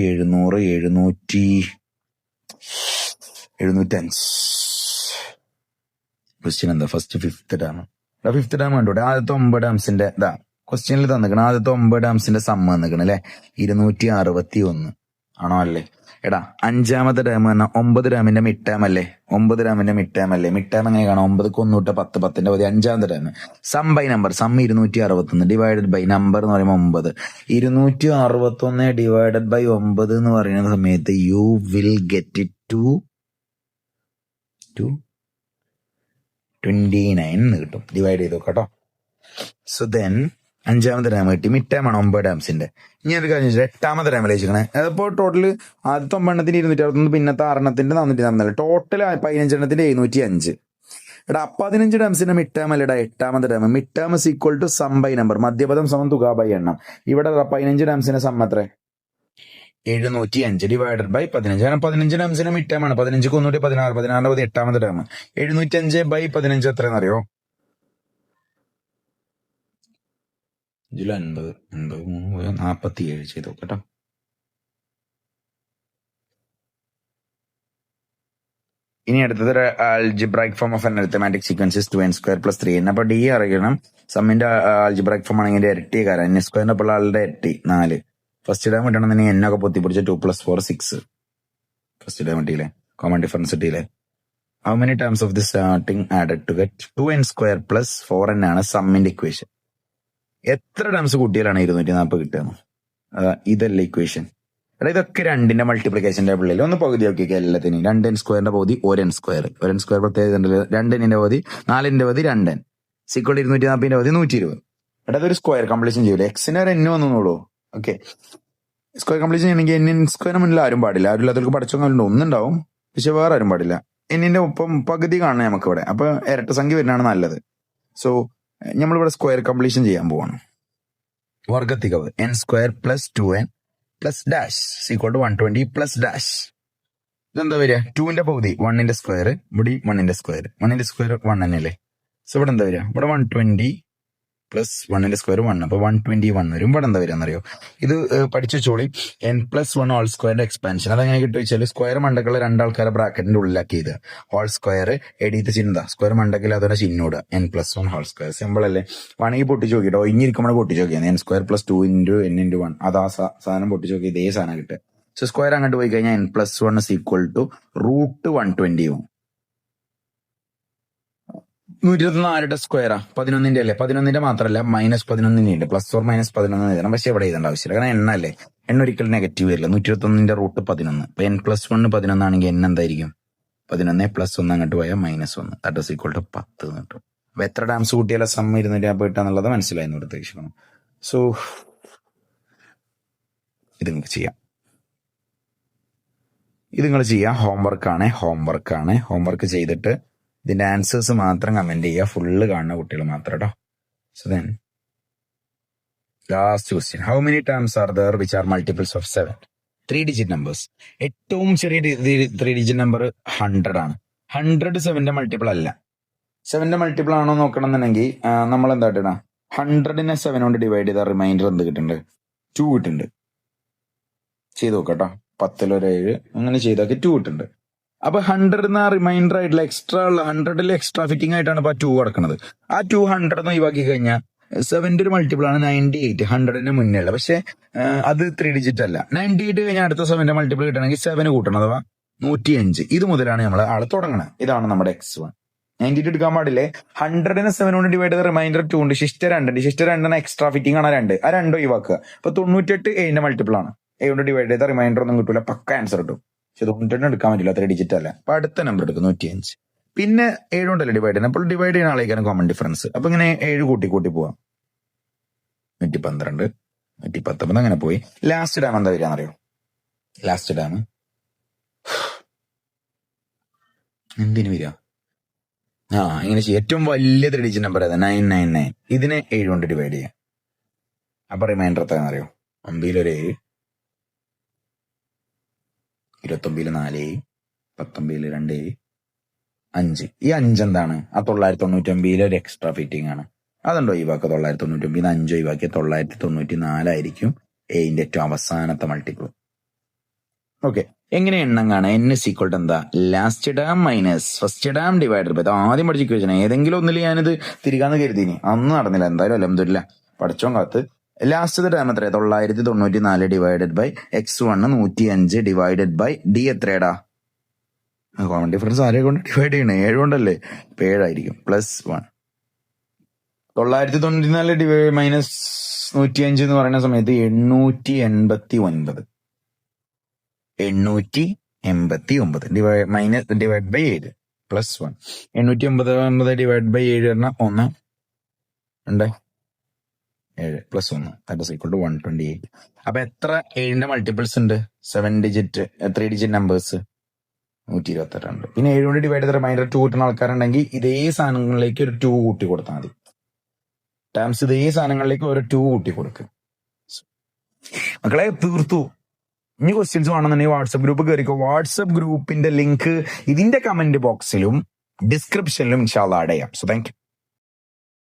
A: 705. ക്വസ്റ്റ്യൻ എന്താ? First 5th time. 5th time കണ്ടൂടെ? ആദ്യത്തെ 9 ടൈംസിന്റെ ഇതാ ക്വസ്റ്റ്യനിൽ തന്നിക്കണം. ആദ്യത്തെ 9 ടൈംസിന്റെ സം തന്നിക്കണം അല്ലെ? 261 ആണോ? അല്ലേ? എടാ 5ാമത്തെ ടൈം പറഞ്ഞാൽ 9 ടൈമിന്റെ മിഡ് ടൈം അല്ലേ? 9 ടൈമിന്റെ മിഡ് ടൈം അല്ലേ? മിഡ് ടൈം എങ്ങനെ കാണാം? 9ക്ക് 1 തൊട്ട് 10, 10ന്റെ പതി 5ാമത്തെ time. Sum by number. Sum 261 divided by number എന്ന് പറയുമ്പോൾ 9. 261 ഡിവൈഡഡ് ബൈ 9 എന്ന് പറയുന്ന സമയത്ത് you will get it to 29 എന്ന് കിട്ടും. ഡിവൈഡ് ചെയ്ത് നോക്കാം. സോ ദെൻ 5ാമത്തെ ടൈം കിട്ടി. മിഡ് ടൈം ആണ് 9 ടൈംസിന്റെ. ഇനി ഒരു കാര്യം 8ാമത്തെ ടൈം വിളിച്ചിരിക്കണേ. അതിപ്പോ ടോട്ടൽ ആദ്യത്തെ 9 261, പിന്നത്തെ 6 444, ടോട്ടൽ 15 705. എടാ 15 ടൈംസിന്റെ മിഡ് ടൈം അല്ലേടാ 8ാമത്തെ time. Mid time is equal to sum by number. മധ്യപദം സമം തുക ബൈ എണ്ണം. ഇവിടെ 15 ടൈംസിന്റെ സം എത്ര? 705 ഡിവൈഡഡ് ബൈ 15. കാരണം 15 ടൈംസിന്റെ മിഡ് ടൈം ആണ്. 15ക്ക് 1 16, 16 8ാമത്തെ ടൈം. 705 ബൈ 15 എത്രയെന്നറിയോ? 50 47 ചെയ്ത് നോക്കട്ടോ. ഇനി അടുത്തത് algebraic form of arithmetic sequences 2n² + 3n. അപ്പൊ ഡി അറിയണം. സമ്മിന്റെ ആൽജിബ്രൈക് ഫോം ആണെങ്കിൽ ഇരട്ടി കാരണം n² ഉള്ള ആളുടെ ഇരട്ടി 4. ഫസ്റ്റ് ടൈം കിട്ടണമെന്നുണ്ടെങ്കിൽ എന്നൊക്കെ പൊത്തിപ്പിടിച്ച 2 + 4 6. ഫസ്റ്റ് ടൈം കിട്ടിയില്ലേ? കോമൺ ഡിഫറൻസ് കിട്ടിയില്ലേ? How many times of the starting added to get 2n² + 4n ആണ് സമ്മിന്റെ ഇക്വേഷൻ. എത്ര ടൈംസ് കൂട്ടിയാലാണ് 240 കിട്ടുക? ഇതല്ല ഇക്വേഷൻ. ഇതൊക്കെ 2ന്റെ മൾട്ടിപ്ലിക്കേഷൻ ടേബിളിൽ ഒന്ന് പകുതി നോക്കിയൊക്കെ എല്ലാത്തിനും. 2n² പകുതി 1n². 1n² പ്രത്യേകത 2n പകുതി 4ന്റെ പകുതി 2n = 240ന്റെ പകുതി 120. അതൊരു സ്ക്വയർ കംപ്ലീഷൻ ചെയ്യൂല. എക്സിന് ഒരു n വന്നുള്ളൂ. ഓക്കെ, സ്ക്വയർ കംപ്ലീഷൻ ചെയ്യണമെങ്കിൽ n² മുന്നിൽ ആരും പാടില്ല. ആരും ഇല്ലാത്തവർക്ക് പഠിച്ചോണ്ട് ഒന്നുണ്ടാവും, പക്ഷെ വേറെ ആരും പാടില്ല. എന്നിന്റെ ഒപ്പം പകുതി കാണണം നമുക്ക് ഇവിടെ. അപ്പൊ ഇരട്ട സംഖ്യ വരുന്നതാണ് നല്ലത്. സോ നമ്മളിവിടെ സ്ക്വയർ കംപ്ലീഷൻ ചെയ്യാൻ പോവാണ്. വർഗത്തികവ് n² + 2n + ഡാഷ് = 120 + ഡാഷ്. ഇതെന്താ വരിക? 2ന്റെ പകുതി 1ന്റെ സ്ക്വയർ, ഇവിടെ 1ന്റെ സ്ക്വയർ. 1ന്റെ സ്ക്വയർ 1 തന്നെയല്ലേ? സോ ഇവിടെ എന്താ വരിക? ഇവിടെ 120 + 1ന്റെ സ്ക്വയർ 1. അപ്പൊ 121 വരും. ഇവിടെ എന്താ വരിക എന്നറിയോ? ഇത് പഠിച്ചു വെച്ചോളി. n+1² expansion. അതെങ്ങനെ കിട്ടും വെച്ചാൽ സ്ക്വയർ മണ്ടക്കുള്ള 2 ആൾക്കാരെ ബ്രാക്കറ്റിന്റെ ഉള്ളിലാക്കി ഇത് ഹോൾ സ്ക്വയർ എടീത്ത് ചിന്ത സ്ക്വയർ മണ്ടക്കിൽ അതോടെ ചിന്നൂട n+1² സിമ്പിൾ അല്ലേ? വേണമെങ്കിൽ പൊട്ടിച്ച് നോക്കിട്ടോ. ഇനിയിരിക്കുമ്പോൾ പൊട്ടിച്ച് നോക്കിയാണ് n² + 2 × n × 1. അതാ സാധനം പൊട്ടിച്ച് നോക്കി ഇതേ സാധനം കിട്ടുക. സോ സ്ക്വയർ അങ്ങോട്ട് പോയി കഴിഞ്ഞാൽ n+1 = √120 ആവും. 124ന്റെ സ്ക്വയറാ 11ന്റെ അല്ലേ? 11ന്റെ മാത്രമല്ല -11ന്റെ ഉണ്ട്. +or -11 എഴുതണം. പക്ഷെ ഇവിടെ എഴുതേണ്ട ആവശ്യമില്ല. കാരണം എണ്ണ അല്ലേ? എണ്ണ ഒരിക്കലും നെഗറ്റീവ് വരില്ല. 121ന്റെ √11. അപ്പൊ n+1 11 ആണെങ്കിൽ n എന്തായിരിക്കും? 11 + 1 അങ്ങോട്ട് പോയാൽ -1. ദാറ്റ് ഈസ് ഈക്വൽ ടു 10 കിട്ടും. അപ്പൊ എത്ര ടൈംസ് കൂട്ടിയാലും സം 240 കിട്ടാന്നുള്ളത് മനസ്സിലായിരുന്നു ഇവിടുത്തെ വിഷയം. സോ ഇത് നിങ്ങൾക്ക് ചെയ്യാം. ഇത് നിങ്ങൾ ചെയ്യാം. ഹോംവർക്ക് ചെയ്തിട്ട് ഇതിന്റെ ആൻസേഴ്സ് മാത്രം കമന്റ് ചെയ്യുക. ഫുള്ള് കാണുന്ന കുട്ടികൾ മാത്രം കേട്ടോ. So then last question. How many terms are there which are multiples of 7? 3 digit numbers. ഏറ്റവും ചെറിയ 3 ഡിജിറ്റ് നമ്പർ 100 ആണ്. 100 7ന്റെ മൾട്ടിപ്പിൾ അല്ല. 7ന്റെ മൾട്ടിപ്പിൾ ആണോ നോക്കണം എന്നുണ്ടെങ്കിൽ നമ്മൾ എന്താ കിട്ടണം 100നെ 7 കൊണ്ട് ഡിവൈഡ് ചെയ്ത റിമൈൻഡർ എന്ത് കിട്ടുന്നുണ്ട് 2 കിട്ടുന്നുണ്ട്. ചെയ്ത് നോക്കട്ടോ 10 അങ്ങനെ ചെയ്താൽ 2 കിട്ടുന്നുണ്ട്. അപ്പൊ 100 റിമൈൻഡർ ആയിട്ടുള്ള എക്സ്ട്രാ ഉള്ള 100ൽ എക്സ്ട്രാ ഫിറ്റിംഗ് ആയിട്ടാണ് ഇപ്പൊ 2 കിടക്കുന്നത്. ആ 2 100 ഒഴിവാക്കി കഴിഞ്ഞാൽ 7ന്റെ ഒരു മൾട്ടിപ്പിൾ ആണ് 98, 100ന് മുന്നേ ഉള്ള. പക്ഷെ അത് 3 ഡിജിറ്റ് അല്ല. 98 കഴിഞ്ഞാൽ അടുത്ത 7ന്റെ മൾട്ടിപ്പിൾ കിട്ടണമെങ്കിൽ 7 കൂട്ടണം, അഥവാ 105. ഇത് മുതലാണ് നമ്മൾ ആള് തുടങ്ങണത്. ഇതാണ് നമ്മുടെ X1. 98 എടുക്കാൻ പാടില്ലേ. 100നെ 7 കൊണ്ട് ഡിവൈഡ് ചെയ്ത റിമൈൻഡർ 2 ഉണ്ട്. ശിഷ്ട 2 ഉണ്ട്. ശിഷ്ട 2 എക്സ്ട്രാ ഫിറ്റിംഗ് ആണ് 2. ആ 2 ഒഴിവാക്കുക. അപ്പൊ 98 7ന്റെ മൾട്ടിപ്പിൾ ആണ്. 7 കൊണ്ട് ഡിവൈഡ് ചെയ്ത റിമൈൻഡർ ഒന്നും കിട്ടൂല, പക്ക ആൻസർ കിട്ടും. പക്ഷെ 98 എടുക്കാൻ പറ്റില്ല, 3 ഡിജിറ്റ് അല്ല. അപ്പൊ അടുത്ത നമ്പർ എടുക്കും 105. പിന്നെ 7 കൊണ്ടല്ലേ ഡിവൈഡ് ചെയ്യുന്നത്. അപ്പോൾ ഡിവൈഡ് ചെയ്യുന്ന ആളേക്കാണ് കോമൺ ഡിഫറൻസ്. അപ്പൊ ഇങ്ങനെ 7 കൂട്ടി പോവാം. 112, 119 അങ്ങനെ പോയി. ലാസ്റ്റ് ഡാം എന്താ വരികയെന്നറിയോ? ലാസ്റ്റ് ഡാം എന്തിനു വരിക? ഇങ്ങനെ ചെയ്യും. ഏറ്റവും വലിയ 3 ഡിജിറ്റ് നമ്പർ ഏതാ? 999. ഇതിനെ 7 കൊണ്ട് ഡിവൈഡ് ചെയ്യാം. അപ്പൊ റിമൈൻഡർ എത്രയാണെന്നറിയോ? 9 ഒരു 7, 29 4, 19 2, 5. ഈ 5 എന്താണ്? ആ 999 ഒരു എക്സ്ട്രാ ഫിറ്റിംഗ് ആണ്. അതുണ്ടോ ഒഴിവാക്കുക. 999 5 ഒഴിവാക്കിയ 994 ആയിരിക്കും എന്റെ ഏറ്റവും അവസാനത്തെ മൾട്ടിപ്പിൾ. ഓക്കെ, എങ്ങനെ എണ്ണം കാണാം? n = എന്താ? Last term minus first term divided by. ആദ്യം പഠിച്ചു വെച്ചാൽ ഏതെങ്കിലും ഒന്നിൽ ഞാനിത് തിരികാന്ന് കരുതിനി, അന്ന് നടന്നില്ല. എന്തായാലും അൽഹംദുലില്ലാ പഠിച്ചോൻ കാത്ത്. ലാസ്റ്റ് ഡാം എത്രയാ? 994 divided by x1 105 divided by d എത്രയാടാ? കോമൺ ഡിഫറൻസ് ആരെ കൊണ്ട് ഡിവൈഡ് ചെയ്യണേ? 7 കൊണ്ടല്ലേ. 7 ആയിരിക്കും. +1. 994 മൈനസ് 105 എന്ന് പറയുന്ന സമയത്ത് 889. 889 ഡിവൈഡ് ബൈ 7 +1. 889 ഡിവൈഡ് ബൈ 7 പറഞ്ഞാൽ 1 2 7 +1 ദാറ്റ് ഈസ് ഈക്വൽ ടു 128. അപ്പൊ എത്ര 7ന്റെ മൾട്ടിപ്പിൾസ് ഉണ്ട്? 7 ഡിജിറ്റ് 3 ഡിജിറ്റ് നമ്പേഴ്സ് 128 ഉണ്ട്. പിന്നെ 7 കൊണ്ട് ഡിവൈഡ് ചെയ്ത റിമൈൻഡർ 2 കിട്ടുന്ന ആൾക്കാരുണ്ടെങ്കിൽ ഇതേ സാധനങ്ങളിലേക്ക് ഒരു 2 കൂട്ടി കൊടുത്താൽ മതി. ടേംസ് ഇതേ സാധനങ്ങളിലേക്ക് ഒരു 2 കൂട്ടി കൊടുക്കുക. മക്കളെ തീർത്തു. ഇനി ക്വസ്റ്റ്യൻസ് വേണമെന്നുണ്ടെങ്കിൽ വാട്സപ്പ് ഗ്രൂപ്പ് കയറിക്കോ. വാട്സപ്പ് ഗ്രൂപ്പിന്റെ ലിങ്ക് ഇതിന്റെ കമന്റ് ബോക്സിലും ഡിസ്ക്രിപ്ഷനിലും ഇൻഷാല്ലാ ആഡ് ചെയ്യാം. So thank you.